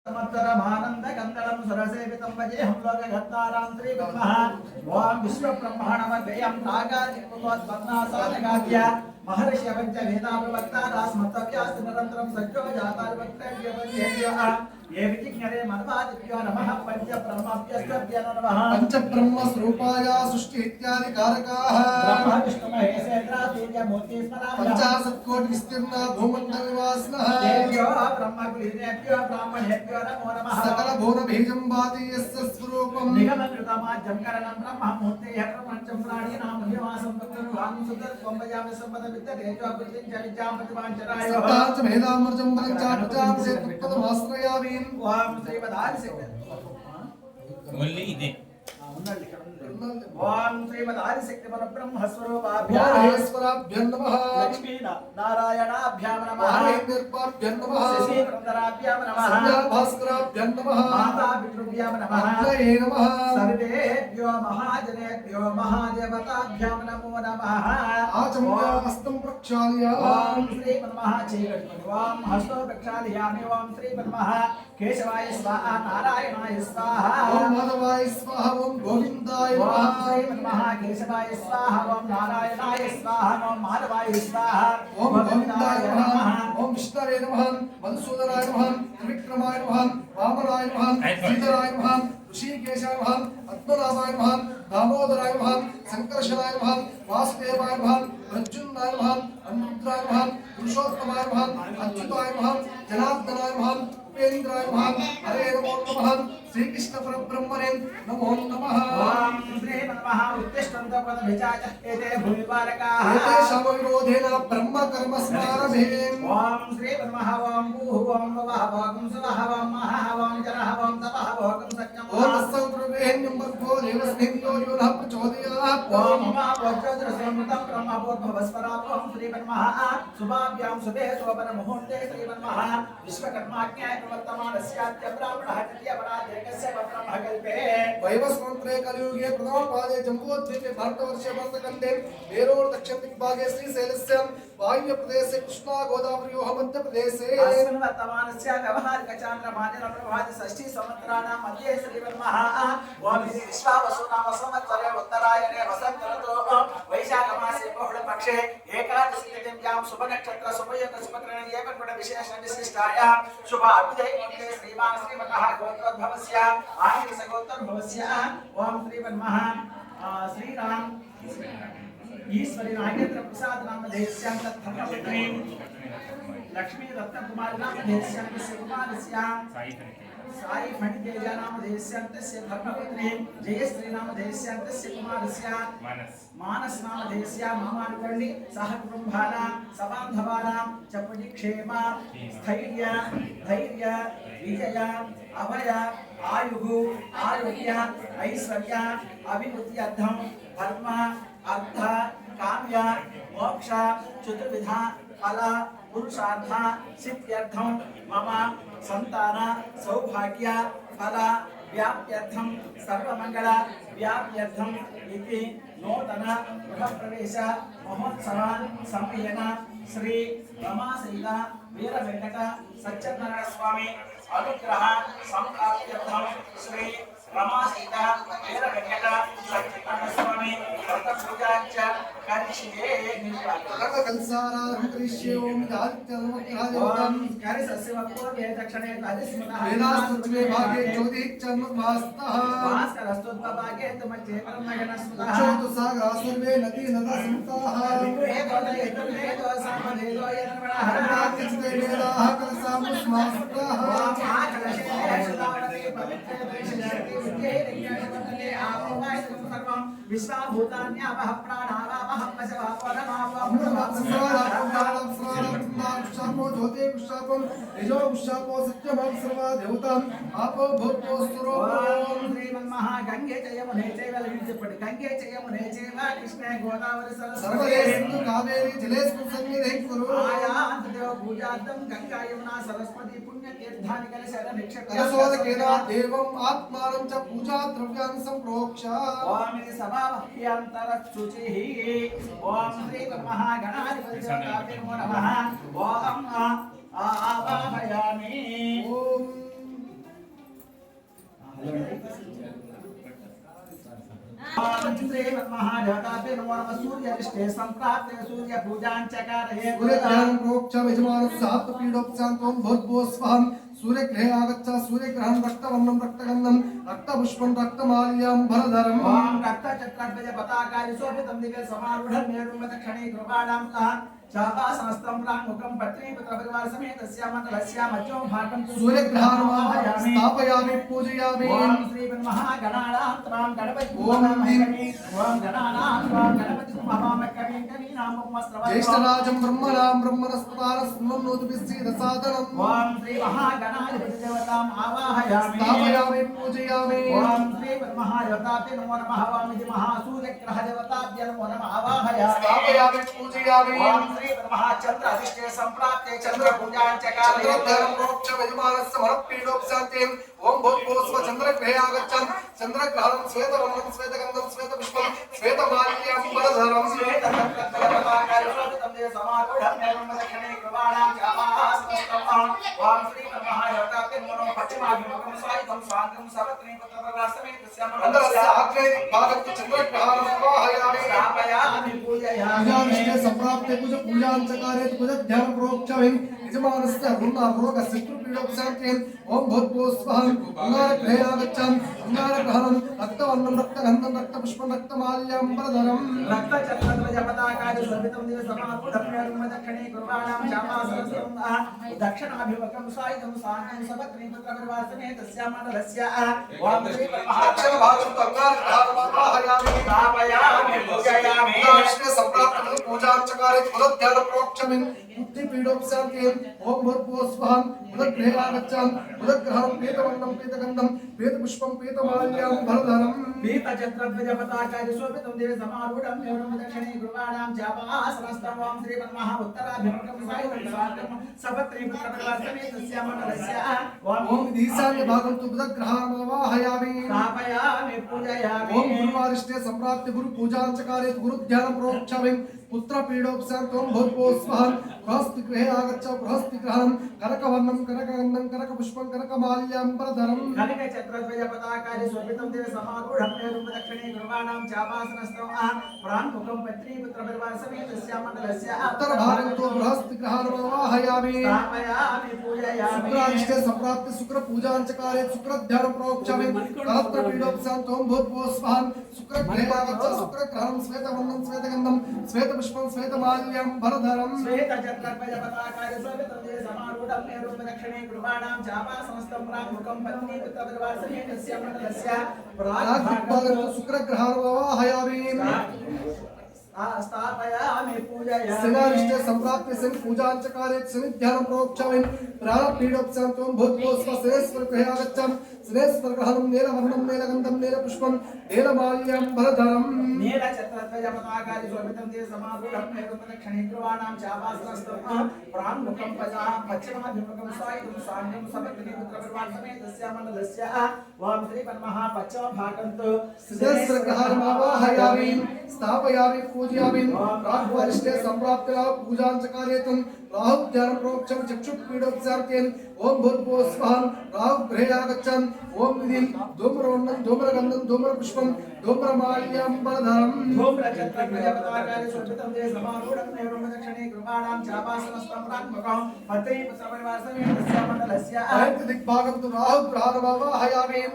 समत्तरमानन्दकन्दलं सुरसेवितं वजेऽहं लोकगर्तारां श्रीब्रह्मः ॐ विश्वब्रह्माण्डमव्ययं नागादिकोद्वन्नासानगाद्य महर्षि पञ्चवेदाप्रवक्तारास्मत्तव्यास्ति निरन्तरं सज्जो जातार्वक्तव्यवन्येभ्यः ये विजिज्ञरे मनवादिभ्यो नमः पञ्चब्रह्मभ्यस्तभ्यो नमः पंचब्रह्मस्वरूपाय सृष्टि इत्यादि कारकाः ब्रह्म विष्णु महेशेन्द्र सूर्यमूर्ति स्मरामः 50 कोटि विस्तीर्ण भूमण्डल निवासिनः तेभ्यो ब्रह्मकुलीनेभ्यो ब्राह्मणेभ्यो नमो नमः सकल भुवन बीजं वाति यस्य स्वरूपं निगमकृतमाद्यं करणं ब्रह्ममूर्तेः प्रपञ्चं प्राणिनां निवासं तत्त्वं सुतत्वं वयामि सम्पदविद्यतेजो बुद्धिं च विद्यां प्रतिभाञ्चराय सप्ताच भेदामृतं बलं च प्रजापते तत्पदमाश्रयामि ओम श्रीमदादिशक्ति ఓన్లీ ఇదే ओम श्रीमदादिशक्ति परब्रह्म स्वरूपाभ्यां नमः लक्ष्मी नारायणाभ्यां नमः महेन्द्राभ्यां नमः शशि वृंदराभ्यां नमः संध्या भास्कराभ्यां नमः माता पितृभ्यां नमः अग्नये नमः सर्वेभ्यो महाजनेभ्यो महादेवताभ्यां नमो नमः आचम्यास्तं प्रक्षालयामि ओम श्रीमन्महाचैकटपति ओम हस्तो प्रक्षालयामि ओम श्रीमन्मः केशवाय स्वाहा नारायणाय स्वाहा ओम माधवाय स्वाहा ओम गोविंदाय ओम श्रीमन्मः केशवाय स्वाहा ओम नारायणाय स्वाहा ओम माधवाय स्वाहा ओम गोविंदाय नमः ओम विष्णवे नमः मधुसूदनाय नमः त्रिविक्रमाय नमः वामनाय नमः श्रीधराय नमः ऋषिकेशाय नमः पद्मनाभाय नमः दामोदराय नमः संकर्षणाय नमः वासुदेवाय नमः प्रद्युम्नाय नमः अनिरुद्धाय नमः पुरुषोत्तमाय नमः अच्युताय नमः जनार्दनाय नमः उपेन्द्राय नमः हरे नमो नमः श्री कृष्ण परब्रह्मणे नमो नमः ओम श्रीमन्मः उत्तिष्ठन्तु पदभिचाच एते भूमिपालकाः एतेषां विरोधेन ब्रह्म कर्म स्मारभेम ओम श्रीमन्मः ओम भूः ओम भुवः ओम सुवः ओम महः ओम जरः ओम तपः ओम सत्यम् ओम तस्संप्रवेण्यं भर्गो देवस्मिन्यो यो नः प्रचोदयात् ओम मम वज्रधरसंवृतं ब्रह्मभूर्भुवस्वरात् ओम श्रीमन्मः शुभाभ्यां शुभे शोभन मुहूर्ते श्रीमन्मः विश्वकर्माज्ञाय प्रवर्तमानस्याद्य ब्राह्मणः तृतीयपराधेकस्य ब्रह्मकल्पे वैवस्वन्त्रे कलियुगे प्रथमपादे जम्बूद्वीपे भारतवर्षे वर्तकन्ते मेरोर् दक्षिण दिग्भागे श्रीशैलस्य वायुव्यप्रदेशे कृष्णा गोदावर्योः मध्यप्रदेशे अस्मिन् वर्तमानस्य व्यवहारिकचान्द्रमानेन षष्ठी संवत्सराणां मध्ये श्रीमन्मः ओम विश्वावसुनाम संवत्सरे उत्तरायणे वसन्त ऋतौ वैशाखमासे बहुलपक्षे एकादशी तिथ्यां शुभनक्षत्र शुभयोग शुभकरण एवं विशेष विशिष्टायां शुभ अभ्युदये श्रीमान् श्रीमतः गोत्रोद्भवस्य आहिरसगोत्रोद्भवस्य ओम श्रीमन्मः श्रीराम ईश्वरी नागेंद्र प्रसाद नाम देश्यां तत्थर्मपुत्री लक्ष्मी रत्न कुमार नाम देश्यां तस्य कुमारस्य साई फणितेज नाम देश्यां तस्य धर्मपुत्री जयश्री नाम देश्यां तस्य कुमारस्य मानस नाम देश्या मामानुकोण्डि सह कुटुंबानां सबान्धवानां चपटि क्षेम स्थैर्य धैर्य विजय अभय आयुः आरोग्य ऐश्वर्य अभिवृद्धि अर्थं धर्म अर्थ काम्य मोक्ष चतुर्विधा फल पुरुषार्थ सिद्ध्यर्थं मम संतान सौभाग्य फल व्याप्त्यर्थं सर्वमंगल व्याप्त्यर्थं इति नूतन गृहप्रवेश महोत्सव सम्मेलन श्री रमासहित वीरवेंकट सत्यनारायण स्वामी अनुग्रह संप्राप्त्यर्थं श्री रमासहित वीरवेंकट सत्यनारायण स्वामी व्रत पूजा च करिष्ये कल्साराधं करिष्ये ओम आदित्यनमः करिसस्यवपूर्वे दक्षिणे तदिस्मतः वेदास्तुत्वे भागे ज्योतिश्चन्द्रमास्तः भास्करस्तुत्वभागे तुमच्चे ब्रह्मगणस्मतः चोतु सागा सर्वे नदी नदा सन्ताः वेदो सामवेदो यन्मणः हरणात्यस्ते वेदाः कलसामुष्मास्तः विश्वाभूतान्यावः प्राणावावः पशवापरमावः ज्योति पुष्पापं निजो पुष्पापो सत्यमं सर्वा देवतां आपो भूतो स्वरूपं श्रीमन्मः गंगे च यमुने चैव ललितपटि गंगे च यमुने चैव कृष्णे गोदावरी सर्वदे सरस्वती सिन्धु कावेरी जलेऽस्मिन् सन्निधिं कुरु आयान्त देव पूजार्थं गंगा यमुना सरस्वती पुण्यतीर्थानि कलशर निक्षेप्य कलशोदकेन देवम् आत्मानं च पूजा द्रव्यान् सम्प्रोक्ष ओम सभाभ्यन्तरशुचिः ओम श्री महागणाधिपतिदेवताभ्यो नमः ओम आवाहयामि ओम श्री महादेवताभ्यो नमो नमः सूर्यरिष्टे सम्प्राप्ते सूर्यपूजाञ्चकारये सूर्यग्रहणं प्रोक्षामि यजमानस्य आत्मपीडोपशान्तों भूर्भुवस्वहं सूर्यग्रहे आगच्छ सूर्यग्रहणं रक्तवर्णं रक्तगन्धं रक्तपुष्पं रक्तमाल्याम्बरधरम् ओम रक्तचक्रध्वज पताकाय शोभितं दिव्य समारूढं मेरुमदक्षिणे कृपाणां शापासनस्तं प्राङ्मुखं पत्नीपुत्रपरिवार समेतस्य मण्डलस्य मध्यो भागं सूर्यग्रहणं स्थापयामि पूजयामि ओम श्री महागणानां त्वां गणपति ओम गणानां त्वां गणपति महामकविं कवीनां उपमस्त्रवत् ज्येष्ठराजं ब्रह्मणां ब्रह्मणस्पदानस्मन्नोतिभिस्सीदसादनम् ओम श्री महागणाधिपति देवताम् आवाहयामि स्थापयामि पूजयामि ओम श्री महादेवताभ्यो नमो नमः वामिति महासूर्यग्रह देवताभ्यो नमो नमः आवाहयामि स्थापयामि पूजयामि ओम श्री महाचंद्र अधिष्ठे संप्राप्ते चंद्र पूजाञ्चकारये चन्द्रग्रहणं प्रोक्षामि यजमानस्य मनःपीडोपशान्तिं ओम भूर्भुवस्व चन्द्रग्रहे आगच्छन् चन्द्रग्रहणं श्वेतवर्णं श्वेतगन्धं श्वेतपुष्पं श्वेतमाल्याम्बरधरम् श्वेतचक्रध्वजपताकाय शोभितं देव समारूढं मेरुमदक्षिणे कृपाणां शापासनस्तं ओम श्री महादेवताभ्यो नमो नमः पश्चिमाभिमुखं स्वायुधं स्वाङ्गं सपत्नीपुत्रपरिवारसमेतस्य मण्डलस्य आग्नेय भागस्य चन्द्रग्रहणं आवाहयामि स्थापयामि पूजयामि पूजाविष्टे सम्प्राप्ते पूजाञ्चकारे पूजध्यानं प्रोक्षामि यजमानस्य ऋणरोगशत्रुपीडोपशान्तिं ओम भूर्भुवस्वहं अंगारग्रहे आगच्छन् अंगारग्रहणं रक्तवर्णं रक्तगन्धं रक्तपुष्पं रक्तमाल्याम्बरधरम् रक्तचक्रध्वजपताकाय शोभितं दिव्य समारूढं मेरुमदक्षिणे कृपाणां शापासनस्तं दक्षिणाभिमुखं स्वायुधं स्वाङ्गं सपत्नीपुत्रपरिवार समेतस्य मण्डलस्य ओम श्री दक्षिण भागं अंगारग्रहणं आवाहयामि स्थापयामि पूजयामि पूजाविष्टे सम्प्राप्ते पूजाञ्चकारे पूजध्यानं प्रोक्षामि बुद्धिपीडोपशान्तिं ओम भूर्भुवस्वहं बुधग्रहे आगच्छन् बुधग्रहणं पीतवर्णं पीतगन्धं पीतपुष्पं पीतमाल्याम्बरधरम् पीतचक्रध्वजपताकाय शोभितं दिव्य समारूढं मेरुमदक्षिणे कृपाणां शापासनस्तं ओम श्री उत्तराभिमुखं स्वायुधं स्वाङ्गं सपत्नीपुत्रपरिवार समेतस्य मण्डलस्य ओम ईशान्य भागं तु बुधग्रहणम् आवाहयामि स्थापयामि पूजयामि ओम गुरुवारिष्टे सम्प्राप्ते गुरु पूजाञ्चकारे गुरुध्यानं प्रोक्षामि पुत्रपीडोपशान्तिं भूर्भुवस्वहं बृहस्पतिगृहे आगच्छ बृहस्पतिग्रहणं कनकवर्णं कनकगन्धं कनकपुष्पं कनकमाल्याम्बरधरम् कनकचक्रध्वजपताकाय शोभितं दिव्य समारूढं मेरुमदक्षिणे कृपाणां शापासनस्तं प्राङ्मुखं पत्नीपुत्रपरिवार समेतस्य मण्डलस्य उत्तरभागं तु बृहस्पतिग्रहणम् आवाहयामि स्थापयामि पूजयामि शुक्रारिष्टे सम्प्राप्ते शुक्रपूजाञ्चकारे शुक्रध्यानं प्रोक्षामि कलत्रपीडोपशान्तिं भूर्भुवस्वहं शुक्रगृहे आगच्छ शुक्रग्रहणं श्वेतवर्णं श्वेतगन्धं श्वेतपुष्पं श्वेतमाल्याम्बरधरम् श्वेतचक्रध्वजपताकाय शोभितं दिव्य समारूढं मेरुमदक्षिणे कृपाणां शापासनस्तं प्राङ्मुखं पत्नीपुत्रपरिवार समेतस्य मण्डलस्य प्राग्दिग्भागं तु शुक्रग्रहणम् आवाहयामि स्थापयामि पूजयामि शनिवारिष्टे सम्प्राप्ते शनि पूजाञ्चकारे शनिध्यानं प्रोक्षामि प्राणपीडोपशान्तिं भूर्भुवस्व शनेश्वरगृहे आगच्छन् शनेश्वरग्रहणं नीलवर्णं नीलगन्धं नीलपुष्पं नीलमाल्याम्बरधरम् नीलचक्रध्वजपताकाय शोभितं दिव्य समारूढं मेरुमदक्षिणे कृपाणां शापासनस्तं प्राङ्मुखं पश्चिमाभिमुखं स्वायुधं स्वाङ्गं सपत्नीपुत्रपरिवार समेतस्य मण्डलस्य ओम श्री पश्चिमभागं तु शनेश्वरग्रहणम् आवाहयामि स्थापयामि पूजयामि प्राग्वारिष्टे सम्प्राप्ते पूजाञ्चकारे तं राहुध्यानं प्रोक्षामि चक्षुपीडोपशान्तिं ओम भूर्भुवस्वहं राहुगृहे आगच्छन् ओम विधिं धूम्रवर्णं धूम्रगन्धं धूम्रपुष्पं धूम्रमाल्याम्बरधरम् धूम्रचक्रध्वजपताकाय शोभितं दिव्य समारूढं मेरुमदक्षिणे कृपाणां शापासनस्तं प्राङ्मुखं पत्नीपुत्रपरिवार समेतस्य मण्डलस्य दिग्भागं तु राहुग्रहणम् आवाहयामि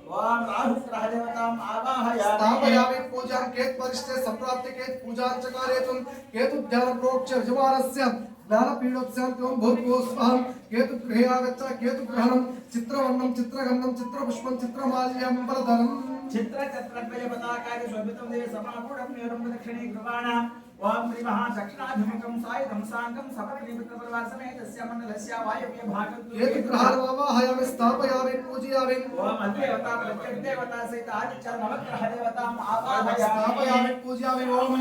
ओम राहुग्रहदेवताम् आवाहयामि स्थापयामि पूजां केतुवरिष्टे सम्प्राप्ते केतु पूजाञ्चकारे तं केतुध्यानं प्रोक्ष्य यजमानस्य ज्ञानपीडोपशान्तिं भूर्भुवस्वहं केतुगृहे आगच्छ केतुग्रहणं चित्रवर्णं चित्रगन्धं चित्रपुष्पं चित्रमाल्याम्बरधरम् चित्रचक्रध्वजपताकाय शोभितं दिव्य समारूढं मेरुमदक्षिणे कृपाणां ओम श्री महादक्षिणाभिमुखं सायुधं साङ्गं सपत्नीपुत्रपरिवार समेतस्य मण्डलस्य वायव्य भागं केतुग्रहणम् आवाहयामि स्थापयामि पूजयामि ओम अधिदेवता प्रत्यग्देवता सहित आदित्य नवग्रहदेवताम् आवाहयामि स्थापयामि पूजयामि ओम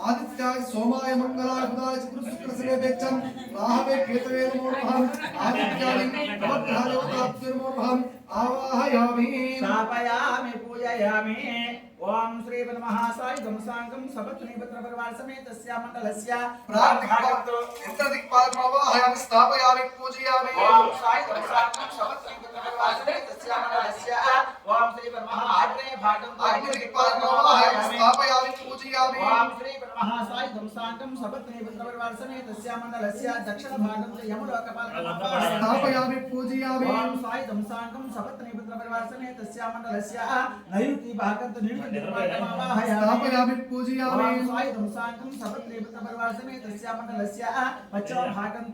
आदित्याय सोमाय मंगलाय बुधाय शुक्रशनेभ्यश्च राहवे केतवे नमो नमः आदित्याय नवग्रहदेवताभ्यो नमो नमः आवाहयामि स्थापयामि पूजयामि ओम श्री परमहासाय गमसांगम सबत्नी पुत्र परिवार समेत तस्या मंडलस्य इंद्रदिक्पालकमावाहयामि स्थापयामि पूजयामि ओम साई गमसांगम सबत्नी पुत्र परिवार समेत तस्या मंडलस्य ओम श्री परमहाग्ने भागम अग्निदिक्पालकमावाहयामि स्थापयामि पूजयामि ओम श्री परमहासाय गमसांगम सबत्नी पुत्र परिवार समेत तस्या मंडलस्य दक्षिण भागम यमुलोकपालकमावाहयामि स्थापयामि पूजयामि ओम साई गमसांगम सबत्नी पुत्र परिवार समेत तस्या मंडलस्य नयुति भागम स्थापयामि पूजयामि ओम साई गमसांगम सबत्नी पुत्र परिवार समेत तस्या मंडलस्य पश्चिम भागम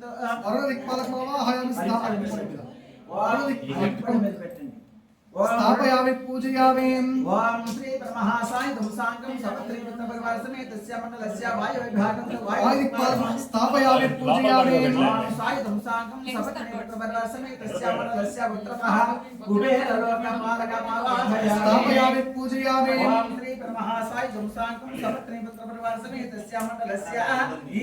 अरुणदिक्पालकमावाहयामि स्थापयामि स्थापयामि पूजयामि ओम श्री परमहासाय गमसांगम सबत्नी पुत्र परिवार समेत तस्या मंडलस्य वायु विभागम वायुदिक्पालकं स्थापयामि पूजयामि ओम साई गमसांगम सबत्नी पुत्र परिवार समेत तस्या मंडलस्य पुत्रः कुबेर लोकपालकमावाहयामि स्थापयामि पूजयामि ओम श्री परमहासाय गमसांगम सबत्नी पुत्र परिवार समेत तस्या मंडलस्य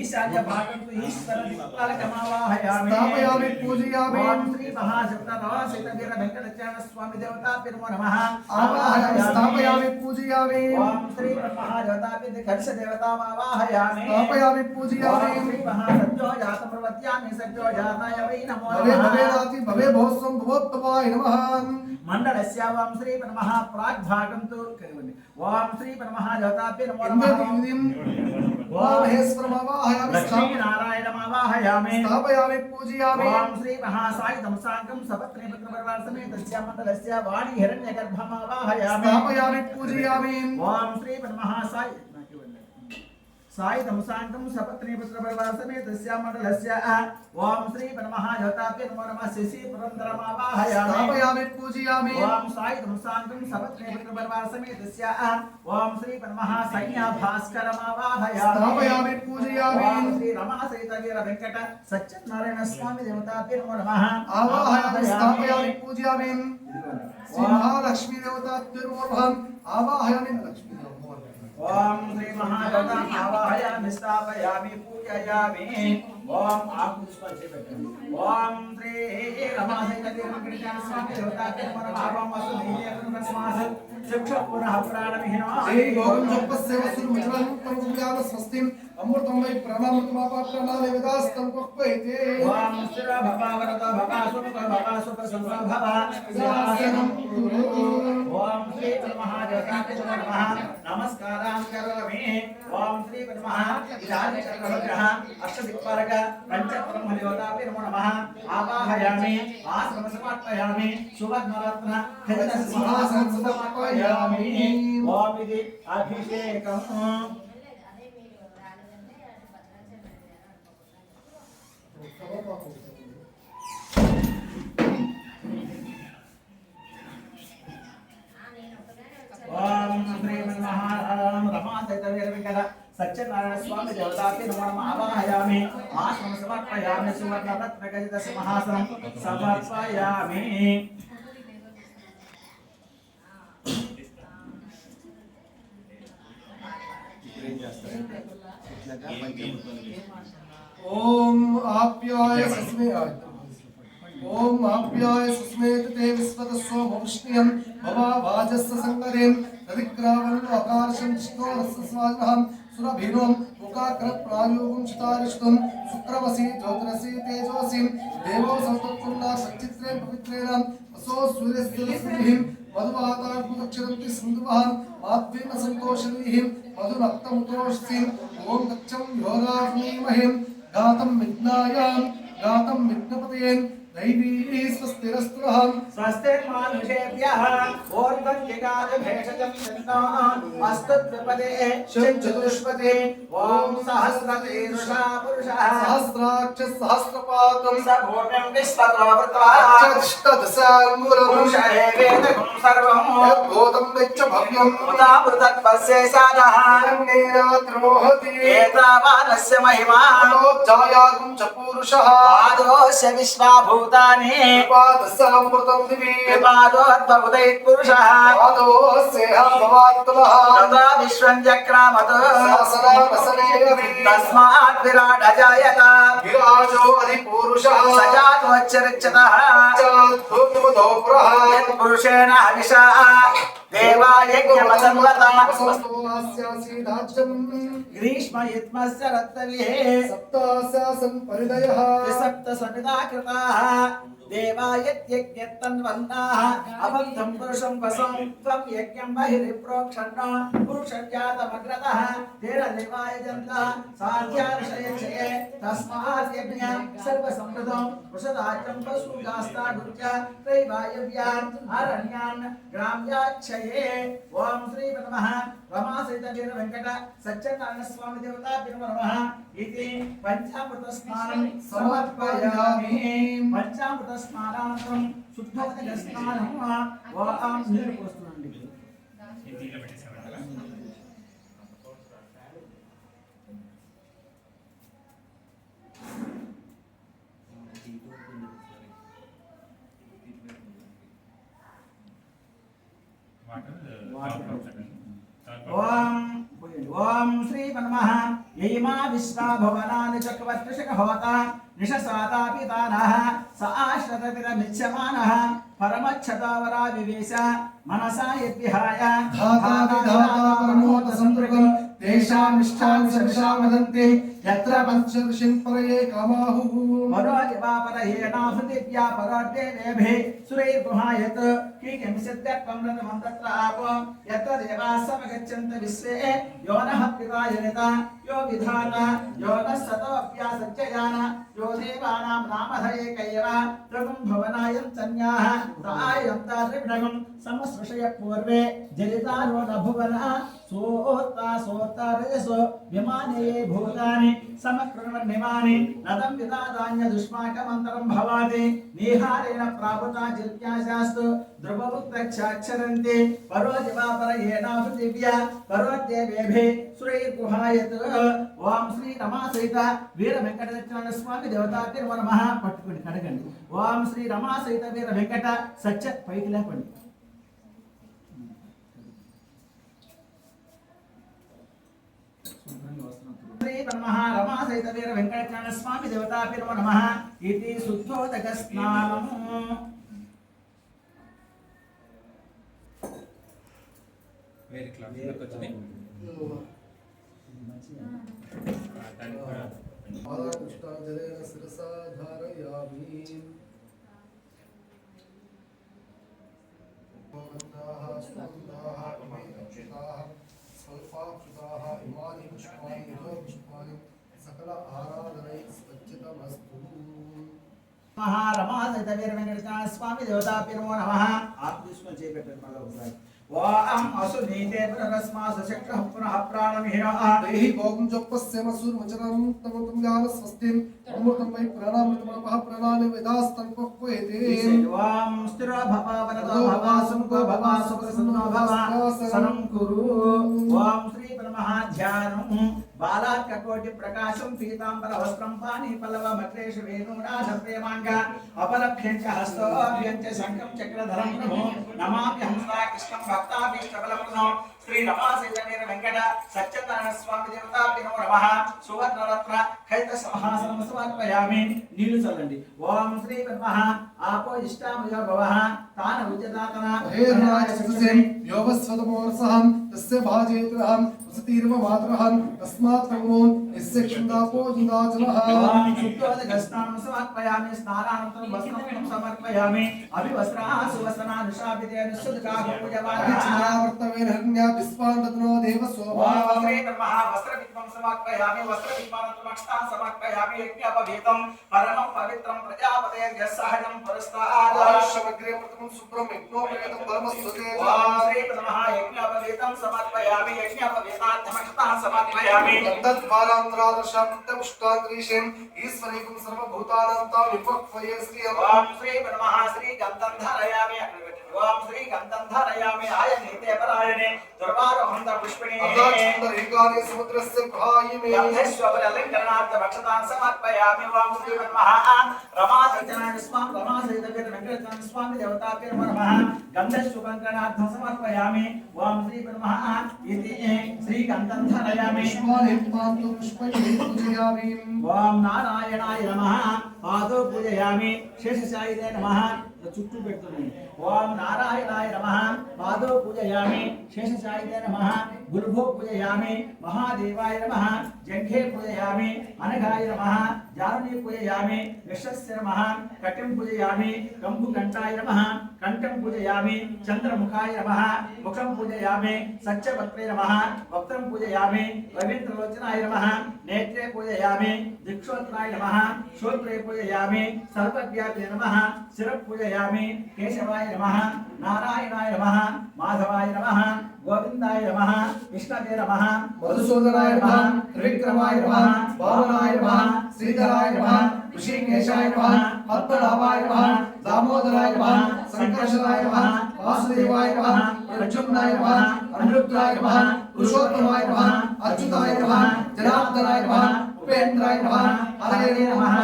ईशान्य भागम ईश्वर दिक्पालकमावाहयामि स्थापयामि पूजयामि ओम श्री महाजगन्नाथ वीर वेंकटचरण स्वामी देवता पिरमो नमः आवाहयामि स्थापयामि पूजयामि ओम श्री महादेवता पितृकर्ष देवता आवाहयामि स्थापयामि पूजयामि ओम श्री महासत्यो जात प्रवत्यामि सत्यो जाताय वै नमो भवे नमः भवेदाति भवे भवस्वं भवोत्तमाय नमः मंडलस्य ओम श्री परमः प्राग्भागं तु करिवन्नि ओम श्री परमः देवता नमो नमः ओम महेश्वरमावाहयामि लक्ष्मी नारायणमावाहयामि स्थापयामि पूजयामि ओम श्री महासाय गमसांगम सबत्नी पुत्र परिवार समेत तस्या मंडलस्य वाणी हिरण्यगर्भमावाहयामि स्थापयामि पूजयामि ओम श्री परमहासाय साई गमसांगम सबत्नी पुत्र परिवार समेत तस्या मंडलस्य ओम श्री परमहादेवता नमो नमः शिशि पुरंदरमावाहयामि स्थापयामि पूजयामि ओम साई गमसांगम सबत्नी पुत्र परिवार समेत तस्या ओम श्री परमहासैन्य भास्करमावाहयामि स्थापयामि पूजयामि ओम श्री रमा सहित वीर वेंकट सत्यनारायण स्वामी देवता नमो नमः आवाहयामि स्थापयामि पूजयामि श्री महालक्ष्मी देवता नमः आवाहयामि लक्ष्मी ओम श्री महादेवता आवाहयामि स्थापयामि पूजयामि ओम आप पुष्प से बैठेंगे ओम श्री रमा सहित वीर वेंकट स्वामी देवता नमो नमः ओम वसुदेव नमस्मास चक्षु पुनः पुराण विहिनो श्री गोविंदपस्य वसुर्मचलं तमुद्यान स्वस्तिं अमृतं वै प्रणमतमापात्रनाले वेदास्तं कोक्वैते ओम स्थिर भवा वरद भवा सुख संभव भवा शासनं कुरु ओम श्री महादेवता नमः नमस्कारां करोमि ओम श्री इदानीं चक्रवग्रह अष्टदिक्पालक पंचब्रह्मदेवता नमो नमः आवाहयामि आश्रम समर्पयामि सुवर्णरत्न खचित सिंहासनं समर्पयामि ओम इति अभिषेकम् ओम श्री रमासहित सत्यनारायण स्वामी देवता नमो नमः आवाहयामि आश्रम समर्पयामि सुवर्णरत्न खचित सिंहासनं समर्पयामि ओम आप्याय सस्मे ओम आप्याय सस्मेत ते विस्वतस्व भविष्ण्यं भवा वाजस्य संगरें तदिक्रावन् आकाशं चित्तोरस्स्वाजहं सुरभिनों मुकाकृत प्रायोगं चितारिष्टुं शुक्रवसी ज्योतिरसी तेजोसी देवो संतत्पुण्डा सच्चित्रे पवित्रेण असो सूर्यस्यस्मिहिं मधुवातार्पुदक्षरन्ति सिन्धुवः माध्वेन सन्तोषणीहिं मधुनक्तमुतोषसीं ओम गच्छं योगाग्निमहिं गातं विघ्नायां गातं विघ्नपतयेन दैवी स्वस्तिरस्तुहं स्वस्तिर्मानुषेभ्यः ओर्ध्वन्दिगाद भेषजं चन्दो अस्तुत्वपदे चतुष्पदे ॐ सहस्रशीर्षा पुरुषः सहस्राक्ष सहस्रपातं सभूतं विश्वतो वृत्वा अष्टदशाङ्गुलं पुरुषेवेदं सर्वं यद्भूतं वेच्च भव्यं उदामृतत्वस्यैषादः त्रिमोहति एतावानस्य महिमा जायागुं च पुरुषः पादोस्य विश्वाभूतानि पादस्यामृतं दिवि पादोद्भवदैः पुरुषः पादोस्येह भवात्तमः तदा विश्वं चक्रामत् शासनावसने तस्मात् विराट अजायत विराजो अधिपुरुषः स जातोच्चरिच्यतः चाद्भुतमुदोप्रः यत्पुरुषेण हविषा देवायज्ञमसंवतम् वसवस्तोहास्यासि राज्यम् ग्रीष्म युत्मस्य रत्तविः सप्तास्यासन् परिदयः सप्त समिधा कृताः देवायज्ञतन्वन्नाः अबद्धं पुरुषं वसं त्वं यज्ञं बहिरिप्रोक्षण्ण पुरुषज्ञातमग्रतः तेन देवाय जन्तः साध्यार्षयच्छये तस्मात् यज्ञ सर्वसमृद्धं वृषदाज्यं पशुगास्तागुच्य त्रैवायव्यान् अरण्यान् ग्राम्याच्छये ओम श्री नमः रमासहित वीर वेंकट सच्चिदानंद स्वामी देवताभ्यो नमः इति पंचामृत स्नानं समर्पयामि पंचामृत स्नानानन्तरं शुद्धोदक स्नानं वां నీరు పోస్తున్నాండి దీంట్లో పెట్టేసారా ओम श्री नमः यैमा विश्वा भवनानि चक्रवर्तिषक होता निशसाता पितानः स आश्रततिरमिच्छमानः परमच्छतावरा विवेश मनसा यद्विहाय धाता विधाता परमोत संतृकं तेषां निष्ठां शमिषा वदन्ति यत्र पंचदशिं परये कामाहुः परोदिवापरहेणाफृदिव्या परोद्देवेभिः सुरैर्गुहायत् कीकिंसिद्ध्यत्वं रतमं तत्र आपो यत्र देवाः समगच्छन्त विश्वे यो नः पिता जनिता यो विधाता यो नः सतोऽप्यासज्जयान यो देवानां नामधये कैव त्रिगुं भवनायं तन्याः तायं तादृग्नगं समसृषय पूर्वे जलितारो न भुवना सोत्ता रजसो विमाने भूतानि समकृण्वन्निमानि नदं विदादान्य दुष्माकमन्तरं भवाति निहारेण प्रावृता जिज्ञासास्तु ध्रुवमुक्तच्छाक्षरन्ति परोदिवापरहेणापृथिव्या परोद्देवेभिः सुरैर्गुहायत् ओम श्री रमासहित वीर वेंकटेश्वर स्वामी देवताभ्यो नमः पట్టుకొని కడగండి ఓం శ్రీ రమాసహిత వీర వెంకట సత్య పైకి లేపండి श्री नमः रमासहित वीर वेंकटेश्वर स्वामी देवताभ्यो नमः इति शुद्धोदक स्नानम् వేరే క్లాస్ వచ్చింది पादाकुष्ठाजलेन शिरसा धारयामि गोगन्धाः सुगन्धाः इमे अक्षताः स्वल्पाक्षताः इमानि पुष्पाणि इह पुष्पाणि सकल आराधनै स्वच्छतमस्तु रमासहित वीर वेंकटेश्वर स्वामी देवताभ्यो नमः आप दुश्मन से बेटर मतलब होता है वाम असुनीते पुनरस्मास चक्रः पुनः प्राणमिहिरः देहि भोगं जपस्य मसूर्वचनं तमतं ज्ञान स्वस्तिं अमृतं वै प्राणामृतमपः प्राणानि वेदास्तं पक्वेते वाम स्थिर भव वरदो भव सुमुखो भव सुप्रसन्नो भव सनं कुरु वाम श्री ब्रह्मा ध्यानं बालार्ककोटि प्रकाशं पीतांबर वस्त्रं पाणि पल्लवमग्रेषु वेणूनाथ प्रेमांग अपलभ्यञ्च हस्तोऽभ्यञ्च शङ्खं चक्रधरं प्रभो नमामि हंसा कृष्णं भक्ताभीष्टबलं प्रभो श्री रमासहित वीर वेंकट सच्चिदानंद स्वामी देवताभ्यो नमः सुवर्णरत्न खैत सिंहासनं समर्पयामि नीलु चल्लंడి ओम श्री ब्रह्मः आपो इष्टामयो भवः तान उज्जदातना हेरणाय सदसेन योगस्वतमोरसहं तस्य भाजेत्रहं वसतीर्व मातरहं तस्मात् प्रभून् यस्य क्षुदापो जुदाचलः ओम शुद्धोदकस्नानं समर्पयामि स्नानानन्तरं वस्त्रं समर्पयामि अभिवस्त्राः सुवसनानुशाभितेन शुद्धकाः पूजवानाः अभिचनावर्तवेन हरण्या विस्वान्दतनो देवसोमा ओम श्री ब्रह्मः वस्त्रविद्वं समर्पयामि वस्त्रविद्वानन्तरं अक्षतां समर्पयामि यज्ञोपवीतं परमं पवित्रं प्रजापतेर्यः सहजं पुरस्तात् आयुष्यमग्रे प्रथमं शुभ्रं यज्ञोपवीतं परमस्तुते ओम श्री ब्रह्मः यज्ञोपवीतं समर्पयामि यज्ञोपवीतार्थमक्षतां समर्पयामि तद्वारान्तरादर्शान्तमुष्टाग्रीशेन ईश्वरीकं सर्वभूतानां तां विपक्वये श्रियम् ओम श्री ब्रह्मः श्री गन्धं धारयामि ओम श्री गन्धं धारयामि आयनीते परायणे दुर्वारोहन्त पुष्पिणे अदाचन्दरेकानि समुद्रस्य भायिमे गन्धेश्वरलङ्करणार्थमक्षतां समर्पयामि ओम श्री ब्रह्मः रमासहित स्वामी रमासहित वीर वेंकटेश्वर स्वामी देवताभ्यो नमः गन्धेश्वरलङ्करणार्थं समर्पयामि ओम श्री ब्रह्मः इति श्री गन्धं धारयामि पुष्पाणि पूजयामि ओम नारायणाय नमः पादो पूजयामि शेषशायिने नमः చుట్టూ పెడుతుంది. ఓం నారాయణాయ నమః పాదో పూజయామి, శేషశాయిదే నమః గురుభో పూజయామి, మహాదేవాయ నమః జంఘే పూజయామి, అనఘాయ నమః జానుని పూజయామి, విశ్వస్య నమః కటిం పూజయామి, కంభుకంఠాయ నమః కంఠం పూజయామి, చంద్రముఖాయ నమః ముఖం పూజయామి, సత్యవక్త్రే నమః వక్త్రం పూజయామి, రవీంద్రలోచనాయ నమః నేత్రే పూజయామి, దిక్షోత్రాయ నమః శ్రోత్రే పూజయామి, సర్వవ్యాప్తే నమః శిర పూజయామి, కేశవాయ నమః నారాయణాయ నమః మాధవాయ నమః గోవిందాయ నమః విష్ణవే నమః మధుసూదనాయ నమః త్రివిక్రమాయ నమః వామనాయ నమః శ్రీధరాయ నమః ఋషికేశాయ నమః పద్మనాభాయ నమః దామోదరాయ నమః సంకర్షణాయ నమః వాసుదేవాయ నమః ప్రద్యుమ్నాయ నమః అనిరుద్ధాయ నమః పురుషోత్తమాయ నమః అచ్యుతాయ నమః జనార్దనాయ నమః ఉపేంద్రాయ నమః హరయే నమః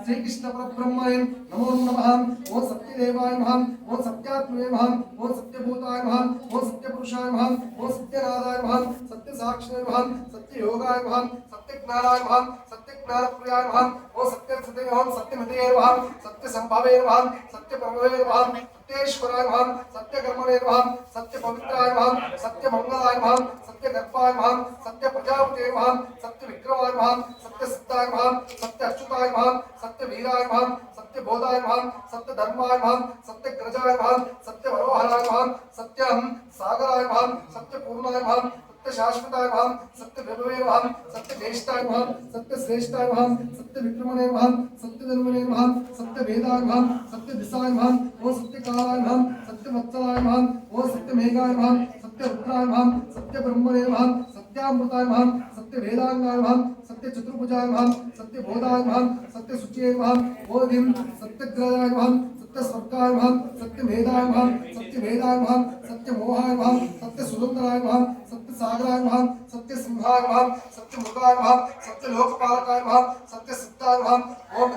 శ్రీకృష్ణ పరబ్రహ్మణే నమో నమః. ఓం సత్యదేవాయ నమః, ఓం సత్యాత్మనే నమః, ఓం సత్యభూతాయ నమః, ఓం సత్యపురుషాయ నమః, ఓం సత్యనాదాయ నమః, సత్యసాక్షిణే నమః, సత్యయోగాయ నమః, సత్యజ్ఞానాయ నమః, సత్యజ్ఞానప్రియాయ నమః, ఓం సత్యసతే నమః, సత్యమతే నమః, సత్యసంభవే నమః, సత్యప్రభవే నమః, సత్యేశ్వరాయ నమః, సత్యకర్మణే నమః, సత్యపవిత్రాయ నమః, సత్యమంగళాయ నమః, సత్యగర్భాయ నమః, సత్యప్రజాపతే నమః, సత్యవిక్రమాయ నమః, సత్యసిద్ధాయ నమః, సత్యచ్యుతాయ నమః, సత్యవీరాయ నమః, సత్యబోధాయ నమః, సత్యధర్మాయ నమః, సత్యగ్రజాయ నమః, సత్యవరోహరాయ నమః, సత్యం సాగరాయ నమః, సత్యపూర్ణాయ నమః, సత్యశాశ్వతాయ నమః, సత్యవిభవే నమః, సత్యజ్యేష్ఠాయ నమః, సత్యశ్రేష్ఠాయ నమః, సత్యవిక్రమణే నమః, సత్యధర్మణే నమః, సత్యవేదాయ నమః, సత్యదిశాయ నమః, ఓం సత్యకాలాయ నమః, సత్యవత్సలాయ నమః, ఓం సత్యమేఘాయ నమః, సత్యరుద్రాయ నమః, సత్యబ్రహ్మణే నమః, సత్యామృతాయ నమః, సత్యవేదాంగాయ నమః, సత్యచతుర్భుజాయ నమః, సత్యబోధాయ నమః, సత్యశుచ్యే నమః, ఓం సత్యగ్రహాయ నమః, సత్యస్వర్గాయ నమః, సత్యమేధాయ నమః, సత్యవేదాయ నమః, సత్యమోహాయ నమః, సత్యసుందరాయ నమః, సత్యసాగరాయ నమః, సత్యసింహాయ నమః, సత్యమృగాయ నమః, సత్యలోకపాలకాయ నమః, సత్యసిద్ధాయ నమః, ఓం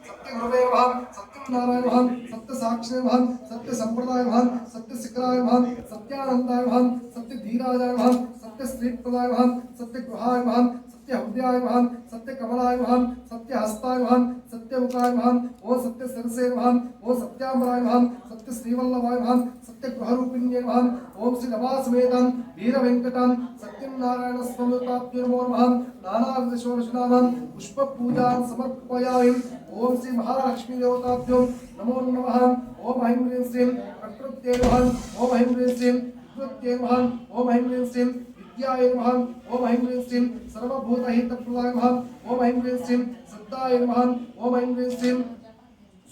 సత్యగురవే నమః, సత్యనారాయణ నమః, సత్యసాక్షిణే నమః, సత్యసంప్రదాయ నమః, సత్యశిఖరాయ నమః, సత్యానందాయ నమః, సత్యధీరాయ నమః, సత్యశ్రీప్రదాయ నమః, సత్యగృహాయ నమః, సత్యహృదయాయ నమః, సత్యకమలాయ నమః, సత్యహస్తాయ నమః, సత్యముఖాయ నమః, ఓం సత్యశిరసే నమః, ఓం సత్యాంబరాయ నమః, సత్యశ్రీవల్లభాయ నమః, సత్యగృహరూపిణ్యే నమః, ఓం శ్రీ రమాసమేతం వీరవెంకటం సత్యనారాయణ స్వామితాభ్యో నమో నమః. నానావిధ షోడశనామం పుష్పపూజాం సమర్పయామి. ఓం శ్రీ మహాలక్ష్మీ దేవతాభ్యో నమో నమః. ఓం ఐం హ్రీం శ్రీం ప్రకృత్యై నమః. ఓం ఐం హ్రీం శ్రీం వికృత్యై నమః. ఓం ఐం హ్రీం శ్రీం విద్యాయ నమః. ఓం ఐం హ్రీం శ్రీం సర్వభూతహితప్రదాయ నమః. ఓం ఐం హ్రీం శ్రీం సిద్ధాయ నమః. ఓం ఐం హ్రీం శ్రీం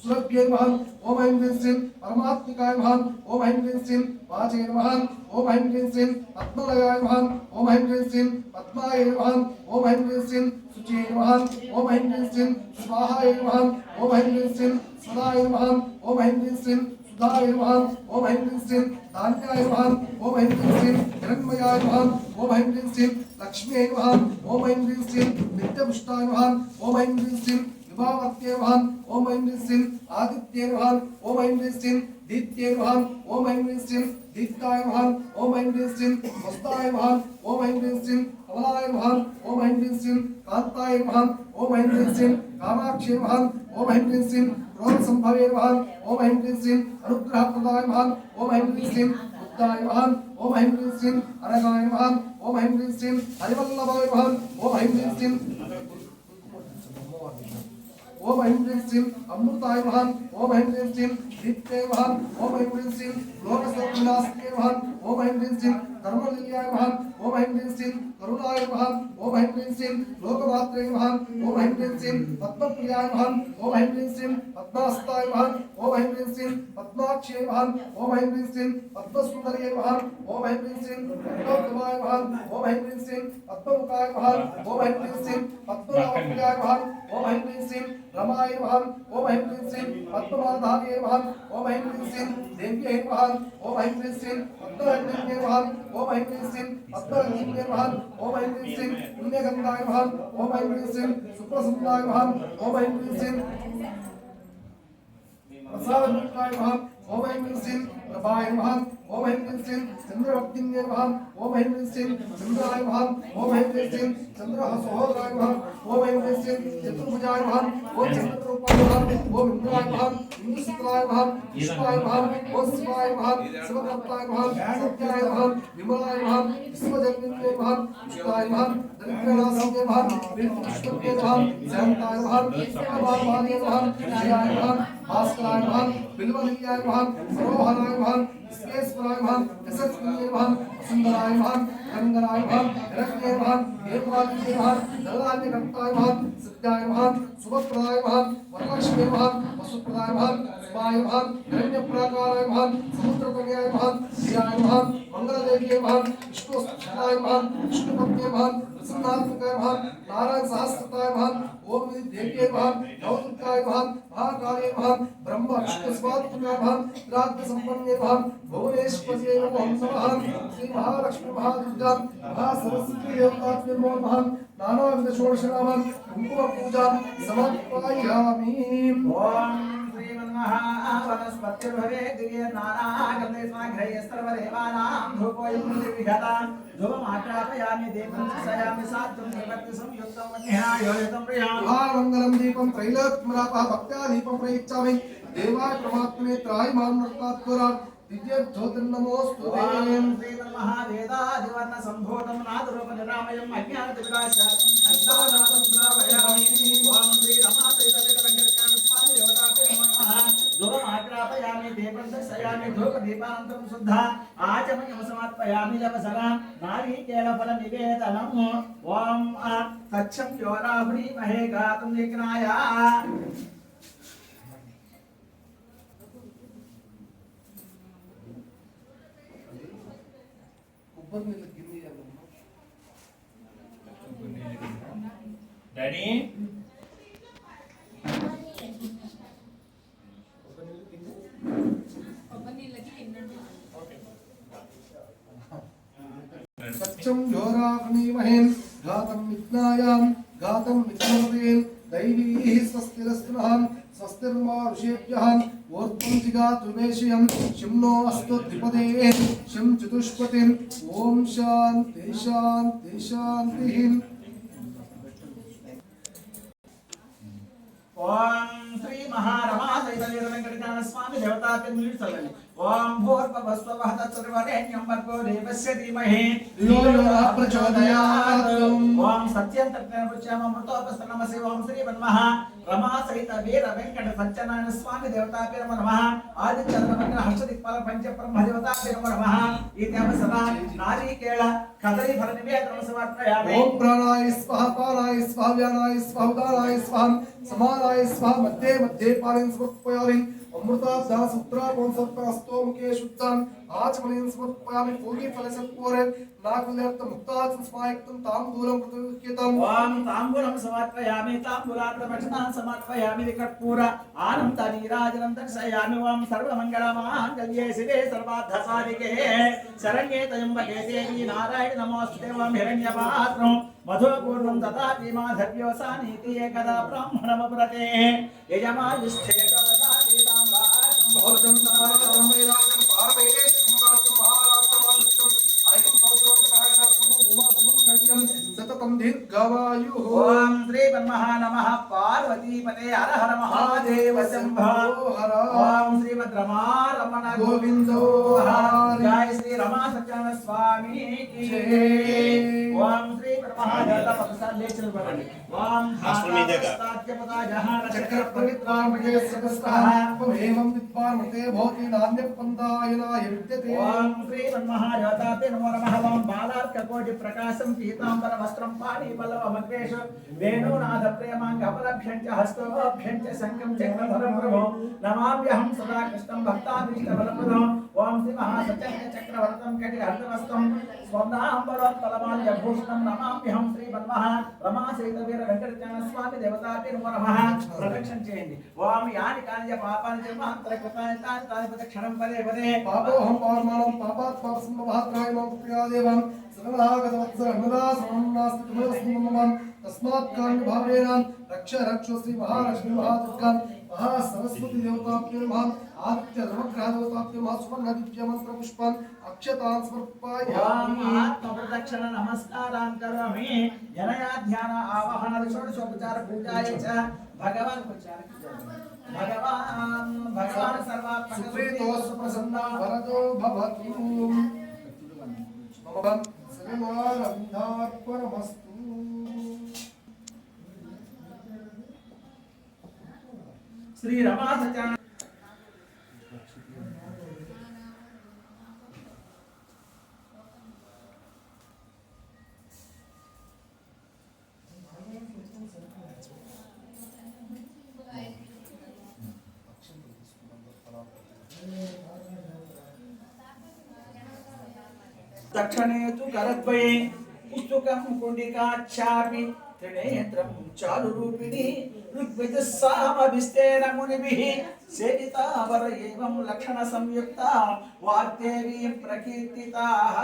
సురభ్యై నమః. ఓం ఐం హ్రీం శ్రీం పరమాత్మికాయ నమః. ఓం ఐం హ్రీం శ్రీం వాచే నమః. ఓం ఐం హ్రీం శ్రీం పద్మలయాయ నమః. ఓం ఐం హ్రీం శ్రీం పద్మాయ నమః. ఓం ఐం హ్రీం శ్రీం శుచే నమః. ఓం ఐం హ్రీం శ్రీం స్వాహాయ నమః. ఓం ఐం హ్రీం శ్రీం సదాయ నమః. ఓం ఐం హ్రీం శ్రీం సుధాయ నమః. ఓం ఐం హ్రీం శ్రీం ధాన్యాయ నమః. ఓం ఐం హ్రీం శ్రీం హిరణ్మయాయ నమః. ఓం ఐం హ్రీం శ్రీం లక్ష్మ్యై నమః. ఓం ఐం హ్రీం శ్రీం నిత్యపుష్టాయ నమః. ఓం ఐం హ్రీం శ్రీం విభావర్త్యై నమః. ఓం ఐం హ్రీం శ్రీం ఆదిత్యై నమః. ఓం ఐం హ్రీం శ్రీం దీప్త్యై నమః. ఓం ఐం హ్రీం శ్రీం దీప్తాయ నమః. ఓం ఐం హ్రీం శ్రీం వస్తాయ నమః. ఓం ఐం హ్రీం శ్రీం కమలాయ నమః. ఓం ఐం హ్రీం శ్రీం కాంతాయ నమః. ఓం ఐం హ్రీం శ్రీం కామాక్షి నమః. ఓం ఐం హ్రీం శ్రీం క్రోధ సంభవే నమః. ఓం ఐం హ్రీం శ్రీం అనుగ్రహప్రదాయ నమః. ఓం ఐం హ్రీం శ్రీం బుద్ధాయ నమః. ఓం ఐం హ్రీం శ్రీం అనగాయ నమః. ఓం ఐం హ్రీం శ్రీం హరివల్లభాయ నమః. ఓం ఐం హ్రీం శ్రీం ఓం ఐం హ్రీం శ్రీం అమృతాయ నమః. ఓం ఐం హ్రీం శ్రీం దీప్తే నమః. ఓం ఐం హ్రీం శ్రీం లోకసర్వనాశకే నమః. ఓం ఐం హ్రీం శ్రీం ధర్మలిల్యాయ నమః. ఓం ఐం హ్రీం శ్రీం కరుణాయ నమః. ఓం ఐం హ్రీం శ్రీం లోకమాత్రే నమః. ఓం ఐం హ్రీం శ్రీం పద్మప్రియాయ నమః. ఓం ఐం హ్రీం శ్రీం పద్మాస్తాయ నమః. ఓం ఐం హ్రీం శ్రీం పద్మాక్షే నమః. ఓం ఐం హ్రీం శ్రీం పద్మసుందరే నమః. ఓం ఐం హ్రీం శ్రీం పద్మోత్తమాయ నమః. ఓం ఐం హ్రీం శ్రీం పద్మముఖాయ నమః. ఓం ఐం హ్రీం శ్రీం పద్మనాభప్రియాయ నమః. ఓం ఐం హ్రీం శ్రీం రమాయ నమః. ఓం ఐం హ్రీం శ్రీం పద్మమాధాయ నమః. ఓం ఐం హ్రీం శ్రీం దేవ్యై నమః. ఓం ఐం హ్రీం శ్రీం పద్మరంజన్యై నమః. ఓం ఐం హ్రీం శ్రీం పద్మరంజన్యై నమః. ఓం ఐం హ్రీం శ్రీం పుణ్యగంధాయ నమః. ఓం ఐం హ్రీం శ్రీం సుప్రసన్నాయ నమః. ఓం ఐం హ్రీం శ్రీం ప్రసాదముఖాయ నమః. ఓం ఐం హ్రీం శ్రీం प्रभाय नमः ओम ह्रीं श्रीं चंद्रवक्तिन्ये नमः ओम ह्रीं श्रीं चंद्राय नमः ओम ह्रीं श्रीं चंद्रसहोदराय नमः ओम ह्रीं श्रीं चतुर्भुजाय नमः ओम चंद्ररूपाय नमः ओम इंद्राय नमः इंद्रसूत्राय नमः विष्णुवाय नमः ओम शिवाय नमः शिवकर्ताय नमः सत्याय नमः विमलाय नमः विश्वजन्मने नमः विष्णुवाय नमः दरिद्रनाशाय नमः विष्णुपत्ये नमः शांताय नमः सर्वभावाय नमः जयाय नमः भास्कराय नमः बिल्वलियाय नमः सरोहराय नमः स्पेश्वराय नमः यशस्विने नमः सुंदराय नमः रंगराय नमः रत्ने नमः हेमवादिने नमः दलान्यकर्ताय नमः सत्याय नमः शुभप्रदाय नमः वरलक्ष्मी नमः वसुप्रदाय नमः सुभाय नमः हिरण्यप्राकाराय नमः समुद्रकन्याय नमः धियाय नमः मंगलदेव्ये नमः विष्णुसुताय नमः विष्णुपत्ये नमः प्रसन्नात्मकाय नमः नारायण सहस्रताय नमः ओम देव्ये नमः नवदुर्गाय नमः महाकाले नमः ब्रह्म विष्णु स्वात्मकाय नमः राग संपन्ने नमः भुवनेश्वर्ये नमः श्री महालक्ष्मी महादुर्गा महासरस्वती देवताभ्यो नमः नानाविध षोडशनामं कुंकुम पूजा समर्पयामि ओम वनस्पतिर्भवे दिव्ये नानागन्धे स्वाघ्रये सर्वदेवानां धूपोऽयं विघता धूपमात्रापयामि दीपं दर्शयामि सात्वं निवर्ति संयुक्तं वह्निहायोजितं प्रियं महामङ्गलं दीपं त्रैलोक्यमरापः भक्त्या दीपं प्रयच्छामि देवाय परमात्मने त्रायमानं नर्तात्वरा दिव्य ज्योतिर्नमोऽस्तु ते श्रीमन्महावेदादिवर्ण सम्भूतं नादरूपनिरामयम् अज्ञानतिविनाशार्थं खण्डानाथं श्रावयामि ओम श्री रमासहितवेदवेङ्कटस्वामी देवताभ्यो नमः धूपमाग्रापयामि दीपं दर्शयामि धूपदीपानन्तरं शुद्धा आचमनीयं समर्पयामि जपसरां नारिकेलफलनिवेदनम् ओम तच्छं योरावृणीमहे गातुं विघ्नाय డాడీ सत्यं योराग्निमहें गातं विघ्नायां गातं विघ्नमतेन दैवीः स्वस्तिरस्तुनः स्वस्तिर्मारुषेभ्यः ऊर्ध्वं जिगातुर्वेशयं शिं नो अस्तु द्विपदे शिं चतुष्पतिम् ॐ शान्ति शान्ति शान्तिः ओम श्री महारमासहितवेदवेङ्कटस्वामी देवताभ्यो नमः ओम भूर्भुवस्वः तत्सवितुर्वरेण्यं भर्गो देवस्य धीमहि धियो यो नः प्रचोदयात् ओम सत्यं तत्त्वमृतोपस्तनमसि ओम श्री मन्मः रमासहितवीरवेङ्कट सत्यनारायण स्वामी देवताभ्यो नमः आदिचन्द्रमण्डल हर्षदिक्पाल पंचब्रह्म देवताभ्यो नमः इत्यवसरा नारिकेळ कदली फलनिवेदनं समर्पयामि ओम प्राणाय स्वाहा पानाय स्वाहा व्यानाय स्वाहा उदानाय स्वाहा समानाय स्वाहा मध्ये मध्ये पालयन् समर्पयामि अमृताब्धा सूत्रापं सर्पस्तो मुखे शुद्धं आचमनीं समर्पयामि पूर्वी फलसत्पूरे नाकुल्यर्थ मुक्तात् स्मायक्तं ताम्बूलं कृतम् ओम ताम्बूलं समर्पयामि ताम्बूलार्धभक्षणां समर्पयामि विकर्पूर आनन्दनीराजनं दर्शयामि ओम सर्वमङ्गलमाङ्गल्ये शिवे सर्वार्थसाधिके शरण्ये त्र्यम्बके देवी नारायण नमोऽस्तुते ओम हिरण्यपात्रं मधुपूर्णं ददाति माधव्यो सानीति एकदा ब्राह्मणमपुरते यजमायुष्ठे ददातीतां राजं भोजं समाराजं वैराजं पार्वेशं राज्यं महाराजं ऐकं सौत्रं प्रकाशं भूमा सुमङ्गल्यं सततं दीर्घायुः ओम श्री ब्रह्मः नमः पार्वतीपते हर हर महादेव शंभो हर ओम श्रीमद्रमारमण गोविंदो हरि जय श्री रमा सत्यानंद स्वामी की ओम श्री ब्रह्मः देवता पदसार लेचल बरणी ओम धातापदा जहान चक्र पवित्रामृते सकस्तः एवं विद्वान्मते भवति नान्यपन्थायनाय विद्यते ओम श्री ब्रह्मः देवताभ्यो नमो नमः ओम बालार्ककोटि प्रकाशं पीतांबर वस्त्रं पाणिबलवमग्रेश वेणुनाथ प्रेमाङ्गपलभ्यं च हस्तोभ्यं च शङ्खं चक्रधरं प्रभो नमाम्यहं सदा कृष्णं भक्ताभीष्टफलप्रदम् ओम श्री महासत्यज्ञ चक्रवर्तं कटिहस्तमस्तं स्वर्णाम्बरोत्पलमाल्यभूषणं नमाम्यहं श्री ब्रह्मः रमासहितवीरवेङ्कटस्वामी देवताभ्यो नमो नमः प्रदक्षिणं చేయండి ఓం యాని కాని పాపాని జన్మాంతర కృతాని తాని తాని ప్రదక్షిణం పదే పదే पापोऽहं पावमानं पापात् पापसम्भवात्राय मम प्रियादेवं सकलभागवत्सरहृदासनं नास्ति तुमस्मि मम तस्मात् कारणभावेन रक्ष रक्षो श्री महालक्ष्मी महादुर्गां सरस्वती देवताभ्यो नमः आदित्य नवग्रह देवताभ्यो नमः सुवर्ण दिव्य मंत्र पुष्पान् अक्षतान् समर्पयामि प्रदक्षिण नमस्कारान् करोमि जनया ध्यान आवाहन षोडशोपचार पूजायै च भगवान् सर्वात्मक सुप्रीतो सुप्रसन्ना वरदो भवतु मम श्रीमानन्दार्पणमस्तु श्री रमा सत्यान दक्षिणे तु करद्वये पुस्तकं कुण्डिकाच्छापि त्रिनेत्रं चारुरूपिणी ऋग्वेदस्सामभिस्तेन मुनिभिः सेवितावर एवं लक्षण संयुक्ता वाग्देवीं प्रकीर्तिताः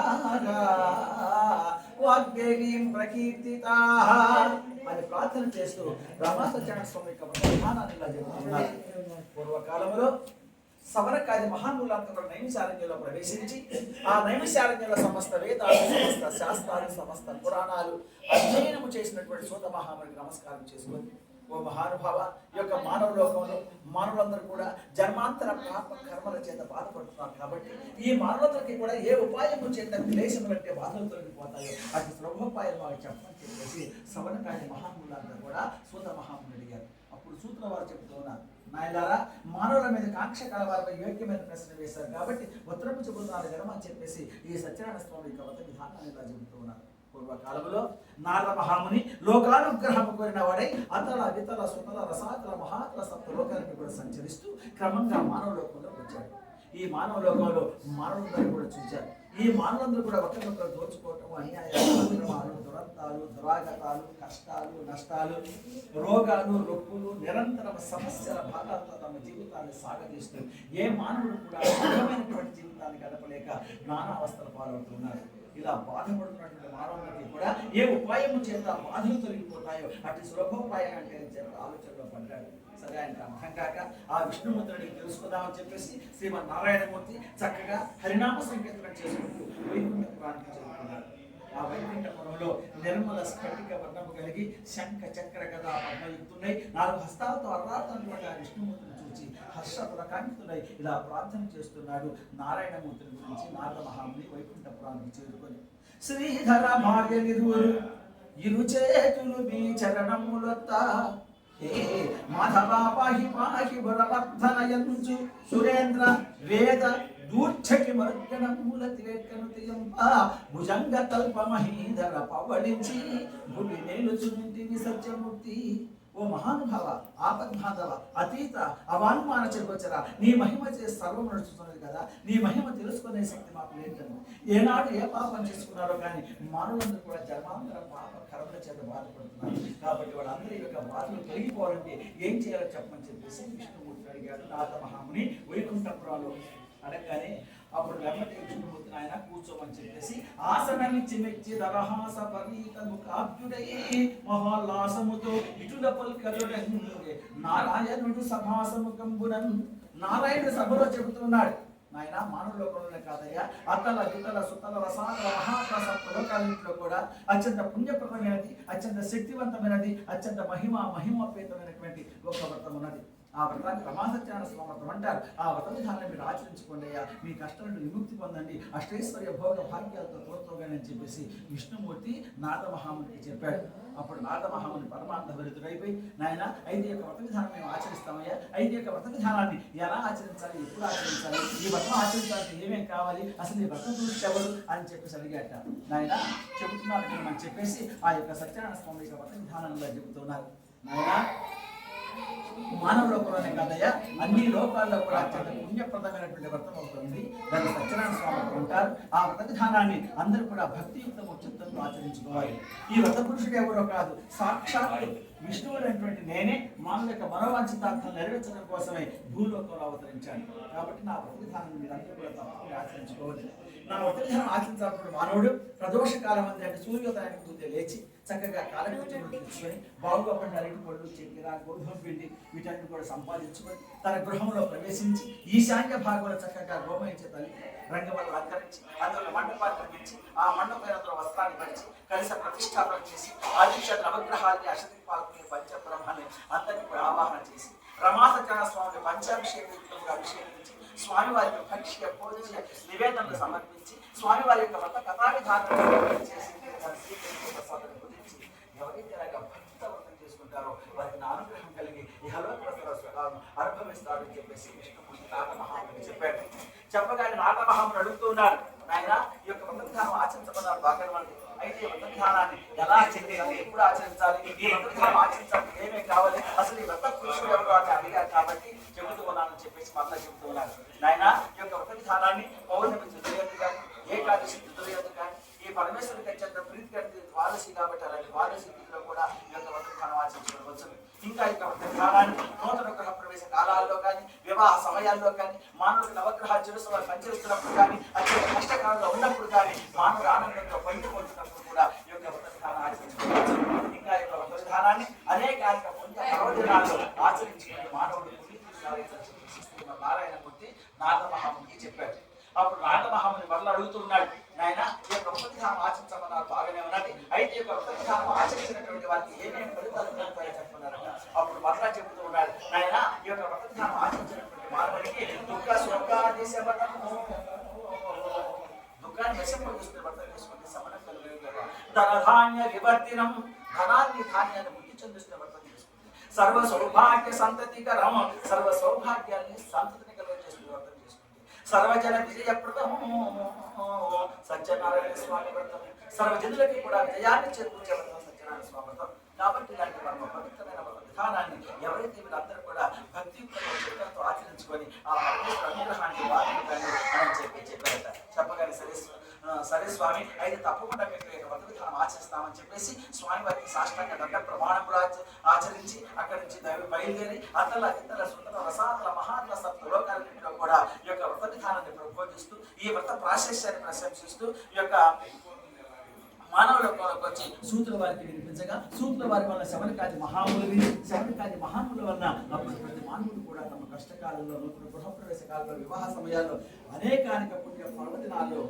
అని ప్రార్థన చేస్తూ రామాసత్యనారాయణ స్వామి యొక్క విధానాన్ని ఇలా చెబుతున్నారు. పూర్వకాలంలో సవరకాది మహానులంతా కూడా నైమిషారణ్యంలో ప్రవేశించి ఆ నైమిషారణ్యంలో సమస్త వేదాలు సమస్త శాస్త్రాలు సమస్త పురాణాలు అధ్యయనము చేసినటువంటి సూత మహామునికి నమస్కారం చేసుకొని ఓ మహానుభావ ఈ యొక్క మానవ లోకంలో మానవులందరూ కూడా జన్మాంతర పాప కర్మల చేత బాధపడుతున్నారు కాబట్టి ఈ మానవులందరికీ కూడా ఏ ఉపాయము చేత క్లేశం అంటే బాధలు తొలగిపోతాయో అటు సులభోపాయం మాకు చెప్పని చెప్పేసి సవరకాది మహాములంతా కూడా సూత మహాముని అడిగారు. అప్పుడు సూత్ర వారు చెబుతూ ఉన్నారు, నాయలారా మానవుల మీద కాంక్ష కలవారిపై యోగ్యమైన ప్రశ్న వేశారు కాబట్టి ఉత్తరపు చెబుతున్నారు జనమని చెప్పేసి ఈ సత్యనారాయణ స్వామి యొక్క వ్రత విధానాన్ని ఇలా చెబుతూ ఉన్నారు. పూర్వకాలంలో నారద మహాముని లోకానుగ్రహం కోరిన వాడై అతల వితల సుతల రసాతల మహాతల సప్త లోకాలను కూడా సంచరిస్తూ క్రమంగా మానవ లోకంలో వచ్చాడు. ఈ మానవ లోకంలో మానవులందరూ కూడా చూశారు. ఈ మానవులందరూ కూడా ఒకరినొకరు దోచుకోవటం, అన్యాయాలు, అక్రమాలు, దురంతాలు, దురాగతాలు, కష్టాలు, నష్టాలు, రోగాలు, రొప్పులు, నిరంతరం సమస్యల భాగాలతో తమ జీవితాన్ని సాగదీస్తూ ఏ మానవుడు కూడా సుఖమైనటువంటి జీవితాన్ని గడపలేక నానావస్థలు పాల్గొంటున్నారు. ఇలా బాధపడుతున్నటువంటి మానవులకి కూడా ఏ ఉపాయము చేత బాధలు తొలగిపోతాయో అటు సులభోపాయం అంటే ఆలోచనలో పడ్డాడు. సరే ఆయనకు అర్థం కాక ఆ విష్ణుమూర్తిని తెలుసుకుందామని చెప్పేసి శ్రీమన్నారాయణమూర్తి చక్కగా హరినామ సంకీర్తన చేసుకుంటూ వైకుంఠపురానికి చేరుకున్నాడు. ఆ వైకుంఠపురంలో నిర్మల స్ఫటిక వర్ణము కలిగి శంఖ చక్ర గదా పద్మయుక్తున్నాయి 4 హస్తాలతో అర్రాడుతున్నటువంటి ఆ విష్ణుమూర్తిని చూసి హర్షపురకాంక్షితుడై ఇలా ప్రార్థన చేస్తున్నాడు. నారాయణమూర్తిని గురించి నారద మహాముని వైకుంఠపురానికి చేరుకొని శ్రీధర భాగ్య నిరువురు ఇరు చేతులు మీ చరణములొత్త మాధవ పాహి పాహి బలవర్ధనయంచు సురేంద్ర వేద దూర్ఛకి మర్గణమూల తివేట్కను తియంప భుజంగ తల్ప మహీధర పవళించి భూమి నేలుచుంటివి సత్యమూర్తి. ఓ మహానుభావ, ఆపద్బాంధవ, అతీత, అవానుమాన చెరువచ్చరా, నీ మహిమ చేసి సర్వం నడుచుతున్నది కదా, నీ మహిమ తెలుసుకునే శక్తి మాకు లేదను. ఏనాడు ఏ పాపం చేసుకున్నారో కానీ మానవులందరూ కూడా జన్మాంతర పాప కర్మల చేత బాధపడుతున్నారు. కాబట్టి వాళ్ళందరి యొక్క బాధలు తొలగిపోవాలంటే ఏం చేయాలో చెప్పమని చెప్పేసి విష్ణుమూర్తి అడిగాడు నారద మహాముని వైకుంఠపురంలో. అడగగానే అప్పుడు వెంబటి విష్ణుమూర్తి ఆయన కూర్చోమని చెప్పేసి ఆసనమిచ్చి మెచ్చి దరహాస పరీత ముఖాభ్యుడై మహాల్లాసముతో ఇటుల పల్కరుడంగే నారాయణుడు సభాసముఖంబునన్. నారాయణుడు సభలో చెబుతున్నాడు, నాయన మానవ లోకంలోనే కాదయ్యా, అతల వితల సుతల రసాల మహాత్మ సప్త లోకాలన్నింటిలో కూడా అత్యంత పుణ్యప్రదమైనది, అత్యంత శక్తివంతమైనది, అత్యంత మహిమాపేతమైనటువంటి ఒక వ్రతం ఉన్నది. ఆ వ్రతాన్ని రమాసత్యనారాయణ స్వామి వ్రతం అంటారు. ఆ వ్రత విధానాన్ని మీరు ఆచరించుకోండి అయ్యా, మీ కష్టాల నుండి విముక్తి పొందండి, అష్టైశ్వర్య భోగ భాగ్యాలతో తోడుతోగానే అని చెప్పేసి విష్ణుమూర్తి నారద మహామునికి చెప్పాడు. అప్పుడు నారద మహాముని పరమార్థభరితుడైపోయి, నాయన అయితే యొక్క వ్రత విధానం మేము ఆచరిస్తామయ్యా, అయితే యొక్క వ్రత విధానాన్ని ఎలా ఆచరించాలి, ఎప్పుడు ఆచరించాలి, ఈ వ్రతం ఆచరించాలంటే ఏమేం కావాలి, అసలు ఈ వ్రతం చూసి ఎవరు అని చెప్పేసి అడిగాట. నాయన చెబుతున్నారు అని చెప్పేసి ఆ యొక్క సత్యనారాయణ స్వామి యొక్క వ్రత విధానంలో చెబుతున్నారు. నాయన మానవ లోకంలోనే కాదయ్యా, అన్ని లోకాల్లో కూడా అత్యంత పుణ్యప్రదమైనటువంటి వ్రతం అవుతుంది. దాన్ని సత్యనారాయణ స్వామి అంటారు. ఆ వ్రత విధానాన్ని అందరూ కూడా భక్తియుక్తము చిత్తంతో ఆచరించుకోవాలి. ఈ వ్రత పురుషుడు ఎవరో కాదు, సాక్షాత్ విష్ణువుడైనటువంటి నేనే మానవ యొక్క మనోవాంఛితార్థం నెరవేర్చడం కోసమే భూలోకంలో అవతరించాను. కాబట్టి నా వ్రత విధానాన్ని మీరందరూ కూడా తప్పకుండా ఆచరించుకోవాలి. నా వర్తమానం ఆచరించాలనుకున్న మానవుడు ప్రదోష కాలం అంటే సూర్యోదయానికి ముందే లేచి చక్కగా కాలకృత్యములు తెచ్చుకొని బావుగా పండి అరటి పళ్ళు చక్కెర గోధుమ పిండి వీటన్ని కూడా సంపాదించుకొని తన గృహంలో ప్రవేశించి ఈశాన్య భాగంలో చక్కగా గోమయించే తల్లి రంగవల్లి అలంకరించి అందులో మండపాన్ని నిర్మించి ఆ మండపంలో వస్త్రాన్ని పరిచి కలిస ప్రతిష్టాపన చేసి ఆదిత్య నవగ్రహాన్ని అష్టదిక్పాలని పంచబ్రహ్మాన్ని అందరినీ కూడా ఆవాహన చేసి రమాసత్యన స్వామిని పంచాభిషేకంగా అభిషేకించి స్వామివారికి భక్ష్య భోజన నివేదనలు సమర్పించి స్వామివారి యొక్క వ్రత కథా విధానం చేసి ప్రసాదాన్ని పొందించి ఎవరైతే భక్త వ్రతం చేసుకుంటారో వారికి అనుగ్రహం కలిగి ఇహలోక సుఖాలను అనుభవిస్తారని చెప్పేసి విష్ణుమూర్తి నారద మహాముని చెప్పాడు. చెప్పగానే నారద మహాముని అడుగుతూ ఉన్నారు, ఆయన ఈ యొక్క వ్రత విధానం ఆచరించమన్నారు బాగా మంది. అయితే ఈ వ్రత విధానాన్ని ఎలా ఆచరించాలి, ఎప్పుడు ఆచరించాలి, ఈ వ్రత విధానం ఆచరించాలి ఏమేమి కావాలి, అసలు ఈ వ్రత పురుషుడు ఎవరు అని అడిగారు కాబట్టి చెబుతూ ఉన్నానని చెప్పేసి మళ్ళీ చెబుతూ ఉన్నారు. నాయన ఈ యొక్క వ్రత విధానాన్ని పౌర్ణమి తృతీయతి కానీ ఏకాదశి తృతీయతి కానీ ఈ పరమేశ్వరుడికి అత్యంత ప్రీతి కలిగి ద్వాదశి కాబట్టి అలాంటి ద్వాదశి తిథిలో కూడా ఈ యొక్క వ్రత విధానం ఆచరించవచ్చు. ఇంకా ఈ యొక్క వ్రత విధానాన్ని నూతన గ్రహ ప్రవేశ కాలాల్లో కానీ వివాహ సమయాల్లో కానీ మానవుడికి నవగ్రహాలు చేస్తున్న పనిచేస్తున్నప్పుడు కానీ అత్యంత కష్టకాలంలో ఉన్నప్పుడు కానీ మానవుడు ఆనందంతో పండుకుంటున్నప్పుడు కూడా ఈ యొక్క వ్రత విధానం ఆచరించుకోవచ్చు. ఇంకా ఈ యొక్క వ్రత విధానాన్ని అనేక పుణ్య పర్వదినాల్లో ఆచరించుకునే మానవుడు నారాయణమూర్తి నారద మహామునికి చెప్పాడు. అప్పుడు నారద మహాముని మరలా అడుగుతున్నాడు, నాయన ఈ యొక్క వ్రత విధానం ఆచరించమన్నారు బాగానే ఉన్నది, అయితే ఈ యొక్క వ్రత విధానం ఆచరించినటువంటి వారికి ఏమేమి ఫలితాలు ఉంటాయో చెప్పన్నారు. అప్పుడు మరలా చెబుతూ ఉన్నాడు, నాయన ఈ యొక్క వ్రత విధానం ఆచరించినటువంటి మానవుడికి దుఃఖాన్ని వశపరుస్తున్న వ్రతం చేసుకుంటే సమనం కలుగుతుంది. ధనధాన్య వివర్తినం, ధనాన్ని ధాన్యాన్ని వృద్ధి చెందిస్తున్న వ్రతం చేసుకుంటే సర్వ సౌభాగ్య సంతతికరం, సర్వ సౌభాగ్యాన్ని సంతతిని కలుగజేస్తున్న వ్రతం చేసుకుంటే సర్వజన విజయప్రదము సత్యనారాయణ స్వామి వ్రతం, సర్వజనులకి కూడా విజయాన్ని చేకూర్చే వ్రతం సత్యనారాయణ స్వామి వ్రతం. కాబట్టి ఇలాంటి పరమ పవిత్రమైన విధానాన్ని ఎవరైతే వీళ్ళందరూ కూడా భక్తియుక్తంగా చిత్తంతో ఆచరించుకొని ఆ పరమేశ్వర అనుగ్రహాన్ని వాడుకుంటాను అని చెప్పారట. చెప్పగానే సరే స్వామి అయితే తప్పకుండా మీకు వ్రత విధానం ఆచరిస్తామని చెప్పేసి స్వామి వారికి సాష్టాంగ దండ ప్రమాణములు ఆచరించి అక్కడి నుంచి బయలుదేరి అతల ఇతర సుందర రసాతల మహాత్మ సప్త లోకాలన్నింటిలో కూడా ఈ యొక్క వ్రత విధానాన్ని ప్రబోధిస్తూ ఈ వ్రత ప్రాశస్యాన్ని ప్రశంసిస్తూ ఈ యొక్క మానవులకు వచ్చి సూతుల వారికి వినిపించగా సూతుల వారి వల్ల శబరికాది మహాములు విని శబరికాది మహాముల వలన అప్పుడు ప్రతి మానవుడు కూడా తమ కష్టకాలంలో నూతన గృహప్రవేశ కాలంలో వివాహ సమయాల్లో అనేకానిక పుణ్య పర్వదినాల్లో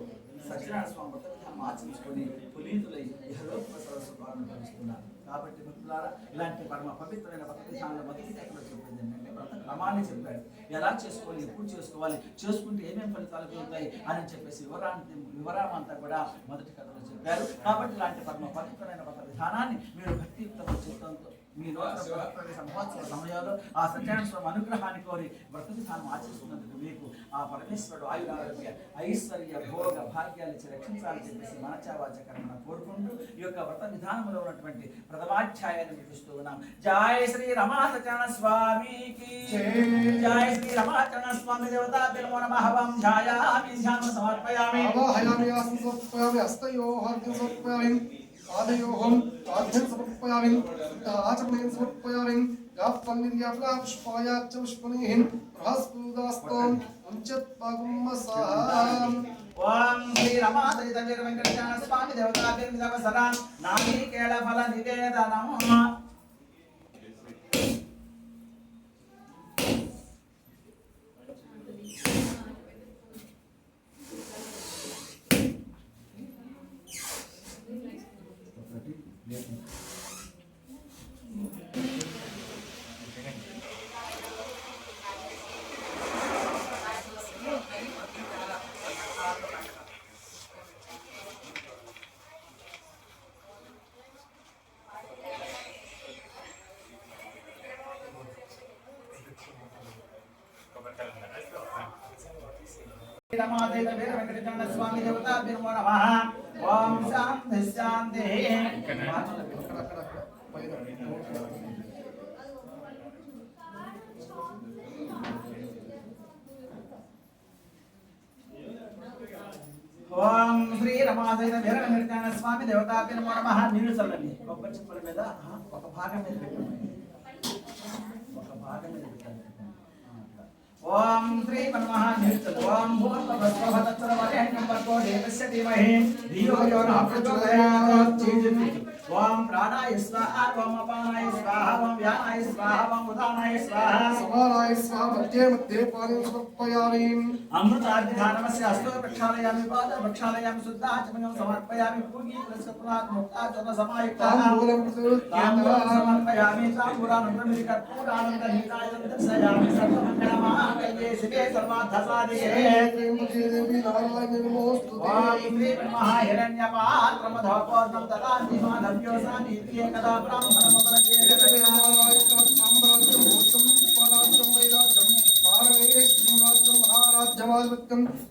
సత్యనారాయణ స్వామి వ్రత విధానం ఆచరించుకొని పునీతులై ఇహలోక సరస్వభావం భవిస్తున్నారు. కాబట్టి భక్తులారా ఇలాంటి పరమ పవిత్రమైన వ్రత విధానంలో మొదటి కథలో చెప్పేది ఏంటంటే వ్రత క్రమాన్ని చెప్పాడు. ఎలా చేసుకోవాలి, ఎప్పుడు చేసుకోవాలి, చేసుకుంటే ఏమేమి ఫలితాలు కలుగుతాయి అని చెప్పేసి వివరామంతా కూడా మొదటి కథలో చెప్పారు. కాబట్టి ఇలాంటి పరమ పవిత్రమైన వ్రత విధానాన్ని మీరు భక్తియుక్త చిత్తంతో మీ సంవత్సర సమయంలో ఆ సత్యనారాయణ స్వామి అనుగ్రహాన్ని కోరి వ్రత విధానం ఆచరిస్తున్నందుకు మీకు ఆ పరమేశ్వరుడు ఆయురారోగ్య ఐశ్వర్య భోగ భాగ్యాలు ఇచ్చి రక్షించాలని చెప్పేసి మనచావాచకరణ కోరుకుంటూ ఈ యొక్క వ్రత విధానంలో ఉన్నటువంటి ప్రథమాధ్యాయాన్ని విధిస్తూ ఉన్నాం. జయ శ్రీ రమాసత్యనారాయణ స్వామికి జయ శ్రీ రమాసత్యనారాయణ స్వామి దేవతాభ్యో నమః. వం ధ్యాయామి ధ్యానం సమర్పయామి ఆవాహయామి ఆసనం సమర్పయామి హస్తయోః అర్ఘ్యం సమర్పయామి ఆదయోహం ఆర్ఘ్యం సమర్పయామి ఆచమనం సమర్పయామి గాపన్నిర్యాప్లా పుష్పాయాచ్చ పుష్పనిః బృహస్పతిదాస్తం ఉంచత్పగుమ్మసాం. ఓం శ్రీ రమాదయిత వీర వెంకటేశ్వర స్వామి దేవతాభ్యో నామీకేళ ఫల నివేదనం. రమాదయిత వీర వెంకటేశ్వర స్వామి దేవతాభ్యో నమః. ఓం శాంతి శాంతి. ఓం శ్రీ రమాదయిత వీర వెంకటేశ్వర స్వామి దేవతాభ్యో నమః. నీరు చల్లండి కొబ్బరి చిప్పల మీద ఒక భాగం మీద పెట్టండి, ఒక భాగం మీద పెట్టండి. ఓం శ్రీ నమః. నీరు చల్లు. ఓం భూర్భువః స్వః తత్సవితుర్వరేణ్యం भर्गो देवस्य धीमहि धियो यो नः प्रचोदयात्। ओम प्राणाय स्वाहा ओम अपानाय स्वाहा ओम व्यानाय स्वाहा ओम उदानाय स्वाहा समानाय स्वाहा मध्ये मध्ये पादं समर्पयामि। अमृताभिधानमस्य हस्तो प्रक्षालयामि पाद प्रक्षालयामि शुद्धाचमनं समर्पयामि पूगी पुरस्कृतात् मुक्ताचरण समायुक्तः ताम्बूलं प्रदर्शयामि समर्पयामि ताम्बूलानन्तरं कर्पूरानन्तरं दर्शयामि सर्वमङ्गलमाङ्गल्ये शिवे सर्वार्थसाधिके त्र्यम्बके देवी नारायणी नमोस्तुते। ओम श्री महाहिरण्यपात्रमधोपोर्णं ददाति माधव्योऽसानि एकदा ब्राह्मणमपरजे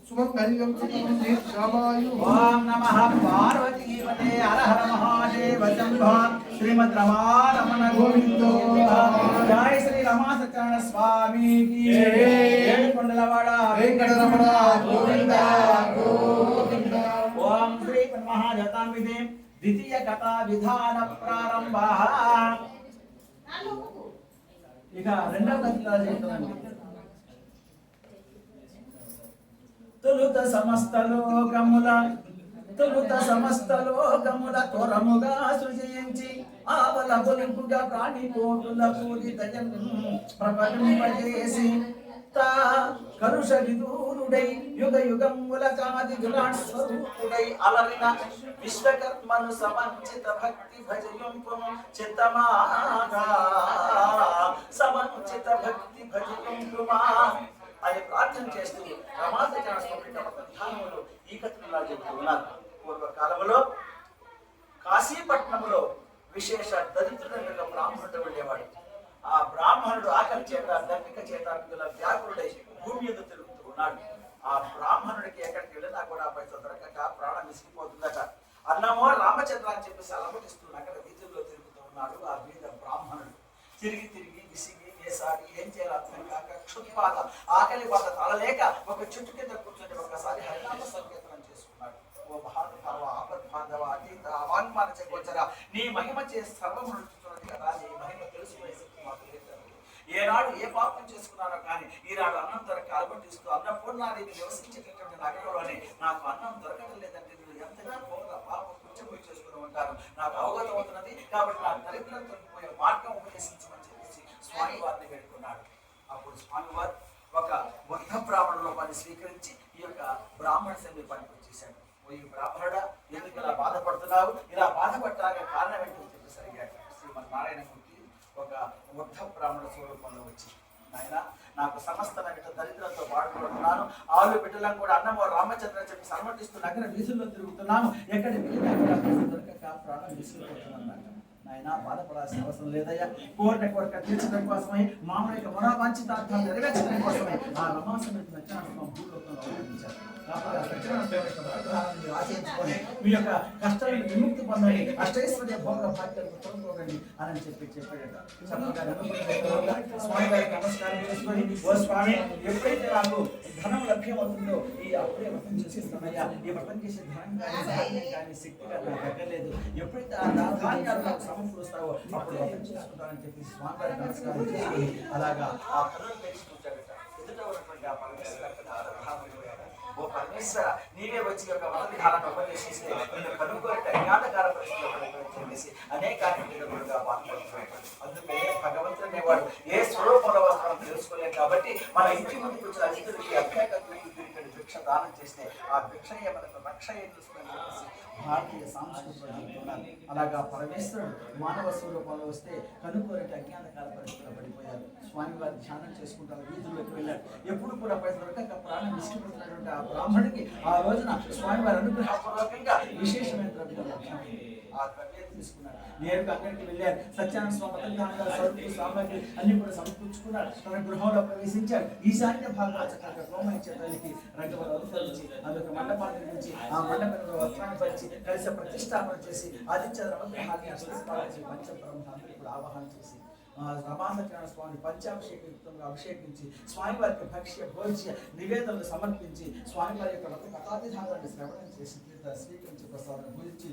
सुमंगल्यं सुखं दीर्घायु। ओम नमः पार्वतीपते हर हर महादेव शंभो श्रीमद् रमारमण गोविंद जय श्री रमा सत्यनारायण स्वामी की ఏడుకొండలవాడ వెంకటరమణ గోవింద గోవింద। ఓం శ్రీ మహాజతాంబిదే ద్వితీయ కథా విధాన ప్రారంభ ఇక రెండవ కథ చెప్తానండి. తొలుత సమస్త లోకముల తొరముగా సృజించి ఆవల బొలుపుగా ప్రాణి కోటుల పూజిత ప్రపంచేసి తా కలుష విదూరుడై యుగ యుగముల కాది విరాట్ స్వరూపుడై అలరిన విశ్వకర్మను సమంచిత భక్తి భజయంపు చిత్తమాగా సమంచిత భక్తి భజయంపుమా అని ప్రార్థన చేస్తూ రమాసత్యనారాయణ స్వామి విధానంలో ఈ కథను చెప్తూ ఉన్నారు. పూర్వకాలంలో కాశీపట్నంలో విశేష దరిద్రుడైన బ్రాహ్మణుడు ఉండేవాడు. ఆ బ్రాహ్మణుడు ఆకలి చేత దర్పిక చేత వ్యాకులుడై భూమి మీద తిరుగుతూ ఉన్నాడు. ఆ బ్రాహ్మణుడికి ఎక్కడికి వెళ్ళినా కూడా పైసలు దొరకక ప్రాణం విసిగిపోతుందట. అన్నమో రామచంద్ర అని చెప్పేసి అలమటిస్తూ అక్కడ వీధుల్లో తిరుగుతూ ఉన్నాడు. ఆ వీధ బ్రాహ్మణుడు తిరిగి తిరిగి విసిగి వేసాగి ఏం చేయాలి అర్థం కాక క్షుత్పాద ఆకలి బాధ తలలేక ఒక చెట్టు కింద కూర్చొని ఒకసారి హరినామ సంకీర్తనం చేసుకున్నాడు. ఓ మహానుభావ ఆపద్బాంధవ అతీత అవాంగ్మాన చెగోచర నీ మహిమ చే సర్వమును చూస్తున్నది కదా, నీ మహిమ తెలుసుకునే శక్తి మాకు లేదు. ఏనాడు ఏ పాపం చేసుకున్నానో కానీ ఈనాడు అన్నం దొరక అలమటిస్తూ అన్నపూర్ణాదేవి నివసించేటటువంటి నగరంలోనే నాకు అన్నం దొరకడం లేదంటే నేను ఎంతగా పోగా పాపం కూర్చోబోయి చేసుకుని ఉంటాను. నాకు అవగతం అవుతున్నది కాబట్టి నాకు దరిద్రం తొలగిపోయే మార్గం ఉపదేశించమని చెప్పేసి స్వామి వారిని వేడుకున్నాడు. అప్పుడు స్వామివారు ఒక వృద్ధ బ్రాహ్మణ రూపాన్ని స్వీకరించి ఈ యొక్క బ్రాహ్మణ సమీపానికి వచ్చేసాడు. ఓ ఈ బ్రాహ్మణుడా, ఎందుకు ఇలా బాధపడుతున్నావు? ఇలా బాధపడటానికి కారణం ఏంటో చెప్పేసి అడిగాడు. శ్రీమన్నారాయణమూర్తి ఒక వృద్ధ బ్రాహ్మణ స్వరూపంలో వచ్చి, నాయన నాకు సమస్తమైన దరిద్రంతో బాధపడుతున్నాను, ఆలు బిడ్డలను కూడా అన్నమో రామచంద్ర చెప్పి సన్మతిస్తూ నగర వీధుల్లో తిరుగుతున్నాను, ఎక్కడ దొరకక ప్రాణం తీసుకుపోతున్నాను. నాయన బాధపడాల్సిన అవసరం లేదయ్యా. కోరిక తీర్చడం కోసమై మామూలు యొక్క మనోవాంఛితార్థాలు నెరవేర్చడం కోసమై ఆ రమాసమైన సత్యనారాయణ భూలోకంలో అవతరించారు. ఆచరించుకొని మీ యొక్క కష్టాలను విముక్తి పొందండి, అష్టైశ్వర్య భోగ భాగ్యాలను తొలగండి అని చెప్పాడట. స్వామి గారికి నమస్కారం చేసుకొని, ఓ స్వామి, ఎప్పుడైతే నాకు ధనం లభ్యమవుతుందో ఈ అప్పుడే వ్రతం చేసేస్తానయ్యా. ఈ వ్రతం చేసే ధనం కానీ శక్తి కానీ నాకు తగ్గలేదు. ఎప్పుడైతే ఆ ధాన్యాలు నాకు సమకూరుస్తావో అప్పుడు వ్రతం చేసుకుంటానని చెప్పి స్వామి గారికి నమస్కారం చేసుకొని అలాగా ఆ కథను తెలుసుకుంటాడట. ఎదుట ఉన్నటువంటి ఆ పరమేశ్వర ఓ పరమేశ్వర, నీవే వచ్చి యొక్క వ్రత విధానాన్ని ఉపదేశిస్తే నేను కనుగోరట జ్ఞానకార పరిస్థితులు చెప్పేసి అనేకానిగా బాధపడుతున్నాడు. అందుకే భగవంతుడు అనేవాడు ఏ స్వరూపంలో వస్తామో తెలుసుకోలేదు కాబట్టి మన ఇంటి ముందుకు వచ్చిన అతిథులకి అభ్యాకతులకి భిక్ష దానం చేస్తే ఆ భిక్షయ్య మనకు రక్ష చూసుకొని చెప్పేసి భారతీయ సాంస్కృతిక అలాగా పరమేశ్వరుడు మానవ స్వరూపంలో వస్తే కనుగోరట అజ్ఞానకాల పరిస్థితులు పడిపోయారు. స్వామివారి ధ్యానం చేసుకుంటారు, వీధుల్లోకి వెళ్ళారు. ఎప్పుడు కూడా పైసలు దొరకక ప్రాణం విసిగిపోతున్నటువంటి ఆ బ్రాహ్మణుడికి ఆ రోజున స్వామివారి అనుగ్రహపూర్వకంగా విశేషమైన ద్రవ్యం లభ్యమైంది. ఆ ద్రవ్యం తీసుకున్నారు, నేరుగా అక్కడికి వెళ్ళారు. సత్యనారాయణ స్వామి సరుకు సామాగ్రి అన్ని కూడా సమకూర్చుకున్నారు. తన గృహంలో ప్రవేశించారు. ఈశాన్య భాగంలో చక్కగా గోమహించే తల్లికి రంగవల్లి అనుసరించి అందుకు మండపాన్ని నుంచి ఆ మండపంలో వస్త్రాన్ని పరిచి కలిసి ప్రతిష్టాపన చేసి ఆదిత్య రమగ్రహాన్ని పంచబ్రహ్మాన్ని కూడా ఆవాహన చేసి రమాసత్యనారాయణ స్వామి పంచాభిషేకంగా అభిషేకించి స్వామివారికి భక్ష్య భోజ్య నివేదనలు సమర్పించి స్వామివారి యొక్క కథావిధానాన్ని శ్రవణం చేసి స్వీకరించి ప్రసాదం పూజించి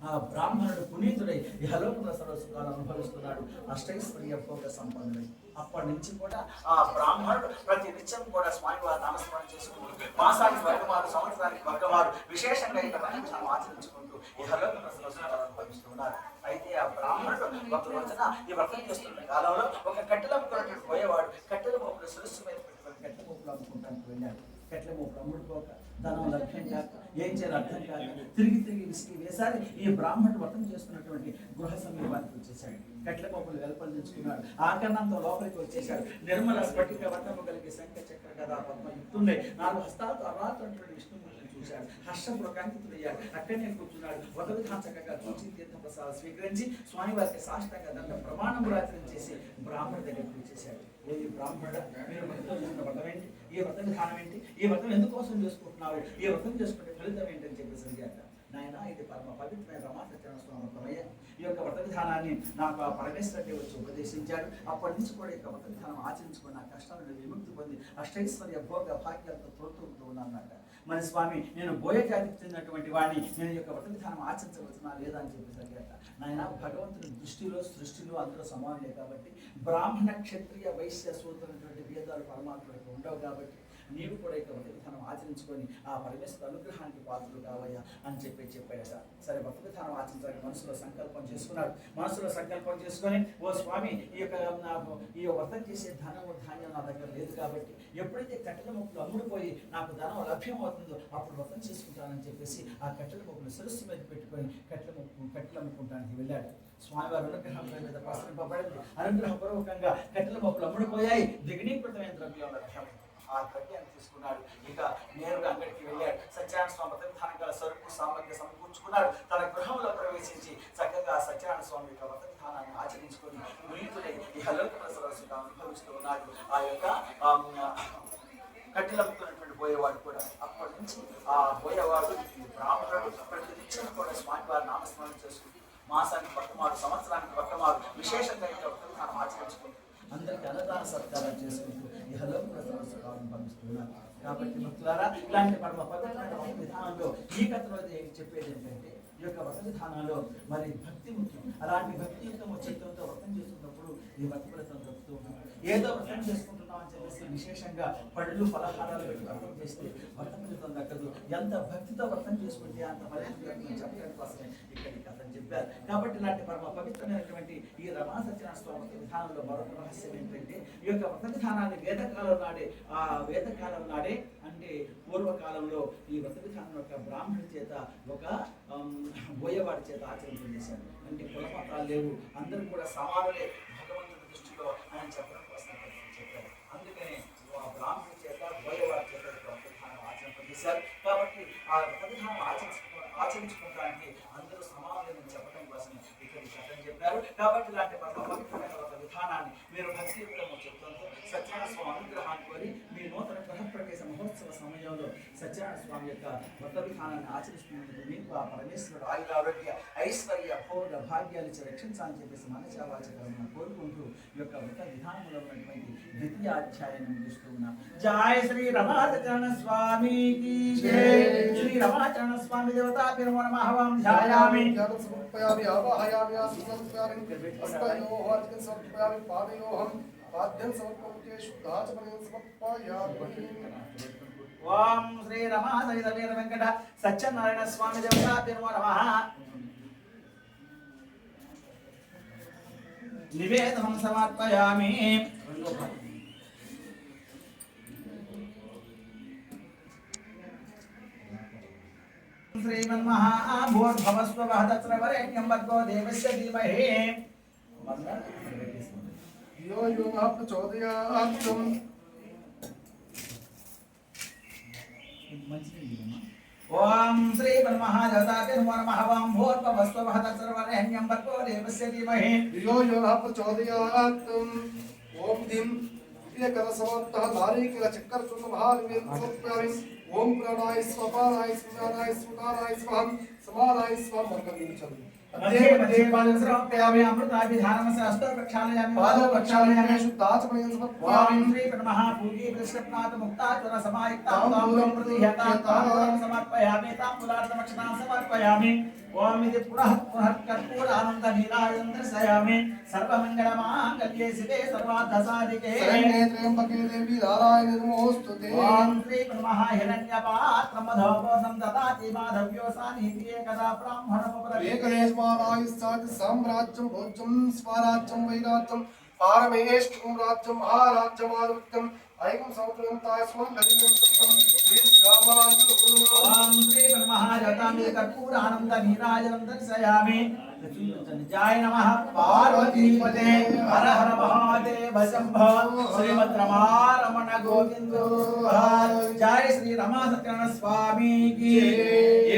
ఆ బ్రాహ్మణుడు పునీతుడై ఇహలోకంలో సర్వసుఖాలు అనుభవిస్తున్నాడు, అష్టైశ్వర్య భోగ సంపన్నుడై. అప్పటి నుంచి కూడా ఆ బ్రాహ్మణుడు ప్రతి నిత్యం కూడా స్వామివారి నామస్మరణ చేసుకుంటూ మాసానికి వర్గమారు, సంవత్సరానికి వర్గమారు, విశేషంగా ఈ పరంగా ఆచరించుకుంటూ ఇహలోకంలో సర్వసుఖాలు అనుభవిస్తున్నారు. అయితే ఆ బ్రాహ్మణుడు ఒక రోజున ఈ వ్రతం చేస్తున్న కాలంలో ఒక కట్టెల ముక్కలు పోయేవాడు కట్టెల ముక్కలు సురస్సు మీద పెట్టుకొని కట్టెల ముక్కలు అమ్ముకుంటానికి వెళ్ళాడు. కట్టెల ముక్కలు అమ్ముడుపోక ధనం లభ్యం కాక ఏం చేయాలి అర్థం కాక తిరిగి విసిగి వేసారి ఈ బ్రాహ్మణుడు వ్రతం చేస్తున్నటువంటి గృహ సమీపానికి వచ్చేసాడు. కట్ల మొక్కలు వెలుపలించుకున్నాడు. ఆకరణంతో లోపలికి వచ్చేసాడు. నిర్మల స్ఫటిక వర్ణము కలిగి శంఖ చక్ర గదా పద్మ యుక్తుండే 4 హస్తాలతో అరాతున్నటువంటి విష్ణుమూర్తిని చూశాడు. హర్షపురకాంకితుడయ్యాడు. అక్కడనే కూర్చున్నాడు. వదవిధాన చక్కగా చూచి తీర్థ ప్రసాదం స్వీకరించి స్వామివారికి సాష్టాంగ దండ ప్రమాణము రాత్రించేసి బ్రాహ్మణుడి దగ్గరికి వచ్చేసాడు. ఈ బ్రాహ్మణుడు మీరు వ్రతం చేసిన వ్రతం ఏంటి, ఈ వ్రత విధానం ఏంటి, ఈ వ్రతం ఎందుకోసం చేసుకుంటున్నావు, ఈ వ్రతం చేసుకుంటే ఫలితం ఏంటని చెప్పేసి అడిగాడు. నాయన ఇది పరమ పవిత్రమైన రమాసత్యనారాయణ స్వామి వ్రతమయ్య. ఈ యొక్క వ్రత విధానాన్ని నాకు ఆ పరమేశ్వరుడే వచ్చి ఉపదేశించాడు. అప్పటి నుంచి కూడా ఈ యొక్క వ్రత విధానం ఆచరించుకుని నా కష్టాల నుండి విముక్తి పొంది అష్టైశ్వర్య భోగ భాగ్యాలతో తోడుతూ ఉన్నానన్నమాట. మరి స్వామి నేను బోయ జాతికి చెందినటువంటి వాడిని, నేను ఈ యొక్క వ్రత విధానం ఆచరించవచ్చునా లేదా అని చెప్పేసి అడిగాట. నాయన భగవంతుని దృష్టిలో సృష్టిలో అందరూ సమానులే కాబట్టి బ్రాహ్మణ క్షత్రియ వైశ్య సూత్రమైనటువంటి వేదాలు పరమాత్మకు ఉండవు కాబట్టి నీవు కూడా ఇక వ్రత విధానం ఆచరించుకొని ఆ పరమేశ్వర అనుగ్రహానికి పాత్రలు కావయ్యా అని చెప్పాడట. సరే వ్రత విధానం ఆచరించాలని మనసులో సంకల్పం చేసుకున్నాడు. మనసులో సంకల్పం చేసుకొని ఓ స్వామి ఈ వ్రతం చేసే ధనము ధాన్యం నా దగ్గర లేదు కాబట్టి ఎప్పుడైతే కట్టెల మొక్కలు అమ్ముడుపోయి నాకు ధనం లభ్యం అవుతుందో అప్పుడు వ్రతం చేసుకుంటానని చెప్పేసి ఆ కట్టెల మొక్కలు శిరస్సు మీద పెట్టుకొని కట్టెలు అమ్ముకుంటానికి వెళ్ళాడు. స్వామివారి అనుగ్రహం మీద ప్రసరింపబడింది. అనుగ్రహపూర్వకంగా కట్టెల మొక్కలు అమ్ముడుపోయాయి. దిగనీకృతమైన ద్రవ్యం లభ్యం. ఆ ద్రవ్యాన్ని తీసుకున్నాడు. ఇక నేరుగా అంగడికి వెళ్ళాడు. సత్యనారాయణ స్వామి వ్రత విధానం గల సరుకు సామగ్రి సమకూర్చుకున్నాడు. తన గృహంలో ప్రవేశించి చక్కగా సత్యనారాయణ స్వామి యొక్క వ్రత విధానాన్ని ఆచరించుకొని పునీతుడై ఇహలోక సరస్సుగా అనుభవిస్తూ ఉన్నాడు. ఆ యొక్క కట్టెలమ్ముకున్నటువంటి పోయేవాడు కూడా అప్పటి నుంచి ఆ పోయేవాడు బ్రాహ్మణుడు ప్రతి నిత్యం కూడా స్వామివారి నామస్మరణ చేసుకుంటూ మాసానికి పక్కమారు, సంవత్సరానికి పక్కమారు, విశేషంగా ఈ వ్రత విధానం ఆచరించుకుంటూ అందరికీ అన్నదాన సత్కారం చేసుకుంటూ ఇహలోక సరస్సుగా పంపిస్తున్నారు. కాబట్టి భక్తులారా ఇలాంటి పరమ పవిత్రమైన విధానంలో ఈ కథలో చెప్పేది ఏంటంటే ఈ యొక్క వ్రత విధానంలో మరి భక్తి ముఖ్యం. అలాంటి భక్తియుక్తము చిత్తంతో వ్రతం చేస్తున్నప్పుడు ఈ వ్రత ఫలితం దొరుకుతూ ఉంటుంది. ఏదో వ్రతం చేసుకుంటున్నాం అని చెప్పేసి విశేషంగా పళ్ళు ఫలహారాలు పెట్టి వ్రతం చేస్తే వ్రత ఫలితం దక్కదు. ఎంత భక్తితో వ్రతం చేసుకుంటే అంత ఫలితం చెప్పడం కోసమే ఇక్కడ ఈ కథను చెప్పారు. కాబట్టి ఇలాంటి పరమ పవిత్రమైనటువంటి ఈ రమా సత్యనారాయణ స్వామి వ్రత విధానంలో మరొక రహస్యం ఏంటంటే ఈ యొక్క వ్రత విధానాన్ని వేదకాలం నాడే అంటే పూర్వకాలంలో ఈ వ్రత విధానం యొక్క బ్రాహ్మణుడి చేత ఒక బోయవాడి చేత ఆచరింపజేశారు. అంటే కులమతాలు లేవు, అందరూ కూడా సమానులే భగవంతుడి దృష్టిలో ఆయన చెప్పడం కోసం చెప్పారు. అందుకని ఆ బ్రాహ్మణుడి చేత బోయవాడి చేత వ్రత విధానం ఆచరింపజేశారు. కాబట్టి ఆ వ్రత విధానం ఆచరించుకోవడానికి అందరూ సమానులని చెప్పడం కోసం ఇక్కడ కథని చెప్పారు. కాబట్టి ఇలాంటి పవిత్రమైన వ్రత విధానాన్ని మీరు భక్తియుక్తము చెప్తుందో సత్యనారాయణ స్వామి అనుగ్రహాన్ని కోరి మీ నూతన గృహప్రవేశ మహోత్సవ సమయంలో సత్యనారాయణ స్వామి యొక్క వ్రత విధానాన్ని ఆచరిస్తున్నందుకు మీకు ఆ పరమేశ్వరుడు ఆయురారోగ్య ఐశ్వర్య భోగ భాగ్యాలు ఇచ్చి రక్షించాలని చెప్పేసి మనసావాచకరమైన కోరుకుంటూ ఈ యొక్క వ్రత విధానంలో ఉన్నటువంటి ద్వితీయ అధ్యాయాన్ని ముగిస్తూ ఉన్నాం. జయ శ్రీ రమాచరణ స్వామికి జై. శ్రీ రమాచరణ స్వామి దేవతా నమో నమః. ధ్యాయామి సమర్పయామి ఆవాహయామి ఆసనస్కారం హస్తయోః అర్ఘ్యం సమర్పయామి పాదయోః పాద్యం సమర్పయామి శుద్ధాచమనం సమర్పయామి. ఓం శ్రీ రమా సహిత వీర వెంకట సత్యనారాయణ స్వామి దేవతా నమో నమః. నివేదనం సమర్పయామి. శ్రీమన్మహాభూర్భవస్వహదస్రవరేణ్యం భర్గో దేవస్య ధీమహి. ధియో యో నః ప్రచోదయాత్. ఓం శ్రీమన్మహాదేవతాయ నమో నమః. ఓం భూర్భవస్వహదస్రవరేణ్యం భర్గో దేవస్య ధీమహి. ధియో యో నః ప్రచోదయాత్. ఓం ధిం సమర్థః నారీకిల చక్ర చూర్ణ మహానివేద సమర్పయామి. ఓం ప్రాణాయ స్వపానాయ స్మరాయ స్మృతానాయ స్వహం సమానాయ స్వం మంత్రమించండి. मध्ये मध्ये पादस्रवप्यामि अमृताभिधानमस्य हस्तो प्रक्षालयामि पादो प्रक्षालयामि शुद्धाचमनं समर्पयामि. श्री ब्रह्मः पूजी प्रश्नप्नात मुक्ताचरण समायुक्तां ताम्बूलं प्रतिहतां ताम्बूलं समर्पयामि ताम्बूलार्धमक्षतां समर्पयामि. ఓం ఇది పునః పునః కర్పూరానంద నీరాజనం దర్శయామి సర్వమంగళమాంగళ్యే శివే సర్వార్థసాధికే శరణ్యే త్ర్యంబకే దేవి నారాయణి నమోస్తుతే ఓం శ్రీ బ్రహ్మ హిరణ్యపాత్రమధోపదం దదాతి మాధవ్యోసానీతి ఏకదా బ్రాహ్మణముపదవే ఏకదేశమానాయుస్సాది సామ్రాజ్యం భోజ్యం స్వరాజ్యం వైరాజ్యం పారమేష్టం రాజ్యం మహారాజ్యమాధిపత్యం ఐకం సంవత్సరం తాయస్మం దరిద్రం సత్యం ఓం శ్రీ బ్రహ్మజతామి కర్పూరానంద నీరాజనం దర్శయామి జయ నమః పార్వతీపతే హర హర మహాదేవ శంభో శ్రీమద్ రమారమణ గోవిందో జయ శ్రీ రమా సత్యనారాయణ స్వామికి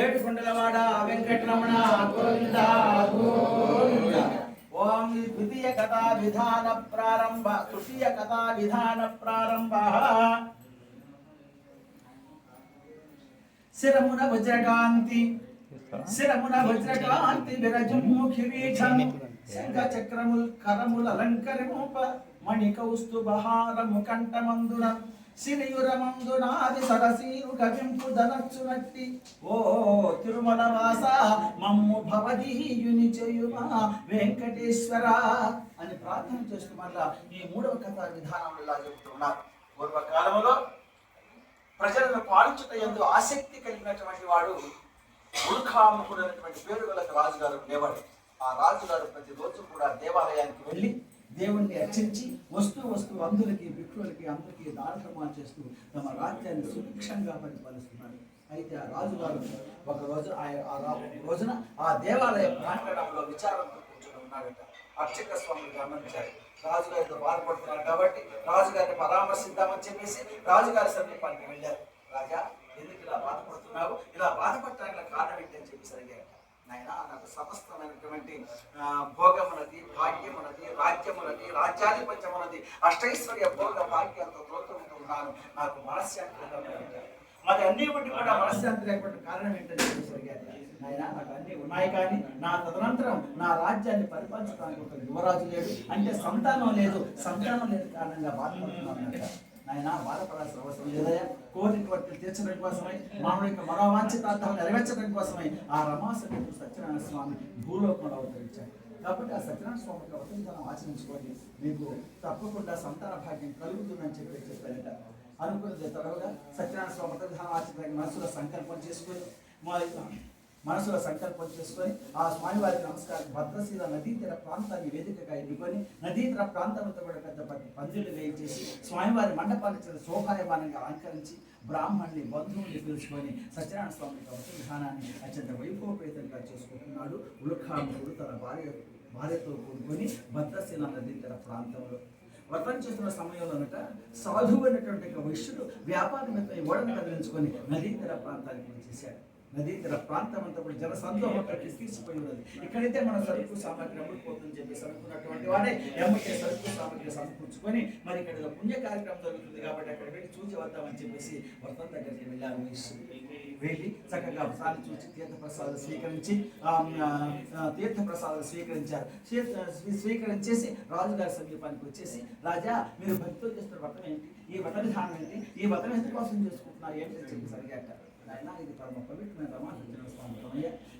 ఏడుకొండలవాడ వెంకటరమణ గోవింద గోవింద ఓం ద్వితీయ కథా విధాన ప్రారంభ తృతీయ కథా విధాన ప్రారంభ శిరమున వజ్రకాంతి విరజముఖి వీక్షం శంఖ చక్రముల్ కరముల అలంకరింప మణి కౌస్తుభహారము కంఠమందున సిరియురమందునాది సరసీరు కవింపు ధనచ్చునట్టి ఓ తిరుమల వాస మమ్ము భవదీయుని చేయుమా వెంకటేశ్వర అని ప్రార్థన చేస్తూ మళ్ళా ఈ మూడవ కథా విధానంలో ఇలా చెబుతున్నారు. పూర్వకాలంలో ప్రజలను పాలించుట యందు ఆసక్తి కలిగినటువంటి వాడు ఉల్కాముఖుడు అనేటువంటి పేరు గల రాజుగారు ఉండేవాడు. ఆ రాజుగారు ప్రతిరోజు కూడా దేవాలయానికి వెళ్ళి దేవుణ్ణి అర్చించి వస్తూ అందులకి భిక్షులకి అందరికీ దానధర్మాలు చేస్తూ తమ రాజ్యాన్ని సుభిక్షంగా పరిపాలిస్తున్నారు. అయితే ఆ రాజుగారు ఒక రోజున ఆ దేవాలయ ప్రాంగణంలో విచారంతో కూర్చొని ఉన్నాడట. అర్చక స్వామిని గమనించారు. రాజుగారితో బాధపడుతున్నారు కాబట్టి రాజుగారిని పరామర్శిద్దామని చెప్పేసి రాజుగారి సమీపానికి వెళ్ళారు. రాజా, ఎందుకు ఇలా బాధపడుతున్నావు? ఇలా బాధపడటానికి కారణం ఏంటి అని చెప్పేసి అడిగారు. నాయనా, నాకు సమస్తమైనటువంటి భోగమున్నది, భాగ్యమున్నది, రాజ్యమున్నది, రాజ్యాధిపత్యమున్నది, అష్టైశ్వర్య భోగ భాగ్యాలతో తోలుతూ ఉన్నాను. నాకు మనశ్శాంతి లేకపోతే మరి అన్ని బట్టి కూడా మనశ్శాంతి లేకపోతే కారణం ఏంటని చెప్పేసి అడిగారు. నాయనా, నాకు అన్ని ఉన్నాయి కానీ నా తదనంతరం నా రాజ్యాన్ని పరిపాలించడానికి ఒక యువరాజు లేడు, అంటే సంతానం లేదు కారణంగా బాధపడుతున్నాను. నాయన, బాధపడాల్సిన అవసరం లేదయా. కోరిక కోరికలు తీర్చడం కోసమై మానవుడి యొక్క మనోవాంఛితార్థాలను నెరవేర్చడం కోసమై ఆ రమాసముడు సత్యనారాయణ స్వామి భూలోకంలో అవతరించాడు. కాబట్టి ఆ సత్యనారాయణ స్వామి యొక్క అవతరించడం ఆచరించుకోండి, మీకు తప్పకుండా సంతాన భాగ్యం కలుగుతుందని చెప్పారట. అనుకున్నది తడవుగా సత్యనారాయణ స్వామి అవతరించడం ఆచరించడానికి మనసులో సంకల్పం చేసుకొని ఆ స్వామివారికి నమస్కారం భద్రశీల నదీ తీర ప్రాంతాన్ని వేదికగా ఎన్నుకొని నదీ తీర ప్రాంతంతో కూడా పెద్ద పందిళ్ళు వేయించేసి స్వామివారి మండపాన్ని శోభాయమానంగా అలంకరించి బ్రాహ్మణుని బంధువుల్ని పిలుచుకొని సత్యనారాయణ స్వామి యొక్క విధానాన్ని అత్యంత వైభవపేతంగా చేసుకుంటున్నాడు. ఉల్కాముడు తన భార్యతో కూడుకొని భద్రశీల నదీ తీర ప్రాంతంలో వ్రతం చేస్తున్న సమయంలోనట సాధువు అయినటువంటి ఒక వైశ్యుడు వ్యాపారం ఓడను కదిలించుకొని నదీ తీర ప్రాంతానికి వచ్చేసాడు. నదీ తీర ప్రాంతం అంతా కూడా జనసందోహం తీసిపోయి ఉన్నది. ఇక్కడైతే మన సరుకు సామాగ్రి అమ్ముడిపోతుందని చెప్పేసి అనుకున్నటువంటి వాడే ఎమ్మటే సరుకు సామాగ్రి సమకూర్చుకొని మరి ఇక్కడ పుణ్య కార్యక్రమం జరుగుతుంది కాబట్టి అక్కడ వెళ్ళి చూసి వద్దామని చెప్పేసి వ్రతం దగ్గరికి వెళ్ళారు. వెళ్ళి చక్కగా సారి చూసి తీర్థప్రసాదాలు స్వీకరించారు. స్వీకరించేసి రాజుగారి సమీపానికి వచ్చేసి, రాజా, మీరు భక్తులు చేస్తున్న వ్రతం ఏంటి? ఈ వ్రత విధానం ఏంటి? ఈ వ్రతం ఎందుకు కోసం చేసుకుంటున్నారు ఏంటి చెప్పేసి అడిగారు. అయినా ఇది పరమ పవిత్రమైన రమాసత్యనారాయణ స్వామి,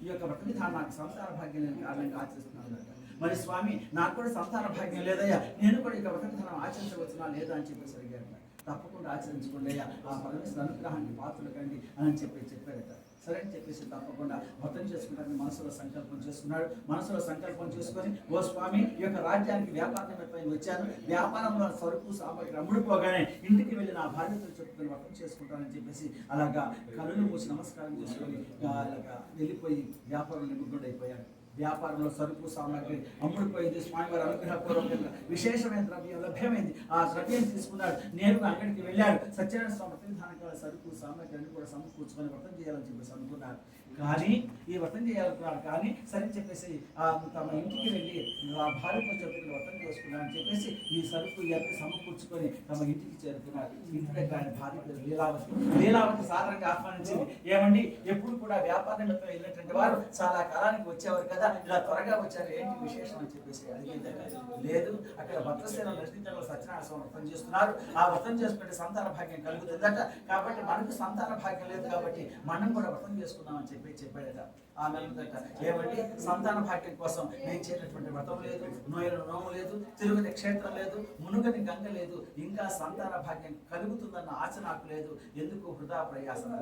ఈ యొక్క వ్రత విధానం నాకు సంతాన భాగ్యం లేని కారణంగా ఆచరిస్తున్నాను. మరి స్వామి, నాకు కూడా సంతాన భాగ్యం లేదయ్యా, నేను కూడా ఈ వ్రత విధానం ఆచరించవచ్చునా లేదా అని చెప్పేసి అడిగారు. తప్పకుండా ఆచరించుకోండి అయ్యా, ఆ పరమేశ్వర అనుగ్రహానికి పాత్రలు కండి అని చెప్పారట. సరే అని చెప్పేసి తప్పకుండా వ్రతం చేసుకుంటానికి మనసులో సంకల్పం చేసుకున్నాడు. మనసులో సంకల్పం చేసుకొని, ఓ స్వామి, ఈ యొక్క రాజ్యానికి వ్యాపార నిమిత్తమై వచ్చాను, వ్యాపారంలో సరుకు సామాగ్రి అమ్ముడుపోగానే ఇంటికి వెళ్ళి నా భార్యతో చెప్పుకొని వ్రతం చేసుకుంటానని చెప్పేసి అలాగా కళ్ళు మూసి నమస్కారం చేసుకొని అలాగా వెళ్ళిపోయి వ్యాపారంలో నిమగ్నుడైపోయాడు. వ్యాపారంలో సరుకు సామాగ్రి అమ్ముడుపోయింది. స్వామివారి అనుగ్రహపూర్వకంగా విశేషమైన ద్రవ్యం లభ్యమైంది. ఆ ద్రవ్యం తీసుకున్నాడు, నేరుగా అక్కడికి వెళ్ళాడు. సత్యనారాయణ స్వామి ప్రతిధానంగా సరుకు సామాగ్రి అన్ని కూడా సమకూర్చుకొని వ్రతం చేయాలని చెప్పేసి అనుకున్నాడు. కానీ ఈ వ్రతం చేయాలనుకున్నాడు. కానీ సరే చెప్పేసి తమ ఇంటికి వెళ్ళి ఆ భార్యతో చెప్పి వ్రతం చేసుకున్నాడని చెప్పేసి ఈ సరుకు ఇవన్నీ సమకూర్చుకొని తమ ఇంటికి చేరుకున్నాడు. ఇంటి దగ్గర ఆయన భార్య లీలావతి సాధారణంగా ఆహ్వానించింది. ఏమండి, ఎప్పుడు కూడా వ్యాపార నిమిత్తం వెళ్ళినటువంటి వారు చాలా కాలానికి వచ్చేవారు కదా, కదా, ఇలా త్వరగా వచ్చారు, ఏంటి విశేషం అని చెప్పేసి అడిగిందట. లేదు, అక్కడ భక్తసేన నృత్యంలో సత్యనారాయణ స్వామి వ్రతం చేస్తున్నారు, ఆ వ్రతం చేసుకుంటే సంతాన భాగ్యం కలుగుతుందట. కాబట్టి మనకు సంతాన భాగ్యం లేదు కాబట్టి మనం కూడా వ్రతం చేసుకుందామని చెప్పాడట. ఆమె అన్నదట, ఏమండి సంతాన భాగ్యం కోసం నేను చేసినటువంటి వ్రతం లేదు, నోము లేదు, తిరుగుని క్షేత్రం లేదు, మునుగని గంగ లేదు, ఇంకా సంతాన భాగ్యం కలుగుతుందన్న ఆశ నాకు లేదు, ఎందుకు వృధా ప్రయాసం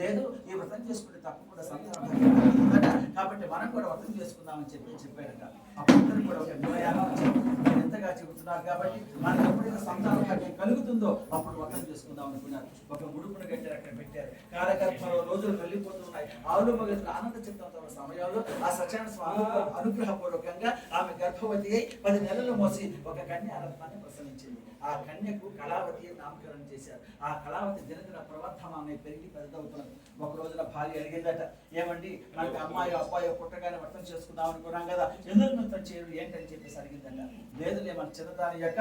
లేదు, ఈ వ్రతం చేసుకుంటే తప్పకుండా సంతాన భాగ్యం కలుగుతుందట. కాబట్టి మనం కూడా వ్రతం చేసుకుందామని చెప్పాడట. అప్పుడు కూడా ఒక నిర్ణయాన్ని వచ్చారు, మీరు ఎంతగా చెబుతున్నారు కాబట్టి మనకు ఎప్పుడైనా సంతాన భాగ్యం కలుగుతుందో అప్పుడు వ్రతం చేసుకుందాం అనుకున్నారు. ఒక ముడుపును కట్టారు, అక్కడ పెట్టారు. కాలగర్భంలో రోజులు వెళ్ళిపోతున్నాయి. ఆవులు మగలు ఆనంద చిత్తంతో సమయంలో ఆ సత్యనారాయణ స్వామి అనుగ్రహపూర్వకంగా ఆమె గర్భవతి అయి 10 నెలలు మోసి ఒక కన్యారత్నాన్ని ప్రసవించింది. ఆ కన్యకు కళావతి నామకరణం చేశారు. ఆ కళావతి దినదిన ప్రవర్ధమాన్ని పెరిగి పెద్దవుతున్నది. ఒక రోజున భార్య అడిగేదట, ఏమండి మనకి అమ్మాయి అబ్బాయి పుట్టగానే వ్రతం చేసుకుందాం అనుకున్నాం కదా, ఎందుకు నృత్యం చేయడు ఏంటని చెప్పేసి అడిగిందట. లేదులే, మన చిన్నదాని యొక్క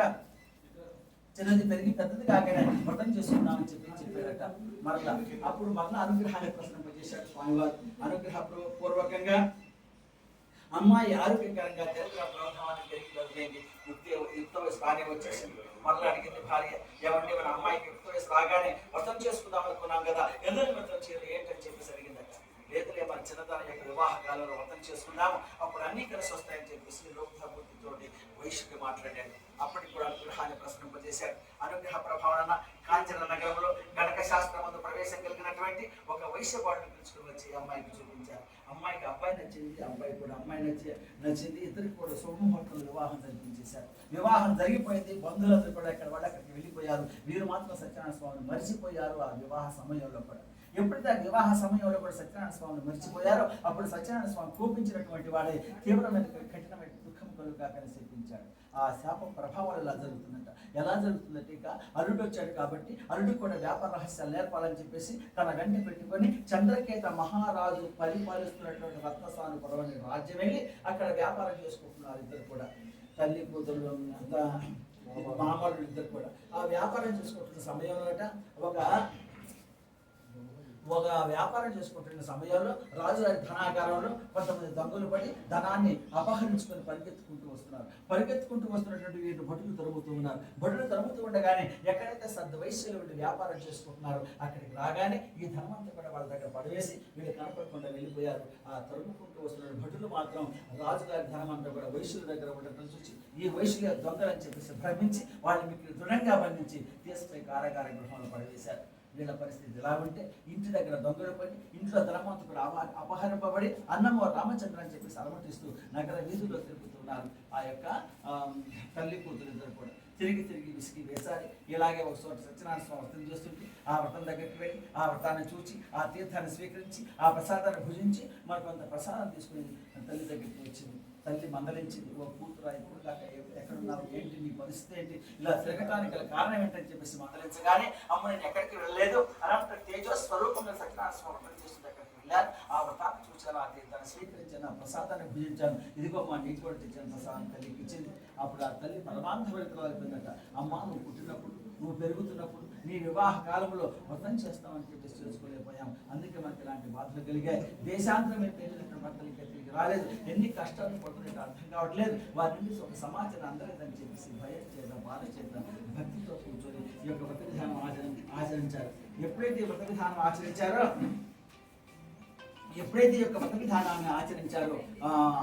చిన్నది పెరిగి పెద్దది కాకనే వ్రతం చేసుకుందామని చెప్పారట. మరలా అప్పుడు మరలా అనుగ్రహాన్ని ప్రసరింపజేశాడు స్వామివారు. అనుగ్రహ పూర్వకంగా అమ్మాయి ఆరోగ్యకరంగా తెలుగుగా ప్రవర్ధమాన్ని పెరిగి యుక్త వయసు రానే వచ్చేసింది. మరలా అడిగింది భార్య, ఏమంటే మన అమ్మాయికి యుక్త వయసు రాగానే వ్రతం చేసుకుందాం అనుకున్నాం కదా, ఎందుకు వ్రతం చేయరు ఏంటని చెప్పేసి అడిగిందట. లేదులే, మన చిన్నదాని యొక్క వివాహ కాలంలో వ్రతం చేసుకున్నాము, అప్పుడు అన్ని కలిసి వస్తాయని చెప్పేసి లోకబుద్ధితోటి వైశ్యుడికి మాట్లాడాడు. అప్పటికి కూడా అనుగ్రహాన్ని ప్రసరింపజేశాడు. అనుగ్రహ ప్రభావన కాంచన నగరంలో గణక శాస్త్రమందు ప్రవేశం కలిగినటువంటి ఒక వైశ్యవాడిని పిలుచుకుని వచ్చి అమ్మాయికి చూపించారు. అమ్మాయికి అబ్బాయి నచ్చింది, అబ్బాయి కూడా అమ్మాయి నచ్చింది. ఇద్దరికి కూడా శుభముహూర్తంలో వివాహం జరిపించేశారు. వివాహం జరిగిపోయింది. బంధువులందరూ కూడా ఇక్కడ వాళ్ళు అక్కడికి వెళ్ళిపోయారు. వీరు మాత్రం సత్యనారాయణ స్వామిని మరిచిపోయారు. ఆ వివాహ సమయంలో కూడా ఎప్పుడైతే ఆ వివాహ సమయంలో కూడా సత్యనారాయణ స్వామిని మరిచిపోయారో అప్పుడు సత్యనారాయణ స్వామి కోపించినటువంటి వాడే తీవ్రమైన కఠినమైన దుఃఖం కలుగాకని చెప్పించాడు. ఆ శాపం ప్రభావం ఎలా జరుగుతుందంట. ఎలా జరుగుతుందంటే, ఇక అల్లుడు వచ్చాడు కాబట్టి అల్లుడు కూడా వ్యాపార రహస్యాలు నేర్పాలని చెప్పేసి తన వెంట పెట్టుకొని చంద్రకేత మహారాజు పరిపాలిస్తున్నటువంటి రత్నసానుపురం అనే రాజ్యం వెళ్ళి అక్కడ వ్యాపారం చేసుకుంటున్నారు. ఇద్దరు కూడా తల్లి కూతురు మామూలు ఇద్దరు కూడా ఆ వ్యాపారం చేసుకుంటున్న సమయంలో ఒక వ్యాపారం చేసుకుంటున్న సమయంలో రాజుగారి ధనాగారంలో కొంతమంది దొంగలు పడి ధనాన్ని అపహరించుకొని పరిగెత్తుకుంటూ వస్తున్నటువంటి వీళ్ళు భటులు తరుముతూ ఉన్నారు. భటులు తరుముతూ ఉండగానే ఎక్కడైతే సద్వైశ్యులు వీళ్ళు వ్యాపారం చేసుకుంటున్నారో అక్కడికి రాగానే ఈ ధనం అంతా కూడా వాళ్ళ దగ్గర పడవేసి వీళ్ళు కనపడకుండా వెళ్ళిపోయారు. ఆ తరుముకుంటూ వస్తున్న భటులు మాత్రం రాజుగారి ధనం అంతా కూడా వైశ్యుల దగ్గర ఉండటం చూసి ఈ వైశ్యుల దొంగలని చెప్పేసి భ్రమించి వాళ్ళని మీకు దృఢంగా బంధించి తీసుకుని కారాగార గృహంలో పడవేశారు. వీళ్ళ పరిస్థితి ఎలా ఉంటే ఇంటి దగ్గర దొంగలు పడి ఇంట్లో ధనవంతుడు అపహరింపబడి అన్నమో రామచంద్ర అని చెప్పేసి అలమటిస్తూ నగర వీధుల్లో తిరుగుతున్నారు. ఆ యొక్క తల్లి కూతురు ఇద్దరు కూడా తిరిగి విసిగి వేసారి. ఇలాగే ఒక చోట సత్యనారాయణ స్వామి వ్రతం చేస్తుంటే ఆ వ్రతం దగ్గరికి వెళ్ళి ఆ వ్రతాన్ని చూచి ఆ తీర్థాన్ని స్వీకరించి ఆ ప్రసాదాన్ని భుజించి మరి కొంత ప్రసాదం తీసుకుని తల్లి దగ్గరికి వచ్చింది. తల్లి మందలించింది, ఓ కూతురా ఇప్పుడు దాకా ఎక్కడున్నావు, ఏంటి నీ పరిస్థితి ఏంటి, ఇలా తిరగటానికి గల కారణం ఏంటని చెప్పేసి మందలించగానే అమ్మ నేను ఎక్కడికి వెళ్ళలేదు అలాంటి తేజస్వరూపంగా సత్యనారాయణ స్వామి వ్రతం చేస్తుంది అక్కడికి వెళ్ళాను. ఆ వ్రతాన్ని చూశాను, ఆ తీర్థాన్ని స్వీకరించాను, ఆ ప్రసాదాన్ని భుజించాను, ఇదిగో మా నీకు కూడా తెచ్చాను ప్రసాదం తల్లికి ఇచ్చింది. అప్పుడు ఆ తల్లి పరమాంధ వెళుతులు అయిపోయిందట. అమ్మ నువ్వు పుట్టినప్పుడు నువ్వు పెరుగుతున్నప్పుడు నీ వివాహ కాలంలో వ్రతం చేస్తామని చెప్పేసి చేసుకోలేకపోయాం, అందుకే మనకి ఇలాంటి బాధలు కలిగాయి. దేశాంతరం వెళ్ళినటువంటి భర్తలు ఇంకా తిరిగి రాలేదు, ఎన్ని కష్టాలు పడుతున్నట్టు అర్థం కావట్లేదు. వారి నుంచి ఒక సమాచారం అందలేదని చెప్పేసి భయం చేత బాధ చేత భక్తితో కూర్చొని ఈ యొక్క వ్రత విధానం ఆచరించారు. ఎప్పుడైతే ఈ వ్రత విధానం ఆచరించారో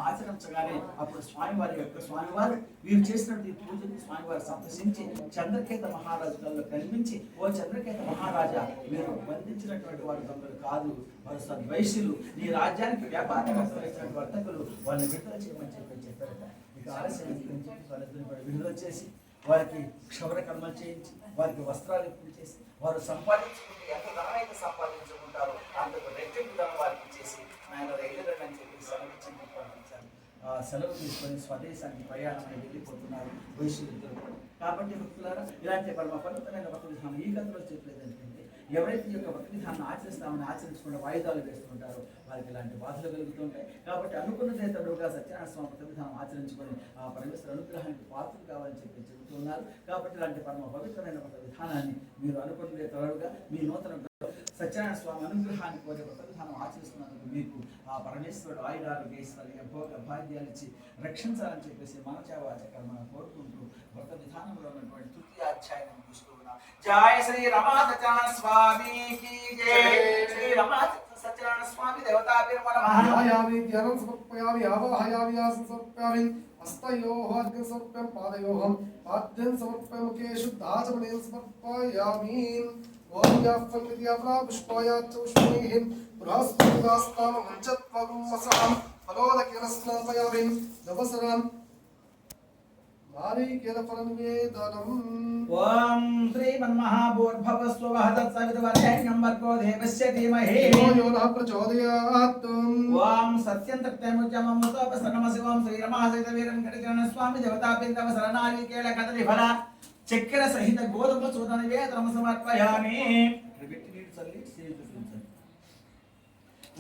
ఆచరించగానే అప్పుడు స్వామివారు వీరు చేసినటువంటి పూజలు స్వామివారు సంతోషించి చంద్రకేత మహారాజులలో కనిపించి, ఓ చంద్రకేత మహారాజా మీరు బంధించినటువంటి వారు దొంగలు కాదు, వారు సద్వైశ్యులు, నీ రాజ్యానికి వ్యాపారం వస్తున్నటువంటి వర్తకులు, వాళ్ళని విడుదల చేయమని చెప్పారట. ఇక ఆలస్యం వాళ్ళిద్దరిని కూడా విడుదల చేసి వారికి క్షౌర కర్మలు చేయించి వారికి వస్త్రాలు ఇప్పించేసి చేసి వారు సంపాదించుకుంటే ఎంత ధనమైతే సంపాదించుకుంటారో అంతకు రెట్టింపు ధనం వారికి ఇచ్చేసి ఆయన రైతులను అని చెప్పి సెలవు పంపించారు. సెలవు తీసుకొని స్వదేశానికి ప్రయాణమై వెళ్ళిపోతున్నారు వైశ్యులిద్దరు. కాబట్టి భక్తులారా ఇలాంటి పరమ పవిత్రమైన వ్రత విధానం ఈ కథలో చెప్పలేదు ఏంటంటే, ఎవరైతే ఈ యొక్క వ్రత విధానం ఆచరించకుండా వాయిదాలు వేస్తుంటారో వారికి ఇలాంటి బాధలు కలుగుతుంటాయి. కాబట్టి అనుకున్నదే తడుగా సత్యనారాయణ స్వామి వ్రత విధానం ఆచరించుకొని ఆ పరమేశ్వర అనుగ్రహానికి పాత్రలు కావాలని చెప్పి చెబుతున్నారు. కాబట్టి ఇలాంటి పరమ పవిత్రమైన వ్రత విధానాన్ని మీరు అనుకున్నదే తడుగా మీ నూతన సత్యనారాయణ స్వామి అనుగ్రహాన్ని కోరే వ్రత విధానం ఆచరిస్తున్నందుకు మీకు ఆ పరమేశ్వరుడు ఆయురారోగ్యైశ్వర్య భోగ భాగ్యాలు ఇచ్చి రక్షించాలని చెప్పేసి మనచావాచకర్మను కోరుకుంటూ వ్రత విధానంలో ఉన్నటువంటి తృతీయ అధ్యాయం చూస్తూ ఉన్నాం. జయ శ్రీ రమా సత్యనారాయణ స్వామికి జై. శ్రీ రమా సత్యనారాయణ స్వామి దేవతాభిర్మ నమః. ధ్యాయామి ధ్యానం సమర్పయామి ఆవాహయామి ఆసనం సమర్పయామి హస్తయోః అర్ఘ్యం సమర్పయామి పాదయోః పాద్యం సమర్పయామి ముఖే శుద్ధాచమనీయం సమర్పయామి. ఓం యాఫల్మిద్యాప్రా పుష్పాయ చౌష్మేః బృహస్పతిదాస్తామ మంచత్వం వసహం ఫలోదకేన స్నాపయామి నవసరం నారీకేల ఫలనివేదనం. ఓం శ్రీమన్మహాభూర్భువస్సువః తత్సవితుర్వరేణ్యం భర్గో దేవస్య ధీమహి యో నః ప్రచోదయాత్. ఓం సత్యం తత్యముచమముతోపసన్నమశివం శ్రీరమహాసహిత వీరం కటిచరణ స్వామి దేవతాభిర్గవ శరణాలికేళ కదలి ఫల చక్కెర సహిత గోధుమ చూర్ణ నివేదనం సమర్పయామి.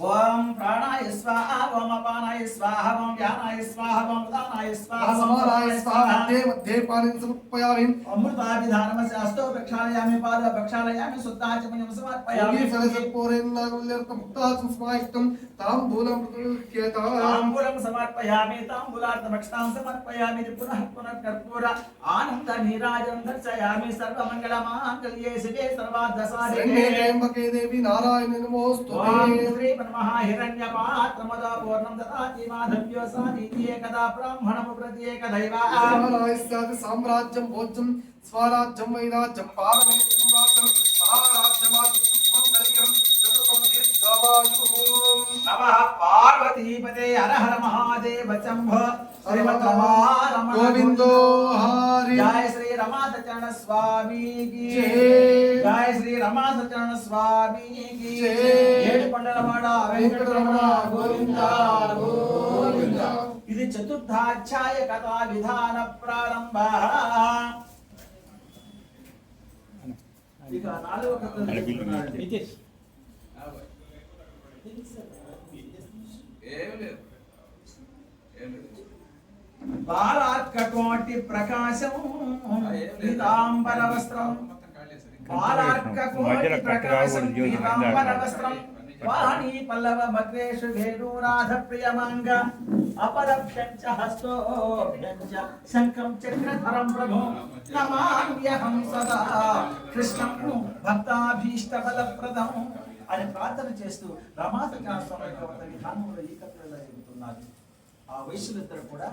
ఓం ప్రాణాయ స్వాహ ఓం అపానాయ స్వాహ ఓం వ్యానాయ స్వాహ ఓం ఉదానాయ స్వాహ ఓం సమానాయ స్వాహ మధ్యే మధ్యే పానిం సమర్పయామి. అమృతాభిధానమ శాస్త్రో ప్రక్షాళయామి పాద ప్రక్షాళయామి శుద్ధాచమనం సమర్పయామి. యోగి ఫలసపూరేన్నాగుల్యర్త ముక్తాసం స్మాయితం తాంబూలం మృతుల్యేతాం. తాంబూలం సమర్పయామి తాంబూలార్థభక్షాం సమర్పయామి. పునః పునః కర్పూర ఆనంద నీరాజనం దర్శయామి. సర్వమంగళమాంగళ్యే శివే సర్వార్థసాధికే త్ర్యంబకే దేవి నారాయణి నమోస్తుతే. హిరణ్యపాత్రమదా పూర్ణం దదాతి మాధవ్యో సాధీతి ఏకదా బ్రాహ్మణము ప్రత్యేక దైవా. సామ్రాజ్యం భోజ్యం స్వరాజ్యం వైరాజ్యం పారమేశ్వరం రాజ్యం మహారాజ్యమాగం నమః పార్వతీపతే హర హర మహాదేవ శంభో శ్రీమద్రమారమణ గోవిందో హరి. జయ శ్రీ రమా సత్యనారాయణ స్వామికి జై. జయ శ్రీ రమా సత్యనారాయణ స్వామికి జై. ఏడుకొండలవాడ వెంకటరమణ గోవింద గోవింద. ఇది చతుర్థాధ్యాయ కథా విధాన ప్రారంభ. ఇక నాలుగవ కథ బాలార్కకోటి ప్రకాశం పీతాంబర వస్త్రం. బాలార్కకోటి ప్రకాశం పీతాంబర వస్త్రం. వాణి పల్లవ భద్రేషు వేణునాథ ప్రియమంగ అపరభ్యంచ హస్తోభ్యంచ శంఖం చక్రధరం ప్రభు నమామ్యహం సదా కృష్ణం భక్తాభీష్ట ఫలప్రదం అని ప్రార్థన చేస్తూ రమా సత్యనారాయణ స్వామి యొక్క విధానంలో ఈ కథలో చెబుతున్నారు. ఆ వైశ్యులిద్దరు కూడా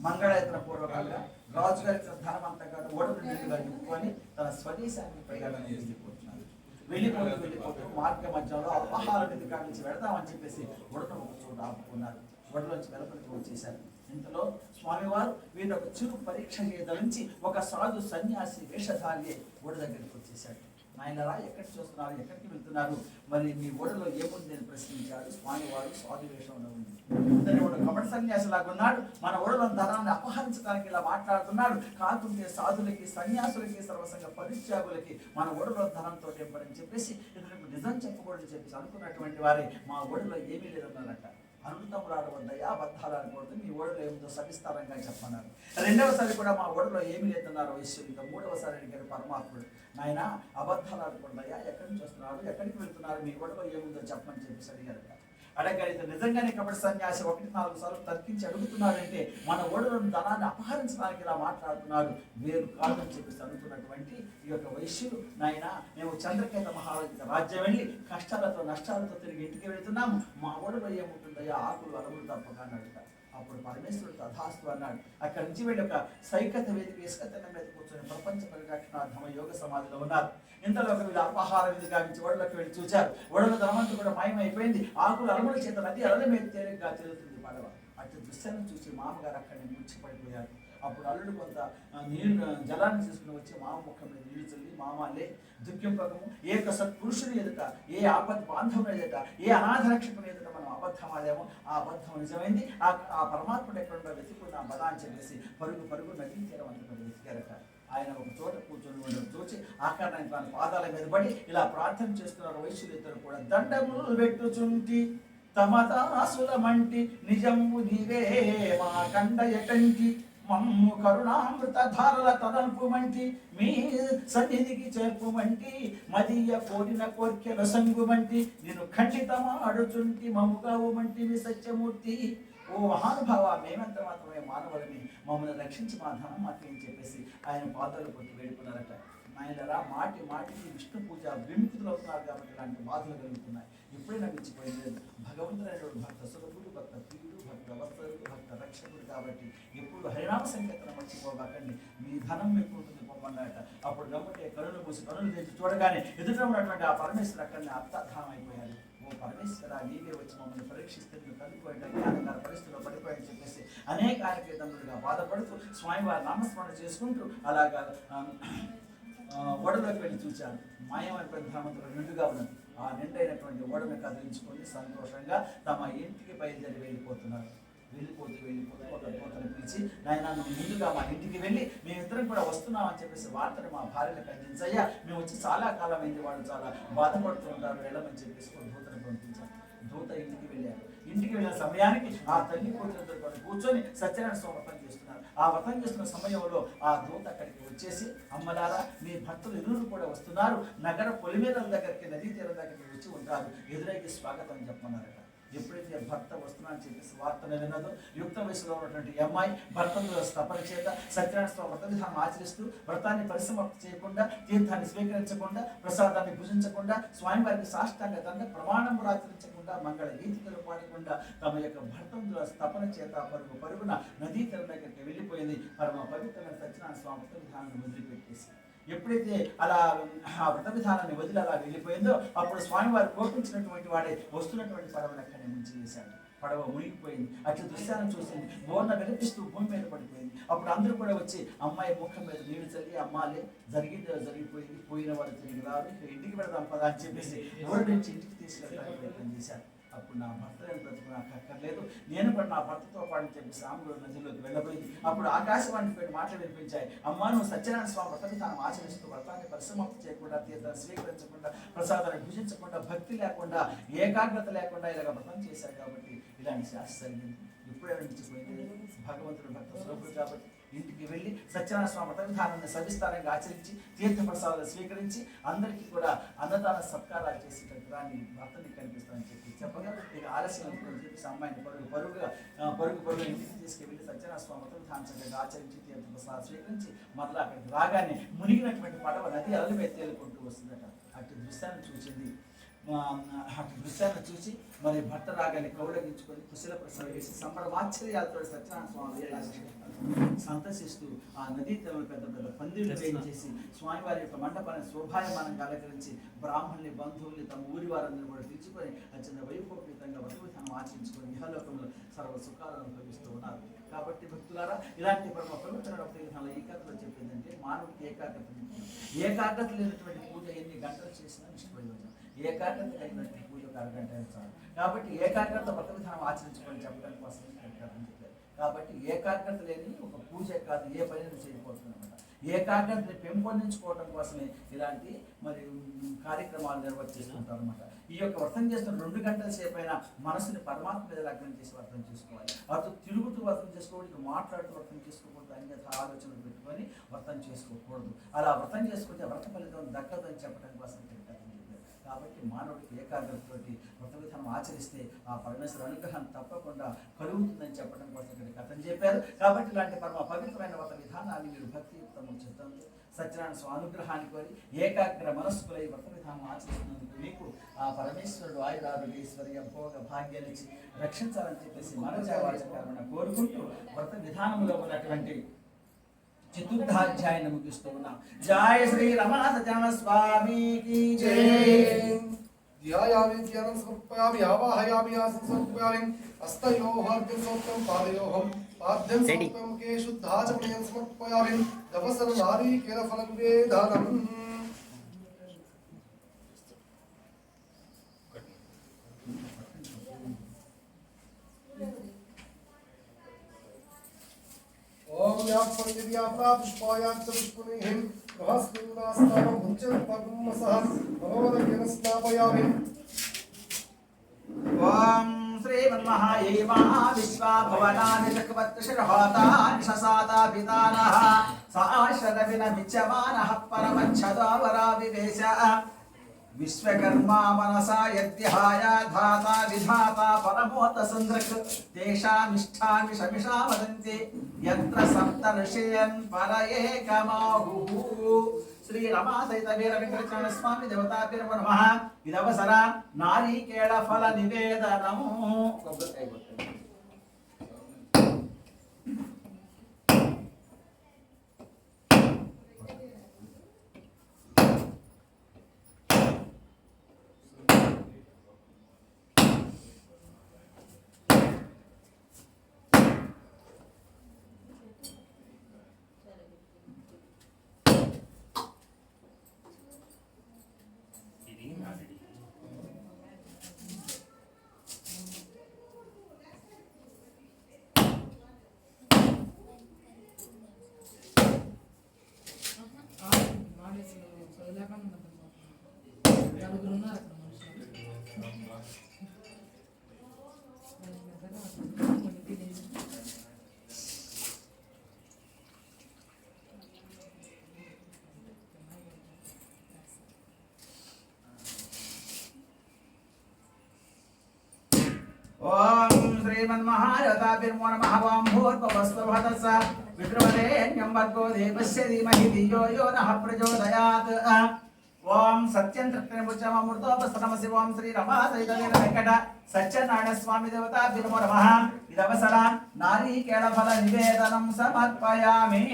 మంగళయత్న పూర్వకంగా రాజుగారి ధనం అంతగా ఓడలు నీళ్లుగా నింపుకొని తన స్వదేశానికి ప్రయాణం వెళ్ళిపోతున్నారు. వెళ్ళిపోతూ మార్గ మధ్యలో అపహార నిధి కాడి నుంచి వెళదామని చెప్పేసి ఓడను ఒక చోట ఆపుకున్నారు. ఓడలోంచి వెలపలికి వచ్చేశారు. ఇంతలో స్వామివారు వీరు ఒక చిరు పరీక్ష చేయదలించి ఒక సాధు సన్యాసి వేషధారి ఓడ దగ్గరికి వచ్చేశాడు. నాయనరా ఎక్కడికి చూస్తున్నారు, ఎక్కడికి వెళ్తున్నారు, మరి మీ ఓడలో ఏముంది అని ప్రశ్నించాడు. స్వామివారు సాధు వేషంలో ఉంది. ఒక కపట సన్యాసి లాగా ఉన్నాడు. మన ఓడలో ధనాన్ని అపహరించడానికి ఇలా మాట్లాడుతున్నాడు. కాకుంటే సాధులకి సన్యాసులకి సర్వసంగ పరిత్యాగులకి మన ఓడలో ధనంతో చెప్పని చెప్పేసి ఇతరులకు నిజం చెప్పకూడదని చెప్పేసి అనుకున్నటువంటి వారే మా ఓడలో ఏమీ లేదన్నారట. అనుతములాడు వద్దయ్యా అబద్ధాలు అనకూడదు, మీ ఓడలో ఏముందో సవిస్తారంగా చెప్పన్నారు. రెండవసారి కూడా మా ఓడలో ఏమీ లేదన్నారు వైశ్యులు. ఇంకా మూడవసారి అడిగారు పరమాత్ముడు, నాయన అబద్ధాలు ఆడకూడదయ్యా, ఎక్కడి నుంచి వస్తున్నారు, ఎక్కడికి వెళ్తున్నారు, మీ ఓడలో ఏముందో చెప్పమని చెప్పేసి అడిగారట. అడగలిగితే నిజంగానే కపట సన్యాసి 1-4 సార్లు తర్కించి అడుగుతున్నాడంటే మన ఓడలను ధనాన్ని అపహరించడానికి ఇలా మాట్లాడుతున్నారు, వేరు కాదని చెప్పేసి అనుకున్నటువంటి ఈ యొక్క వైశ్యులు, నాయన మేము చంద్రకేత మహారాజు రాజ్యం వెళ్ళి కష్టాలతో నష్టాలతో తిరిగి ఇంటికి వెళ్తున్నాము, మా ఓడలో ఏముంటుందయ్యా ఆకులు అరవులు తప్పక అన్నాడు. అప్పుడు పరమేశ్వరుడు తథాస్తు అన్నాడు. అక్కడి నుంచి వెళ్ళి ఒక సైకత వేదిక ఇసుకతనం మీద కూర్చొని ప్రపంచ పరిరక్షణార్థమ యోగ సమాధిలో ఉన్నారు. ఇంతలో వీళ్ళు అపహార విధి గావించి ఓడలోకి వెళ్ళి చూశారు. ఓడలో ధనవంతు కూడా మాయమైపోయింది. ఆకులు అలముల చేత నది అలల మీద తేలిగ్గా తిరుగుతుంది పడవ. అటు దృశ్యాన్ని చూసి మామగారు అక్కడిని ముచ్చిపడిపోయారు. అప్పుడు అల్లుడు కొంత నీళ్లు జలాన్ని తీసుకుని వచ్చి మామ ముఖం మీద నీళ్లు చల్లి, మామాలే దుఃఖింపకము, ఏ యొక్క సత్పురుషుని ఎదుట, ఏ ఆపద్ బాంధవుని ఎదుట, ఏ అనాథ రక్షకుని ఎదుట మనం అబద్ధం ఆడామో ఆ అబద్ధం నిజమైంది. ఆ పరమాత్ముడు ఎక్కడుండో వెతుకున్న బల అని చెప్పేసి పరుగు నదీ తీరం అంతా వెతికారట. ఆయన ఒక చోట కూర్చొని ఉండడం చూసి ఆకారాన్ని తన పాదాల మీద పడి ఇలా ప్రార్థన చేస్తున్నారు. వైశ్యులు ఇద్దరు కూడా దండములు పెట్టుచుంటి తమ దాసుల మంటి నిజము నీవే మా కండ ఎటంటి మమ్ము కరుణామృత ధారల తలంపుమంటి మీ సన్నిధికి చేర్పుమంటి మదీయ కోరిన కోర్కెల సంగుమంటి నేను ఖండితమాడుచుంటి మమ్ముగావుమంటి మీ సత్యమూర్తి. ఓ మహానుభావ, మేమంత మాత్రమే మానవులని, మమ్మల్ని రక్షించి మా ధనం మాకేం చెప్పేసి ఆయన పాదాలు కొట్టి వేడుకున్నారట. నాయనరా, మాటి మాటికి విష్ణు పూజ విముక్తులు అవుతున్నారు కాబట్టి ఇలాంటి బాధలు కలుగుతున్నాయి. ఎప్పుడైనా మించిపోయింది భగవంతుడైనటువంటి భక్త సులభుడు, భక్త ప్రియుడు, భక్త వత్సరుడు, భక్త రక్షకుడు కాబట్టి ఎప్పుడు హరినామ సంకీర్తన మర్చిపోబాకండి. మీ ధనం మీకు ఉంటుంది పొమ్మన్నాట. అప్పుడు గమ్మటే కనులు మూసి కనులు తెచ్చి చూడగానే ఎదుట ఉన్నటువంటి ఆ పరమేశ్వరు అక్కడిని అర్థాధానం అయిపోయాడు. ఓ పరమేశ్వర, నీవే వచ్చి మమ్మల్ని పరీక్షిస్తే నువ్వు కలిగిపోయిన జ్ఞానకార పరిస్థితుల్లో పడిపోయాయని చెప్పేసి అనేక కార్యక్రమాలుగా బాధపడుతూ స్వామివారి నామస్మరణ చేసుకుంటూ అలాగా ఓడలోకి వెళ్ళి చూశాను. మాయమైపోయిన ధనవంతులు నిండుగా ఉన్నది. ఆ నిండైనటువంటి ఓడను కదిలించుకొని సంతోషంగా తమ ఇంటికి బయలుదేరి వెళ్ళిపోతున్నారు. వెళ్ళిపోతూ ఒక దూతను పిలిచి, నాయన నువ్వు ముందుగా మా ఇంటికి వెళ్ళి మేమిద్దరం కూడా వస్తున్నామని చెప్పేసి వార్తను మా భార్యలకు అందించయ్యా, మేము వచ్చి చాలా కాలం అయింది, వాళ్ళు చాలా బాధపడుతూ ఉంటారు, వెళ్ళమని చెప్పేసి ఒక దూతను పంపించారు. దూత ఇంటికి వెళ్ళారు. ఇంటికి వెళ్ళిన సమయానికి ఆ తల్లి కూతురు కూడా కూర్చొని సత్యనారాయణ స్వామి వ్రతం చేస్తున్నారు. ఆ వ్రతం చేస్తున్న సమయంలో ఆ దూత అక్కడికి వచ్చేసి, అమ్మలారా మీ భక్తులు ఇరువురు కూడా వస్తున్నారు, నగర పొలిమేరల దగ్గరికి, నదీ తీరం దగ్గరికి వచ్చి ఉంటారు, ఎదురైకి స్వాగతం చెప్పమన్నారట. ఎప్పుడైతే భర్త వస్తున్నానని చెప్పేసి వార్తను విన్నదో, యుక్త వయసులో ఉన్నటువంటి అమ్మాయి భర్తను తపన చేత సత్యనారాయణ స్వామి వ్రత విధానం ఆచరిస్తూ వ్రతాన్ని పరిసమాప్తి చేయకుండా, తీర్థాన్ని స్వీకరించకుండా, ప్రసాదాన్ని భుజించకుండా, స్వామివారికి సాష్టాంగ దండ ప్రమాణములు ఆచరించకుండా, మంగళ గీతికలు పాడకుండా తమ యొక్క భర్తను తపన చేత పరుగున నదీ తీరం దగ్గరికి వెళ్ళిపోయింది. పరమ పవిత్రమైన సత్యనారాయణ స్వామి వ్రత విధానాన్ని వదిలిపెట్టేసి ఎప్పుడైతే అలా ఆ వ్రత విధానాన్ని వదిలి అలా వెళ్ళిపోయిందో, అప్పుడు స్వామివారు కోపించినటువంటి వాడే వస్తున్నటువంటి పడవను అక్కడే ముంచి వేశాడు. పడవ మునిగిపోయింది. అట్లా దృశ్యాన్ని చూసింది. బోర్న వినిపిస్తూ భూమి మీద పడిపోయింది. అప్పుడు అందరూ కూడా వచ్చి అమ్మాయి ముఖం మీద నీళ్ళు చల్లి, అమ్మాలే జరిగిపోయింది, పోయిన వారు తిరిగి రాదు, ఇంటికి పెడదాం పదా అని చెప్పేసి ఊరి నుంచి ఇంటికి తీసుకెళ్ళడానికి ప్రయత్నం చేశారు. అప్పుడు నా భర్త బ్రతుకు నాకు అక్కర్లేదు, నేను కూడా నా భర్తతో పాటు చెప్పేసి రాముడు నదిలోకి వెళ్ళబోయింది. అప్పుడు ఆకాశవాణి పోయిన మాటలు వినిపించాయి. అమ్మ, నువ్వు సత్యనారాయణ స్వామి వ్రత విధానం ఆచరిస్తూ వ్రతాన్ని పరిసమాప్తి చేయకుండా, తీర్థాన్ని స్వీకరించకుండా, ప్రసాదాన్ని భుజించకుండా, భక్తి లేకుండా, ఏకాగ్రత లేకుండా ఇలాగ వ్రతం చేశారు కాబట్టి ఇలాంటి శాస్త్ర జరిగింది. ఎప్పుడైనా మించిపోయింది. భగవంతుడు భక్త సులభుడు కాబట్టి ఇంటికి వెళ్ళి సత్యనారాయణ స్వామి వ్రత విధానాన్ని సవిస్తారంగా ఆచరించి, తీర్థ ప్రసాదాలు స్వీకరించి, అందరికీ కూడా అన్నదాన సత్కారాలు చేసి దాన్ని భర్తని కనిపిస్తామని చెప్పగా ఇక ఆలస్యం అని చెప్పేసి అమ్మాయిని పరుగు ఇంటికి తీసుకెళ్ళి సత్యనారాయణ స్వామి వ్రత విధానం చక్కగా ఆచరించి, తీర్థ ప్రసాదాలు స్వీకరించి మరలా అక్కడికి రాగానే మునిగినటువంటి పడవ నది అలలు మీద తేలుకుంటూ వస్తుందట. అటు దృశ్యాన్ని చూసి మరి భర్త రాగానే కౌలగించుకొని కుశల ప్రసాదం వేసి సంబరమాశ్చర్యాలతో సత్యనారాయణ స్వామి సంతసిస్తూ ఆ నదీ తీరంలో పెద్ద పెద్ద పందిళ్ళు వేయించేసి స్వామివారి యొక్క మండపాన్ని శోభాయమానంగా అలంకరించి బ్రాహ్మణుల్ని, బంధువుల్ని, తమ ఊరి వారందరూ కూడా పిలుచుకొని అత్యంత వైభవపేతంగా వ్రత విధానం ఆచరించుకొని ఇహలోకంలో సర్వ సుఖాలను అనుభవిస్తూ ఉన్నారు. కాబట్టి భక్తులారా, ఇలాంటి పరమ పవిత్రమైన వ్రత విధానంలో ఏకాగ్రతలో చెప్పిందంటే మానవుడికి ఏకాగ్రత లేనటువంటి పూజ ఎన్ని గంటలు చేసినా నిష్ప్రయోజనం. ఏకాగ్రత కలిగినటువంటి పూజ ఒక అరగంట చాలు. కాబట్టి ఏకాగ్రత వ్రత విధానం ఆచరించుకొని చెప్పడానికి కోసం చెప్పారు. కాబట్టి ఏకాగ్రత లేని ఒక పూజ కాదు, ఏ పని చేయకపోతుంది అనమాట. ఏకాగ్రతని పెంపొందించుకోవడం కోసమే ఇలాంటి మరి కార్యక్రమాలు నిర్వర్తిస్తుంటారు అనమాట. ఈ యొక్క వ్రతం చేస్తున్న 2 గంటల సేపు అయినా మనసుని పరమాత్మ మీద లగ్నం చేసి వ్రతం చేసుకోవాలి. అటు తిరుగుతూ వ్రతం చేసుకోవాలి, ఇటు మాట్లాడుతూ వ్రతం చేసుకోకూడదు, అన్యథ ఆలోచనలు పెట్టుకొని వ్రతం చేసుకోకూడదు. అలా వ్రతం చేసుకుంటే వ్రత ఫలితం దక్కదని చెప్పడం కోసం చెప్పారు. కాబట్టి మానవుడికి ఏకాగ్రతతోటి వ్రత విధానం ఆచరిస్తే ఆ పరమేశ్వర అనుగ్రహం తప్పకుండా కలుగుతుందని చెప్పడం కోసం ఇక్కడ కథను చెప్పారు. కాబట్టి ఇలాంటి పరమ పవిత్రమైన వ్రత విధానాన్ని మీరు భక్తియుక్తము చిత్తంతో సత్యనారాయణ స్వామి అనుగ్రహాన్ని కోరి ఏకాగ్ర మనస్కులై వ్రత విధానం ఆచరిస్తున్నందుకు మీకు ఆ పరమేశ్వరుడు ఆయురారోగ్య ఐశ్వర్య భోగ భాగ్యాలు ఇచ్చి రక్షించాలని చెప్పేసి మనోజావాచకరమైన కోరుకుంటూ వ్రత విధానంలో ఉన్నటువంటి చతుర్థాధ్యాయాన్ని ముగిస్తూ ఉన్నాం. జయ శ్రీ రమణ సత్యనారాయణ స్వామికి జై. ధ్యాయామి ధ్యానం సమర్పయామి, ఆవాహయామి ఆసనం సమర్పయామి, హస్తయోః అర్ఘ్యం సమర్పయామి, పాదయోః పాద్యం సమర్పయామి, ముఖే శుద్ధాచమనీయం సమర్పయామి, తపస్సన నారీకేర ఫలం వేదానం. ఓం యాపండిర్యాప్రా పుష్పాయాచ్చ పుష్పనిహిం గ్రహస్మిన్నాస్తానం ఉజ్జల పద్మసః భగవదగ్న స్నాపయామి. ఓం శ్రీ महायैवा विश्वा भवनानि चक्रवर्तिशिरहोतानि शसाता पितानः साशरविनमिच्यमानः परमच्छदावराविवेश विश्वकर्मा मनसा यद्यहाय धाता विधाता परमोत संद्रक तेषामिष्ठानि शमिषा वदन्ति यत्र सप्त ऋषयन् पर एकमाहुः श्री रमा सहित वीर वेंकटेश्वर स्वामी देवताभ्यो नमः इदवसर नारिकेळ फल निवेदनम् ओम श्रीमन्महायोताभिर्मो नमः वां भूर्भुवस्वभतस्स विक्रमरेण्यं भर्गो देवस्य धीमहि धियो यो नः प्रचोदयात् ओम सत्यं तृप्तिर्मुच्यममृतोपस्तनमसि ओम श्री रमा सहित वेंकट सत्यनारायण स्वामी देवताभिर्मो नमः इदवसर नारिकेळफल निवेदनं समर्पयामि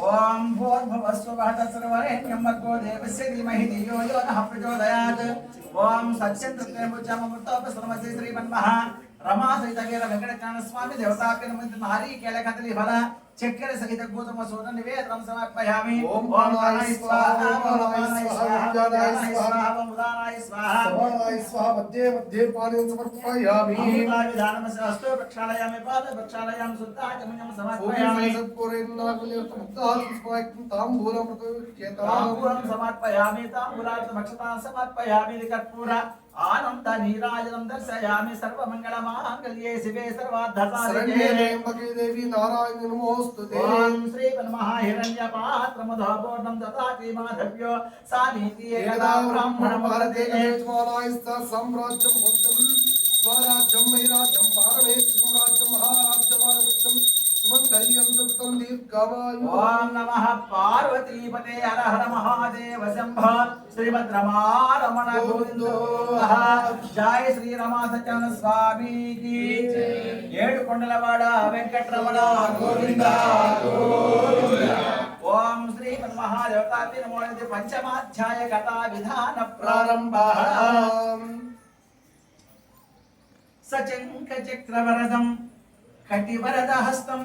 ओम भूर्भुवस्वभतस्सर्वरेण्यं भर्गो देवस्य धीमहि धियो यो नः प्रचोदयात् ओम सत्यं तृप्तिर्मुच्यममृतोपस्तनमसि श्रीमन्मः रमा सहित वीर वेंकटेश्वर स्वामी देवताभ्यो नमः नारिकेळकदली फल चक्कर सहित गोधूम सूर्ण निवेदनं समर्पयामि ओम प्राणाय स्वाहा ओम प्राणाय स्वाहा उदानाय स्वाहा ओम उदानाय स्वाहा समानाय स्वाहा मध्ये मध्ये पानीं समर्पयामि विधानमस्य हस्तो प्रक्षालयामि पाद प्रक्षालयामि शुद्धाचमनं समर्पयामि ताम्बूलं समर्पयामि ताम्बूलार्थमक्षतां समर्पयामि कर्पूर आनंद नीराजनं दर्शयामि सर्वमंगलमांगल्ये शिवे सर्वार्थसाधिके देवी नारायणी नमोस्तुते ओम श्री हिरण्यपात्रमधोपूर्णं ददाति माधव्यो सामीति एकदा ब्राह्मण भारते ज्वालायस्ता साम्राज्यं भोज्यं स्वराज्यं वैराज्यं पारमेश्वरं राज्यं महाराज्यमानवृक्षं सुमङ्गल्यं सततं दीर्घामायुः ओम नमः पार्वतीपते हर हर महादेव शंभो श्रीभद्रमारमण गोविंदो जय श्री रमा सत्यानंद स्वामी की ఏడు కొండలవాడ వెంకటరమణ గోవింద గోవింద ఓం శ్రీ మహాదేవతాయ నమో నమః పంచమాధ్యాయ కథా విధాన ప్రారంభః సచంక చక్రవరదం కటివరదహస్తం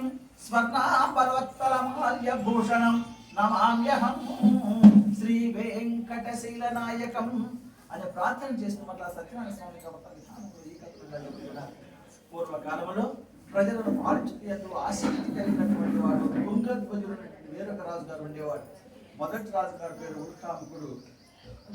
స్వర్ణాపర్వత్తలమాల్యభూషణం నమామ్యహం శ్రీ వెంకటశైలనాయకం అని ప్రార్థన చేస్తున్నట్ల సత్యనారాయణ స్వామి కథ విధానంలో ఈ కథలు కూడా పూర్వకాలంలో ప్రజలను పాలించేందుకు ఆసక్తి కలిగినటువంటి వాడు తుంగధ్వజుడు వేరొక రాజుగారు ఉండేవాడు. మొదటి రాజుగారి పేరు ఉల్కాముకుడు,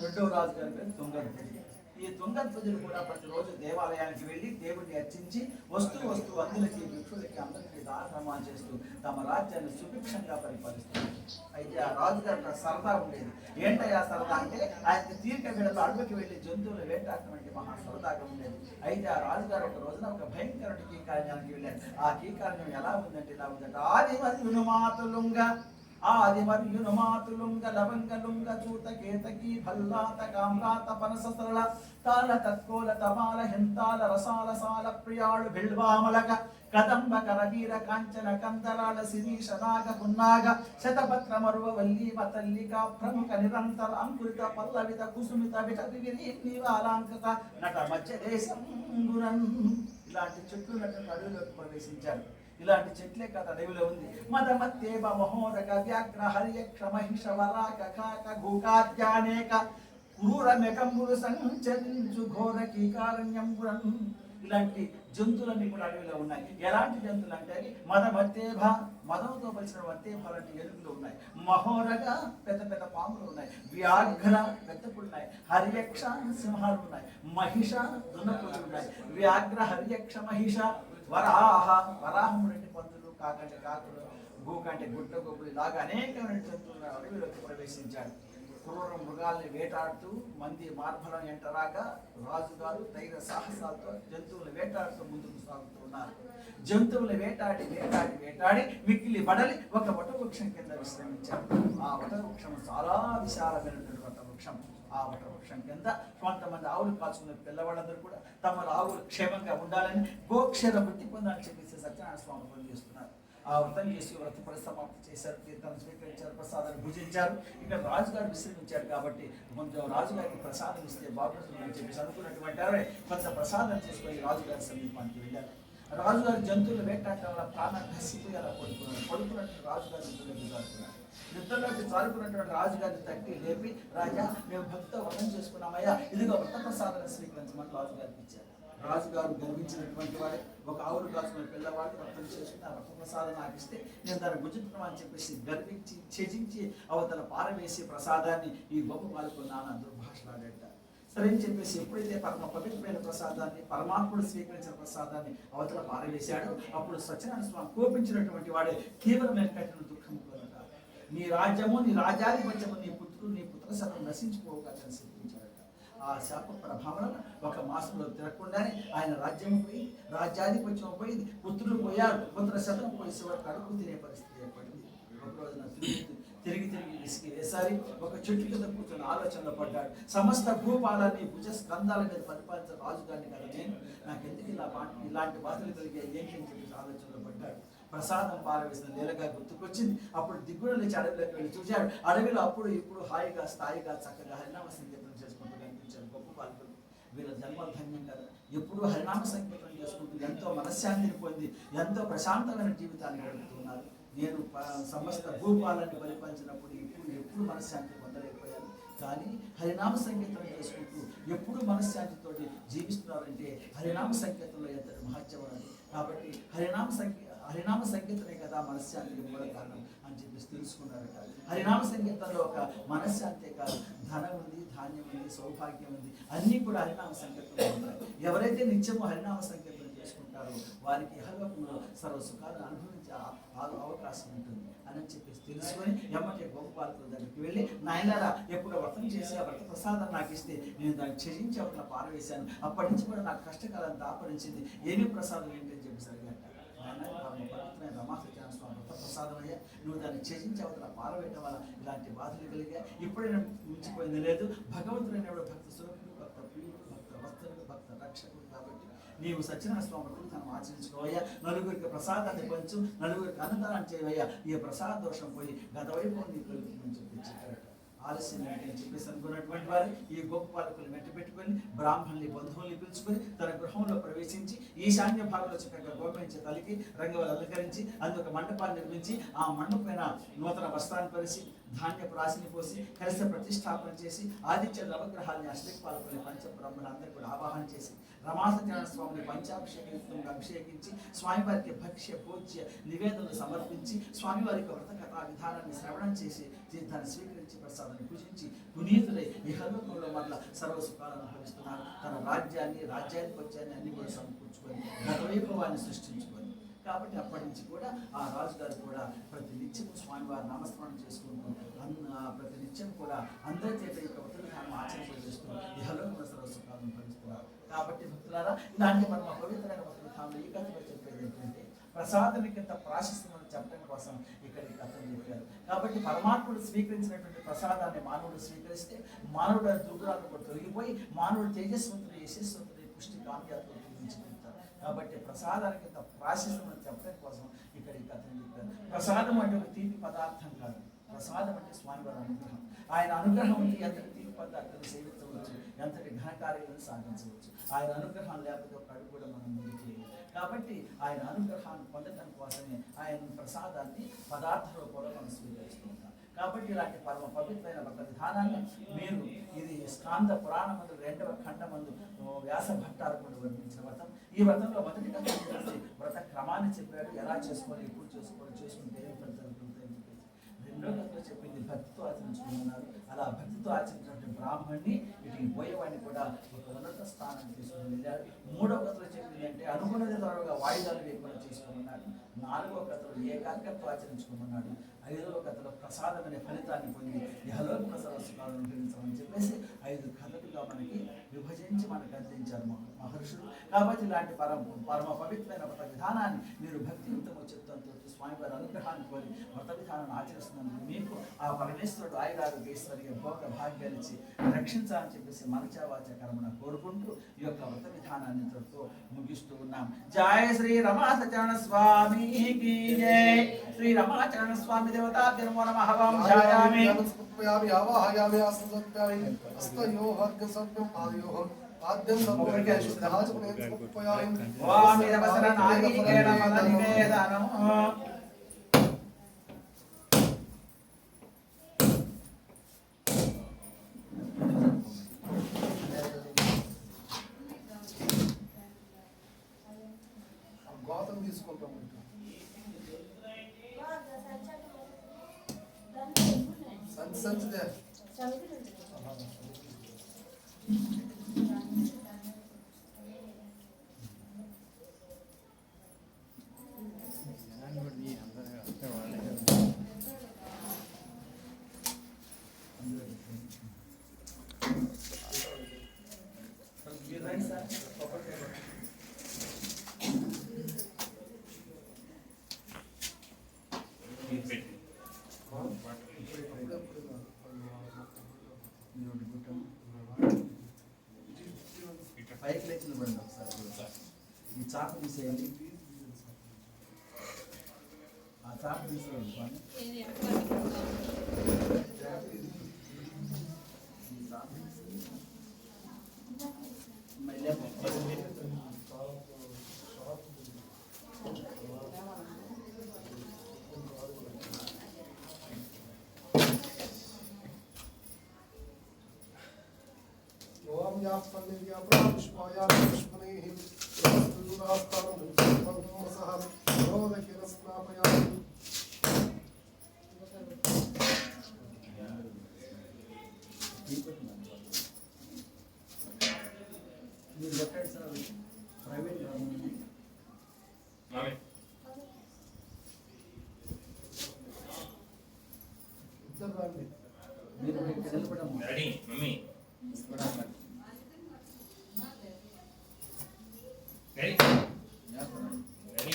రెండవ రాజుగారి పేరు తుంగధ్వజుడు. ఈ తుంగధ్వజుడు కూడా ప్రతిరోజు దేవాలయానికి వెళ్ళి దేవుడిని అర్చించి వస్తూ అందులకి భిక్షులకి అందరికీ దానధర్మం చేస్తూ తమ రాజ్యాన్ని సుభిక్షంగా పరిపాలిస్తారు. అయితే ఆ రాజుగారికి సరదా ఉండేది. ఏంటయ్యా సరదా అంటే ఆయనకి తీరిక వేళలో అడవికి వెళ్ళి జంతువులు వేటాడటం మహా సరదాగా ఉండేది. అయితే ఆ రాజుగారు ఒక రోజున ఒక భయంకరమైన కీకారణ్యానికి వెళ్ళారు. ఆ కీకారణ్యం ఎలా ఉందంటే ఇలా ఉందంటే ఆదిమన్యును మాతులుంగ ఆది మర్యును మాతులుంగ లవంగలుంగ చూత కేతకి భల్లాత కామ్రాత పనస సరళ తాళ తత్కోల తమాల హింతాల రసాల సాల ప్రియాళు బిల్వామలక కదంబ కరవీర కాంచన కందరాల శిరీష నాగ పున్నాగ శతపత్ర మరువ వల్లీవ తల్లిక ప్రముఖ నిరంతర అంకురిత పల్లవిత కుసుమిత విటవిరివాలాంకృత నట మధ్య దేశం ఇలాంటి చెట్లు అడవిలోకి ప్రవేశించారు. ఇలాంటి చెట్లే కథ అడవిలో ఉంది. మదమత్తేవ మహోదక వ్యాఘ్ర హర్యక్ష మహిష వరాక కాక గూకాద్యానేక క్రూర మెకంబులు సంచరించు ఘోర కీకారణ్యంబురం. ఇలాంటి జంతువులన్నీ కూడా అడవిలో ఉన్నాయి. ఎలాంటి జంతువులు అంటే మదమత్తేభ మదంతో కలిసిన మత్తేభ లాంటి ఎలుగులు ఉన్నాయి. మహోరగా పెద్ద పెద్ద పాములు ఉన్నాయి. వ్యాఘ్ర పెద్దపులు ఉన్నాయి. హర్యక్ష సింహాలు ఉన్నాయి. మహిష దున్నపులు ఉన్నాయి. వ్యాఘ్ర హర్యక్ష మహిష వరాహ వరాహము రెండు పందులు కాకంటే కాకులు గూకంటే గుడ్డ గోపులు ఇలాగా అనేకమైన జంతువులు అడవిలోకి ప్రవేశించాడు. క్రూర మృగాల్ని వేటాడుతూ మంది మార్బలం ఎంటరాగా రాజుగారు ధైర్య సాహసాలతో జంతువులు వేటాడుతూ ముందుకు సాగుతూ ఉన్నారు. జంతువులు వేటాడి వేటాడి వేటాడి మిక్కిలి బడలి ఒక వటవృక్షం కింద విశ్రమించారు. ఆ వటవృక్షం చాలా విశాలమైనటువంటి వటవృక్షం. ఆ వటవృక్షం కింద కొంతమంది ఆవులు కాచుకున్న పిల్లవాళ్ళందరూ కూడా తమ ఆవులు క్షేమంగా ఉండాలని గోక్షర వృత్తి పొందాలని చెప్పేసి సత్యనారాయణ స్వామి పనిచేస్తున్నారు. ఆ వ్రతం చేసి వ్రత పరిసమాప్తి చేశారు. తీర్థం స్వీకరించారు. ప్రసాదాన్ని భుజించారు. ఇక్కడ రాజుగారు విశ్రమించారు కాబట్టి కొంచెం రాజుగారికి ప్రసాదం ఇస్తే బాగుంటుందని చెప్పేసి అనుకున్నటువంటి వారే కొంత ప్రసాదం చేసుకొని రాజుగారి సమీపానికి వెళ్ళారు. రాజుగారి జంతువులు వేటాడటం వల్ల ప్రాణాన్ని హసిపోయి అలా పడుకున్నట్టు రాజుగారి నిద్రలోకి చాలుకున్నటువంటి రాజుగారిని తట్టి లేపి, రాజా మేము భక్తితో వ్రతం చేసుకున్నామయ్యా, ఇదిగో వ్రత ప్రసాదాన్ని స్వీకరించమని రాజుగారికి ఇచ్చారు. రాజుగారు గర్వించినటువంటి వాడే ఒక ఆవులు కాసుకున్న పిల్లవాడు వ్రతం చేసుకుని ఆ వ్రత ప్రసాదం నాకు ఇస్తే నేను దాన్ని భుజించడం అని చెప్పేసి గర్వించి త్యజించి అవతల పారవేసి ప్రసాదాన్ని ఈ గొప్ప పాల్గొన్నాను దుర్భాషలాడేట. సరే అని చెప్పేసి ఎప్పుడైతే పరమ పవిత్రమైన ప్రసాదాన్ని పరమాత్ముడు స్వీకరించిన ప్రసాదాన్ని అవతల పారవేశాడు, అప్పుడు సత్యనారాయణ స్వామి కోపించినటువంటి వాడే కేవలమైన కఠిన దుఃఖం కనుక నీ రాజ్యము నీ రాజ్యాధిపత్యము నీ పుత్రుడు నీ పుత్ర శతం నశించుకోగా శపించాడట. ఆ శాప ప్రభావం ఒక మాసంలో తిరగకుండానే ఆయన రాజ్యం పోయి రాజ్యాధిపత్యం పోయింది. పుత్రులు పోయారు. పుత్ర శతం పోయి చివరికి అడుగు తినే పరిస్థితి ఏర్పడింది. ఒక రోజున తిరిగి విసిగి వేసారి ఒక చెట్టు కింద కూర్చొని ఆలోచనలో పడ్డాడు. సమస్త భూపాలాన్ని భుజ స్కంధాల మీద పరిపాలించిన రాజుగారిని కదా నేను, నాకు ఎందుకు ఇలాంటి బాధలు కలిగే ఏంటి అని చెప్పేసి ఆలోచనలో పడ్డాడు. ప్రసాదం పారవేసిన నేలగా గుర్తుకొచ్చింది. అప్పుడు దిగ్గున లేచి అడవిలోకి వెళ్ళి చూశాడు. అడవిలో అప్పుడు ఇప్పుడు హాయిగా స్థాయిగా చక్కగా హరినామ సంకీర్తనం చేసుకుంటూ కనిపించారు గొప్ప పాల్గొని. వీళ్ళ జన్మలు ధన్యం కదా. ఎప్పుడు హరినామ సంకీర్తనం చేసుకుంటూ ఎంతో మనశ్శాంతిని పొంది ఎంతో ప్రశాంతమైన జీవితాన్ని గడుపుతున్నారు. నేను సమస్త భూపాలని పరిపాలించినప్పుడు ఎప్పుడు మనశ్శాంతి పొందలేకపోయాను. కానీ హరినామ సంకీర్తనం చేసుకుంటూ ఎప్పుడు మనశ్శాంతితో జీవిస్తున్నారంటే హరినామ సంకీర్తనలో ఎంత మహత్యం ఉన్నది. కాబట్టి హరినామ సంకీర్తనే కదా మనశ్శాంతికి మూల కారణం అని చెప్పేసి తెలుసుకున్నారట. హరినామ సంకీర్తనలో ఒక మనశ్శాంతే కాదు, ధనం ఉంది, ధాన్యం ఉంది, సౌభాగ్యం ఉంది, అన్నీ కూడా హరినామ సంకీర్తనలో ఉన్నాయి. ఎవరైతే నిత్యము హరినామ సంకీర్తన చేసుకుంటారో వారికి ఇహలోకంలో సర్వ సుఖాలను అనుభవించే అవకాశం ఉంటుంది అని చెప్పేసి తెలుసుకొని ఎమ్మటే గోపాలకుల దగ్గరికి వెళ్ళి, నాయనారా ఎప్పుడు వ్రతం చేసి ఆ వ్రత ప్రసాదం నాకు ఇస్తే నేను దాన్ని త్యజించి అట్లా పారవేశాను. అప్పటి నుంచి కూడా నాకు కష్టకాలం దాపరించింది. ఏమీ ప్రసాదం ఏంటని చెప్పేసి అడిగాట. పవిత్రమైన రమాసత్యనారాయణ స్వామి వ్రత ప్రసాదం అయ్యా, నువ్వు దాన్ని త్యజించి అవతల పారవేయటం వల్ల ఇలాంటి బాధలు కలిగా ఇప్పుడైనా మించిపోయింది లేదు. భగవంతుడైన భక్త సురక్షుడు, భక్త ప్రియుడు, భక్త వస్త్రుడు, భక్త రక్షకుడు. కాబట్టి నీవు సత్యనారాయణ స్వామి వ్రతం ఆచరించుకోవయ్యా, నలుగురికి ప్రసాదాన్ని పంచు, నలుగురికి అన్నదానం చేయవయ్యా, ఈ ప్రసాద దోషం పోయి గత వైపు నీకు కలుగుతుందని చెప్పారట. ఆలస్యం ఏంటని చెప్పేసి అనుకున్నటువంటి వారు ఈ గొప్ప పాలకులు వెంట పెట్టుకొని బ్రాహ్మణుల్ని బంధువుల్ని పిలుచుకొని తన గృహంలో ప్రవేశించి ఈశాన్య భాగంలో చక్కగా గోపించి తలికి రంగులు అలంకరించి అందుకు మండపాన్ని నిర్మించి ఆ మండపమైన నూతన వస్త్రాన్ని పరిచి ధాన్యపు రాశిని పోసి కలిస ప్రతిష్టాపన చేసి ఆదిత్య నవగ్రహాల్ని అష్టదిక్పాలకుల్ని పంచబ్రహ్మలందరూ కూడా ఆవాహన చేసి రమాసత్యనారాయణ స్వామిని పంచాభిషేకంగా అభిషేకించి స్వామివారికి భక్ష్య పూజ్య నివేదనలు సమర్పించి స్వామివారికి వ్రత కథా విధానాన్ని శ్రవణం చేసి తీర్థాన్ని స్వీకరించి ప్రసాదాన్ని పూజించి పునీతులై ఇహలోకంలో మరల సర్వసుఖాలను అనుభవిస్తున్నారు. తన రాజ్యాధిపత్యాన్ని అన్ని కూడా సమకూర్చుకొని గతవైభవాన్ని సృష్టించుకొని. కాబట్టి అప్పటి నుంచి కూడా ఆ రాజుగారు కూడా ప్రతి నిత్యము స్వామివారి నామస్మరణ చేసుకుంటూ ప్రతి నిత్యం కూడా అందరి చేత యొక్క వ్రతవిధానం ఆచరింపజేస్తూ ఇహలోకంలో సర్వసుఖాలను అనుభవిస్తున్నారు. కాబట్టి భక్తులారా, ఇలాంటి మన పవిత్రమైన వ్రతవిధానంలో ఈ కథలో చెప్పేది ఏంటంటే ప్రసాదానికి ఎంత ప్రాశస్త్యం చెప్పడం కోసం ఇక్కడ ఈ కథను చెప్పారు. చెప్పారు. కాబట్టి పరమాత్ముడు స్వీకరించినటువంటి ప్రసాదాన్ని మానవుడు స్వీకరిస్తే మానవుడు దుర్గుణాలు కూడా తొలగిపోయి మానవుడు తేజస్వంతుడు యశస్వంతుడు పుష్టి కాంతి జీవించుకుంటారు. కాబట్టి ప్రసాదానికి ఇంత ప్రాశస్త్యం చెప్పడం కోసం ఇక్కడ ఈ కథను చెప్పారు. ప్రసాదం అంటే ఒక తీపి పదార్థం కాదు, ప్రసాదం అంటే స్వామివారి అనుగ్రహం. ఆయన అనుగ్రహం ఉంటే ఎంతటి తీపి పదార్థాలు సేవించవచ్చు, ఎంతటి ఘనకార్యాలను సాధించవచ్చు. ఆయన అనుగ్రహం లేకపోతే ఒక అడుగు కూడా మనం ముందుకు. కాబట్టి ఆయన అనుగ్రహాన్ని పొందడం కోసమే ఆయన ప్రసాదాన్ని పదార్థ రూపంలో మనం స్వీకరిస్తూ ఉంటాం. కాబట్టి ఇలాంటి పరమ పవిత్రమైన వ్రత విధానాన్ని మీరు ఇది స్కాంద పురాణమందు 2వ ఖండమందు వ్యాస భట్టారకుడు వర్ణించిన వ్రతం. ఈ వ్రతంలో మొదటిగా వ్రత క్రమాన్ని చెప్పాడు, ఎలా చేసుకోవాలి, ఎప్పుడు చేసుకోవాలి, చేసుకుంటే ఏం ఫలితాలు పొందుతాయని చెప్పేసి. 2వ గంటలో చెప్పింది భక్తితో ఆచరించుకున్నారు. అలా భక్తితో ఆచరించినటువంటి బ్రాహ్మణ్ణి వీటికి పోయేవాడిని కూడా ఒక ఉన్నత స్థానాన్ని తీసుకుని వెళ్ళాడు. 3వ కథలో చెప్పింది అంటే అనుకున్నది త్వరగా వాయిదాలు వేయకుండా చేసుకోమన్నాడు. 4వ కథలో ఏకాగ్రతతో ఆచరించుకోమన్నాడు. 5వ కథలో ప్రసాదం అనే ఫలితాన్ని పొంది ఇహలోక ప్రసాద సుఖాలను అనుభవించామని చెప్పేసి 5 కథలుగా మనకి విభజించి మనకు అందించారు మహర్షులు. కాబట్టి ఇలాంటి పరమ పవిత్రమైన వ్రత విధానాన్ని మీరు భక్తియుక్తము చిత్తంతో స్వామివారి అనుగ్రహాన్ని కోరి వ్రత విధానాన్ని ఆచరిస్తున్నందుకు మీకు ఆ పరమేశ్వరుడు ఆయురారోగ్యేశ్వరిగా భోగ భాగ్యాలు ఇచ్చి రక్షించాలని చెప్పేసి మనచావాచ కర్మను కోరుకుంటూ ఈ యొక్క వ్రత విధానాన్ని ఇంతటితో ముగిస్తూ ఉన్నాం. జయ శ్రీ రమాచరణ స్వామికి జయ. శ్రీ రమాచరణ స్వామి దేవతాభ్యో నమః. ఓం ధ్యాయామి ఆవాహయామి ఆసనస్యామి హస్తయోః అర్ఘ్యసర్వం పాదయోః ఆద్యం సమర్పయామి శుద్ధాచమనే సమర్పయామి. ఓం నిరవసన నారీకేణ ఫల నివేదనం. గోతం తీసుకుంటాం. సంచిదే పైకి లేచి నిలబడండి ఒకసారి. ఈ చాకు తీసేయండి, ఆ చాకు తీసేయండి. మీరు కొట్టండి సార్, ప్రైవేట్ ఇద్దరు రండి. మీరు నిలబడం డాడీ మమ్మీ డాడీ డాడీ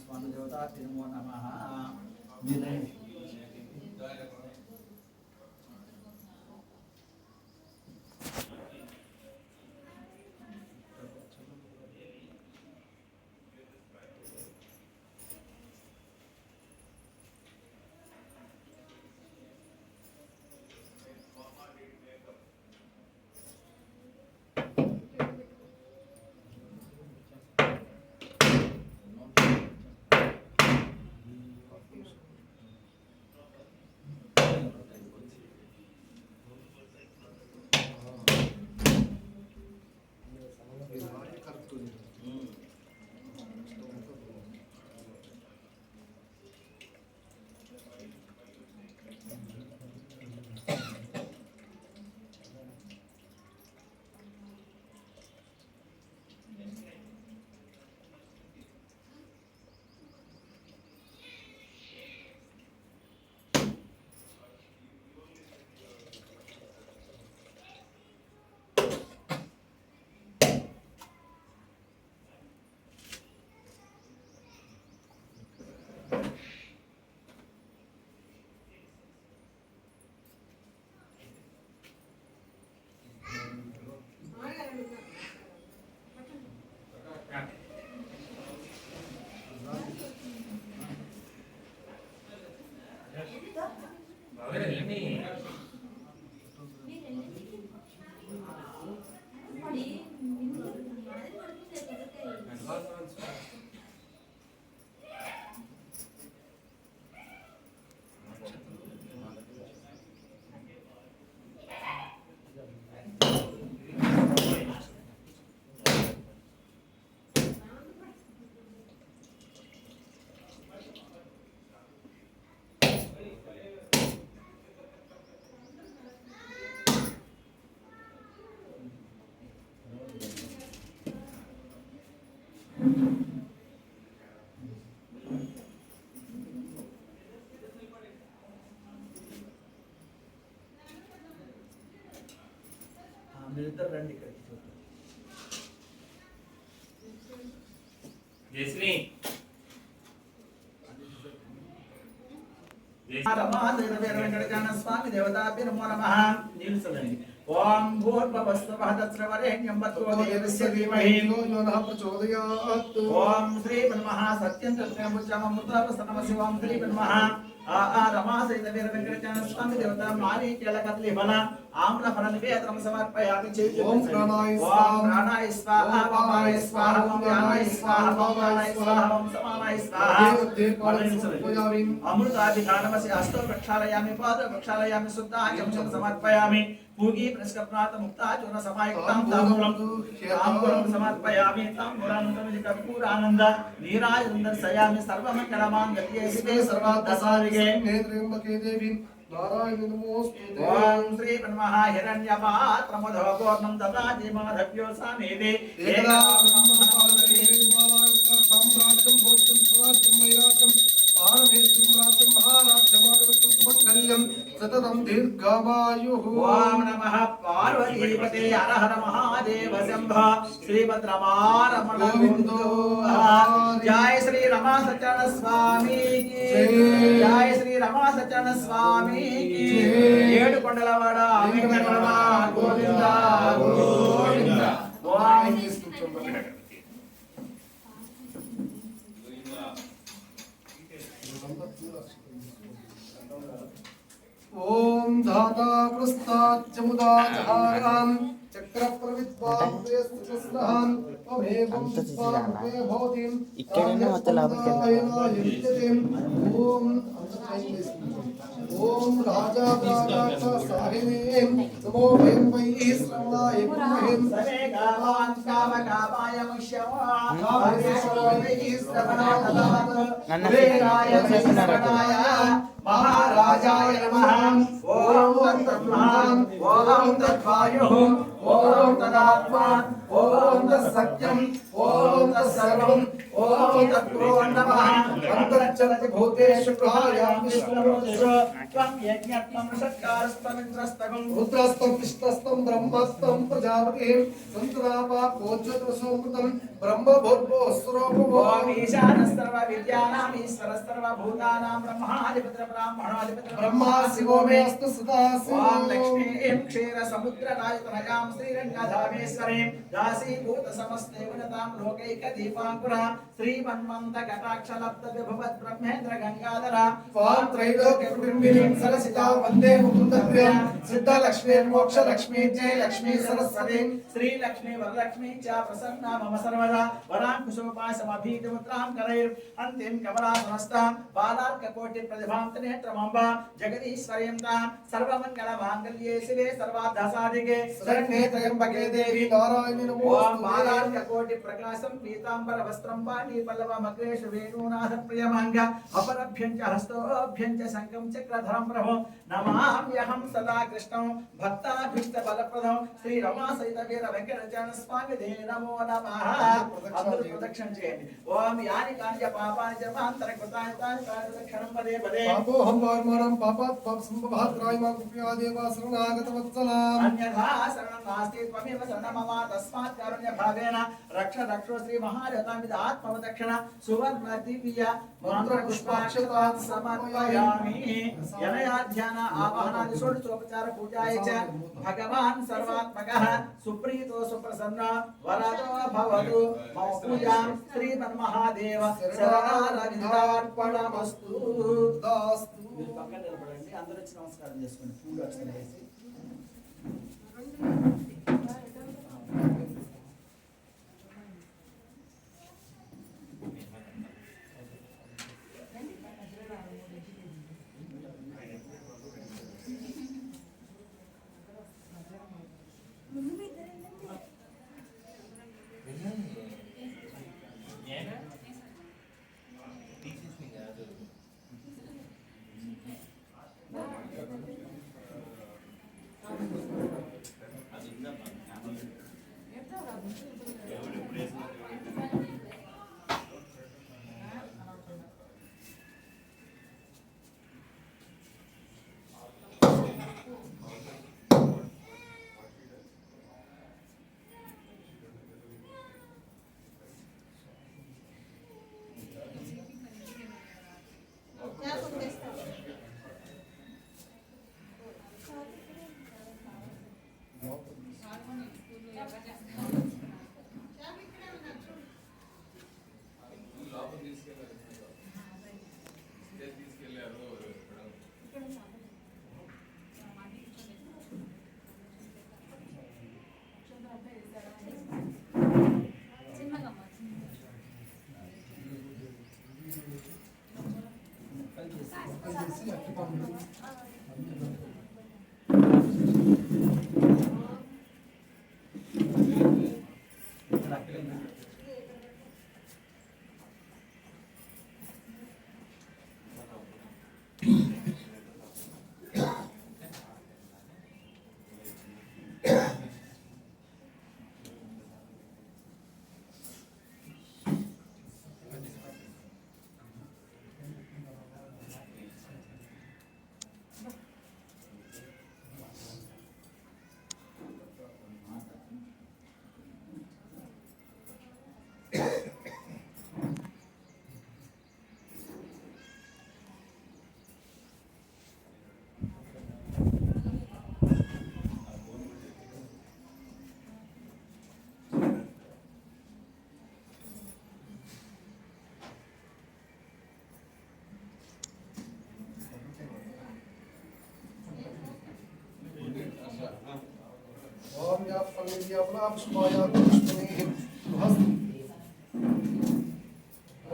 స్వామి దేవతా తిరుమో నమః. మీరిద్దరు రండి ఇక్కడికి. జయశ్రీ స్వామి దేవతాభ్య నమో నమః. నిలుచోండి. ఓం భూర్భువస్సువః తత్సవితుర్వరేణ్యం భర్గో దేవస్య ధీమహి ధియో యో నః ప్రచోదయాత్. ఓం శ్రీ బ్రహ్మః సత్యం తత్వమృతమృతమ శివం శ్రీ బ్రహ్మః ఆ రమా సహిత వీర వెంకటేశ్వర స్వామి దేవత మారీకేల కదలి ఫల ఆమ్ల ఫల నివేదనం సమర్పయామి. ఓం ప్రాణాయ ఓం ప్రాణాయ స్వాహ పాపాయ స్వాహ ఓం వ్యానాయ స్వాహ పాపాయ స్వాహ ఓం సమానాయ స్వాహ. అమృతాభిధానమసి హస్తో ప్రక్షాళయామి పాద ప్రక్షాళయామి శుద్ధాచం సమర్పయామి. పూగి ప్రస్కప్నాత ముక్తాచూర్ణ సమాయుక్తాం తాంబూలం సమర్పయామి. తాంబూలానందం కర్పూరానంద నీరాజనం దర్శయామి. సర్వమంగళమాంగళ్యే శివే సర్వార్థసాధికే నేత్రయంబకే దేవి నారాయణి నమోస్తుతే. ఓం శ్రీ బ్రహ్మః హిరణ్యపాత్రమధో పూర్ణం దదాతి మాధవ్యో సామేతి ఏకదా సామ్రాజ్యం భోజ్యం స్వరాజ్యం వైరాజ్యం పారమేశ్వరం రాజ్యం మహారాజ్యమాధిపత్యం సుమంగళ్యం సతతం దీర్ఘమాయుః. ఓం నమః పార్వతీపతే హర హర మహాదేవ శంభో శ్రీభద్రమారమణ గోవిందో. జయ శ్రీ రమా సత్యనారాయణ స్వామి కి జయ శ్రీ రమా సత్యనారాయణ స్వామి కి. ఏడుకొండలవాడ వెంకటరమణ గోవింద గోవింద. ఓం ఓం ధాతా ప్రస్థాచముదాచారాం చక్రప్రవిద్వాంస్తస్రహాం అభేవం స్వామే భవతిం ఇక్కడనే మొత్తం లోపలికి ఓం ఓం రాజాదాత సాహినే నమో వై శ్రవణాయ గురుమహే సరే గావాన్ కామకామాయ ముష్యమా భావేశ్వరై శ్రవణాయ దదాత వేదాయ శ్రవణాయ మహారాజాయ నమః. ఓం తత్బ్రహ్మ ఓం తద్వాయుః ఓం తదాత్మా ఓం తత్సత్యం ఓం తత్సర్వం ఓం తద్గురో నమః. అంతర్చలతి భూతేషు గ్రహాయామి విష్ణుమూర్తిషు త్వం యజ్ఞత్వం షట్కారస్త్వమింద్రస్తగం రుద్రస్తం కృష్ణస్తం బ్రహ్మస్తం ప్రజాపతిం సంతరాపాపోజ్యోతిరసోమృతం బ్రహ్మభూర్భోస్వరూపమో. ఓం ఈశానస్తర్వ విద్యానాం ఈశ్వరస్తర్వ భూతానాం బ్రహ్మాధిపతి బ్రాహ్మణాధిపతి బ్రహ్మా శివో మే అస్తు సదా ఓం లక్ష్మీం క్షీర సముద్రరాజతనయాం శ్రీరంగధామేశ్వరీం దాసీభూత సమస్తే వినతాం లోకైక దీపాంకురాం శ్రీమన్మంత కటాక్షలబ్ధ విభవద్ బ్రహ్మేంద్ర గంగాధర స్వాం త్రైలోక్య కుటుంబినీం సరసితా వందే ముకుందప్రియాం సిద్ధలక్ష్మీ మోక్షలక్ష్మీ జయ లక్ష్మీ సరస్వతి శ్రీ లక్ష్మీ వరలక్ష్మీ చ ప్రసన్నా మమ సర్వదా వరాంకుశోపాసమభీతముద్రాం కరైర్ అంతిం కమలాసనస్తాం బాలార్కకోటి ప్రతిభాం త్రినేత్రమంబ జగదీశ్వర్యం తాం సర్వమంగళ మాంగళ్యే శివే సర్వార్థసాధికే శరణ్యే త్రయంబకే దేవి నారాయణి ఓం నమోస్తుతే. బాలార్కకోటి ప్రకాశం పీతాంబర వస్త్రం పాణి పల్లవ మగ్రేషు వేణూనాథ ప్రియమంగ అపరభ్యం చ హస్తోభ్యం చ శంఖం చక్రధరం ప్రభో నమామ్యహం సదా కృష్ణం భక్తాభీష్ట బలప్రదం శ్రీ రమా సహిత వీర వెంకటరమణ స్వామి దే నమో నమః. అందరూ ప్రదక్షిణ చేయండి. ఓం యాని కాని చ పాపాని చ మాంతర కృతాని తాని ప్రదక్షిణం పదే పదే. పాపోహం వార్మాణం పాపాత్ పాప సంభవాత్రాయ మా కృపయా దేవా శరణాగత వత్సలాం. అన్యథా శరణం నాస్తి త్వమేవ శరణం మమ తస్మాత్ కారుణ్య భావేన రక్ష రక్షో శ్రీ మహాదేవతామిద ఆత్మవదక్షిణ సువర్ణ దివ్య మంత్ర పుష్పాక్షతాన్ సమర్పయామి. యనయాధ్యాన ఆవాహనాది షోడశోపచార పూజాయ చ భగవాన్ సర్వాత్మకః సుప్రీతో సుప్రసన్న వరదో భవతు మమ పూజాం శ్రీమన్మహాదేవ శరణారవిందార్పణమస్తు. దాస్తు. మీరు పక్కన నిలబడండి. అందరూ వచ్చి నమస్కారం చేసుకోండి. పూలు అక్షర వేసి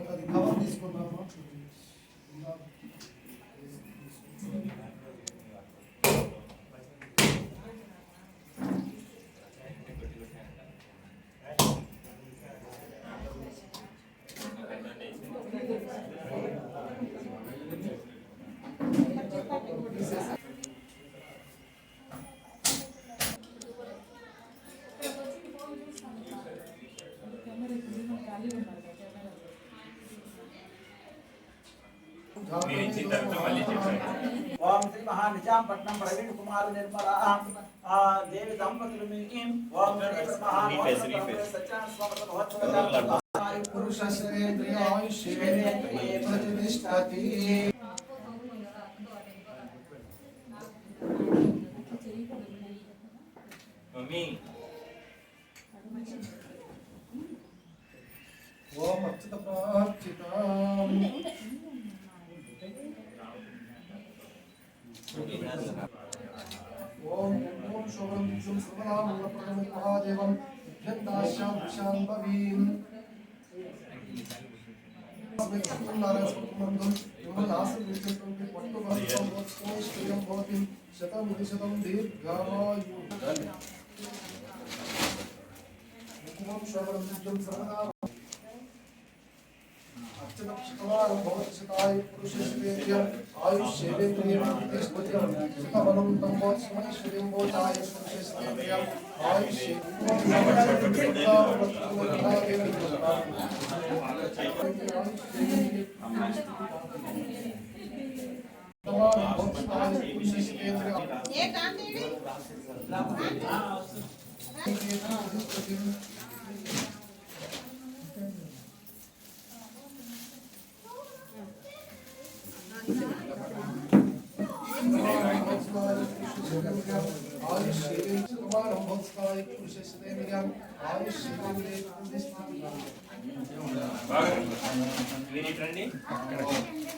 అది కవర్ తీసుకున్నాము. మీరు ఇచ్చిన తర్వాత మళ్ళీ చెప్పండి. ఓం శ్రీ మహానిజాంపట్నం ప్రవీణ్ కుమార్ నిర్మల దేవి దంపతులు మీకు ఓం శ్రీ సత్యనారాయణ స్వామి మహోత్సవ పురుష శ్రేంద్రియాయుష్యేంద్రియే ప్రతిష్ఠతి. మమ్మీ ఓం అచ్యుత ప్రార్చితాం. ఓం ఓం శోభం విష్ణుం సర్వనామప్రదం మహాదేవం విద్యంతాశ్యాం శాంభవీం. సత్యనారాయణ స్వరూపమందు మిమ్మల్ని ఆశీర్వదించేటువంటి పట్టుబలం భవతి శతం విశతం దీర్ఘాయు. ఓం శోభం విష్ణుం సర్వనామ అర్చనక్షతవారం భవతి శతాయ పురుషేంద్రియం ఆయుష్యేంద్రియం ప్రతిష్ఠితం శతబలం తంబోత్సమైశ్వర్యం భోజాయ పురుషేంద్రియం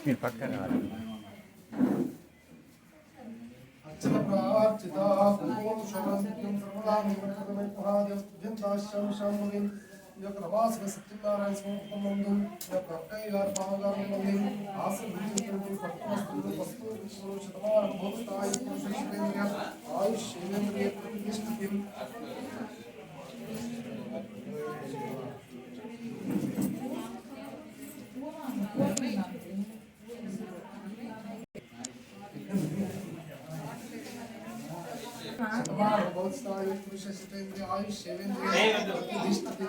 మీరు పక్కన అర్చన ప్రార్చిత ఓం శరణం సర్వదాం మహాదేవం శాంభవి. ఈ యొక్క నవాసుల సత్యనారాయణ స్వామి ఈ యొక్క అక్కయ్య గారు బావగారు మంది ఆశీర్వదించినటువంటి పట్టు వస్తువులు వస్తువులు శతమానం భోస్తాయి పురుషేంద్రియం ఆయుష్యేంద్రియ ప్రతిష్ఠితి. భోస్తాయి పురుషేంద్రియ ఆయుష్యేంద్రియ ప్రతిష్ఠితి.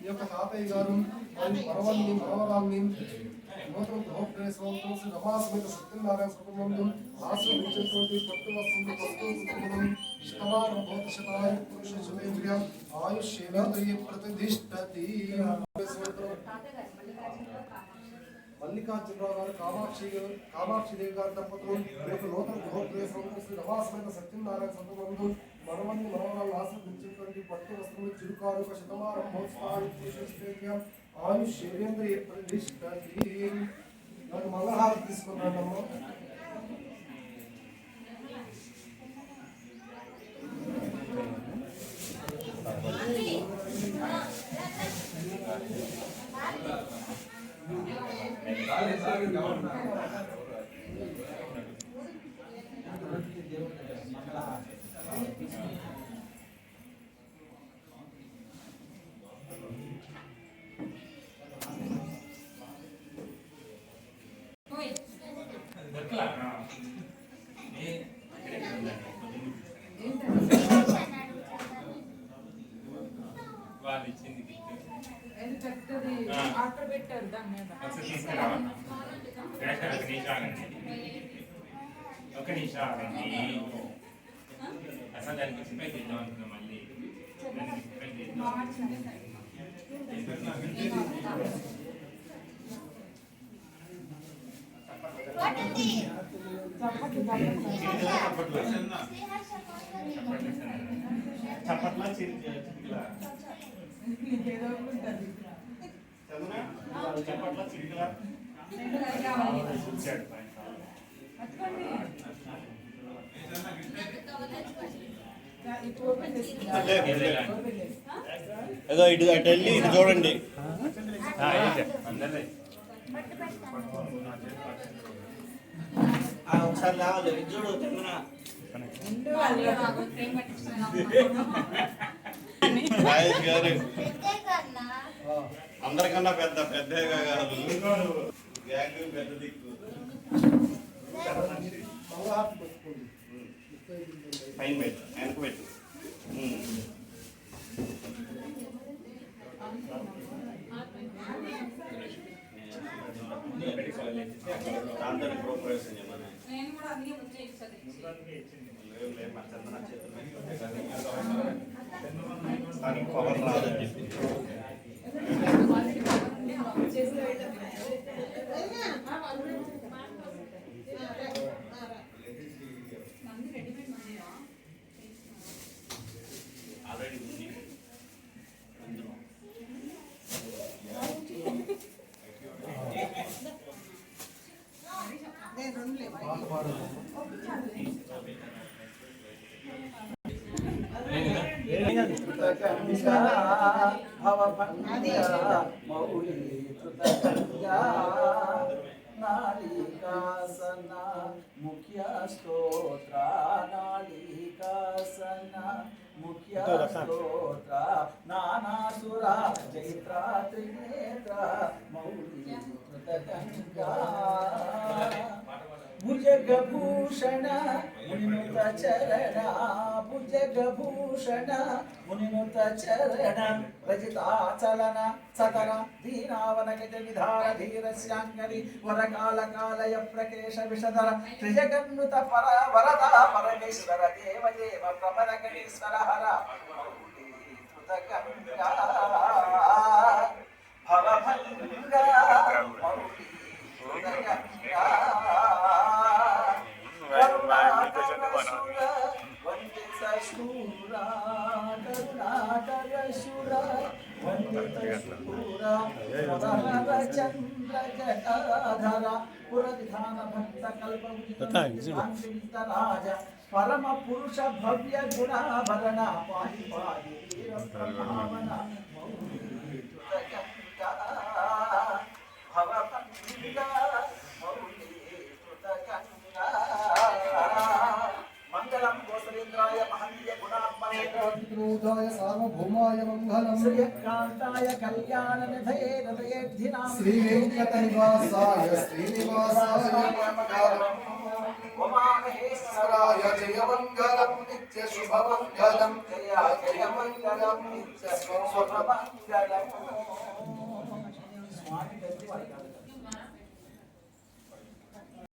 ఈ యొక్క తాతయ్య గారు మరియు మనవల్ని మనవరాల్ని నూతన గృహప్రవేశంతో శ్రీ రమాసమేత సత్యనారాయణ స్వరూపమందు ఆశీర్వదించేటువంటి పట్టు వస్తువులు శతమానం భవతి శతాయ పురుష శతేంద్రియం ఆయుష్యేంద్రియ ప్రతిష్ఠతి. మల్లికార్జునరావు గారు కామాక్షిదేవి గారి దంపతులు ఈ యొక్క నూతన గృహప్రవేశంతో శ్రీ రమాసమేత సత్యనారాయణ స్వరూపమందు మనవల్ని మనవరాలను ఆశీర్వదించేటువంటి పట్టు వస్తువులు చిరుకారుక శతమానం భవతి పురుషేంద్రియం ఆయుష్యేంద్రియ ప్రతిష్ఠతి. నాకు మంగళహారతి తీసుకున్నాడమ్మా. అక్కడ పెట్టారు దాని మీద ఒక నిమిషం ఆగండి. అసలు దానికి సిపై చేద్దాం అనుకున్నాం. మళ్ళీ దానికి సిపై చేద్దాం. చప్పట్లా చిరుకులా ఏదో ఉంటుంది. చెప్పట్లా చిరికలా చూశాడు పైన. ఏదో ఇటు అటు వెళ్ళి ఇటు చూడండి. అందరినీ ఒకసారి రావాలి ఇటు చూడు చంద్ర. రాజేష్ గారు అందరికన్నా పెద్దగా కాదు, గ్యాంగ్ పెద్ద దిక్కు. పైన పెట్టు, వెనక పెట్టు. అందరి ప్రోగ్రెస్ కానీ పవర్ రాదని చెప్పి ఆల్రెడీ ఉంది అందులో. నాళికాసన ముఖ్య స్తోత్ర నాళికాసన ముఖ్య స్తోత్ర నానాసుర చైత్ర త్రినేత్ర మౌళి కృతగంగా భుజగభూషణ మునినుత చరణ భుజగభూషణ మునినుత చరణ రజితాచలన సతర దీనావనగజ విధార ధీరస్యాంగరి వరకాల కాలయ ప్రకేశ విషధర త్రిజగన్నుత పర వరద పరమేశ్వర దేవ దేవ ప్రమద గణేశ్వర హర కృతగంగా భవభంగా పరమ పురుష భవ్య గుణాభరణ పాహి పాహి వీరబ్రహ్మణ మంగళం కోసలేంద్రాయ మహనీయ గుణాత్మనే సార్వభౌమాయ మంగళం శ్రీకాంతాయ కళ్యాణ నిధయే హృదయేద్ధినాం శ్రీ వెంకట నివాసాయ శ్రీనివాసాయ మంగళం ఉమామహేశ్వరాయ జయ మంగళం నిత్య శుభ మంగళం జయ జయ మంగళం నిత్య శుభ మంగళం స్వామి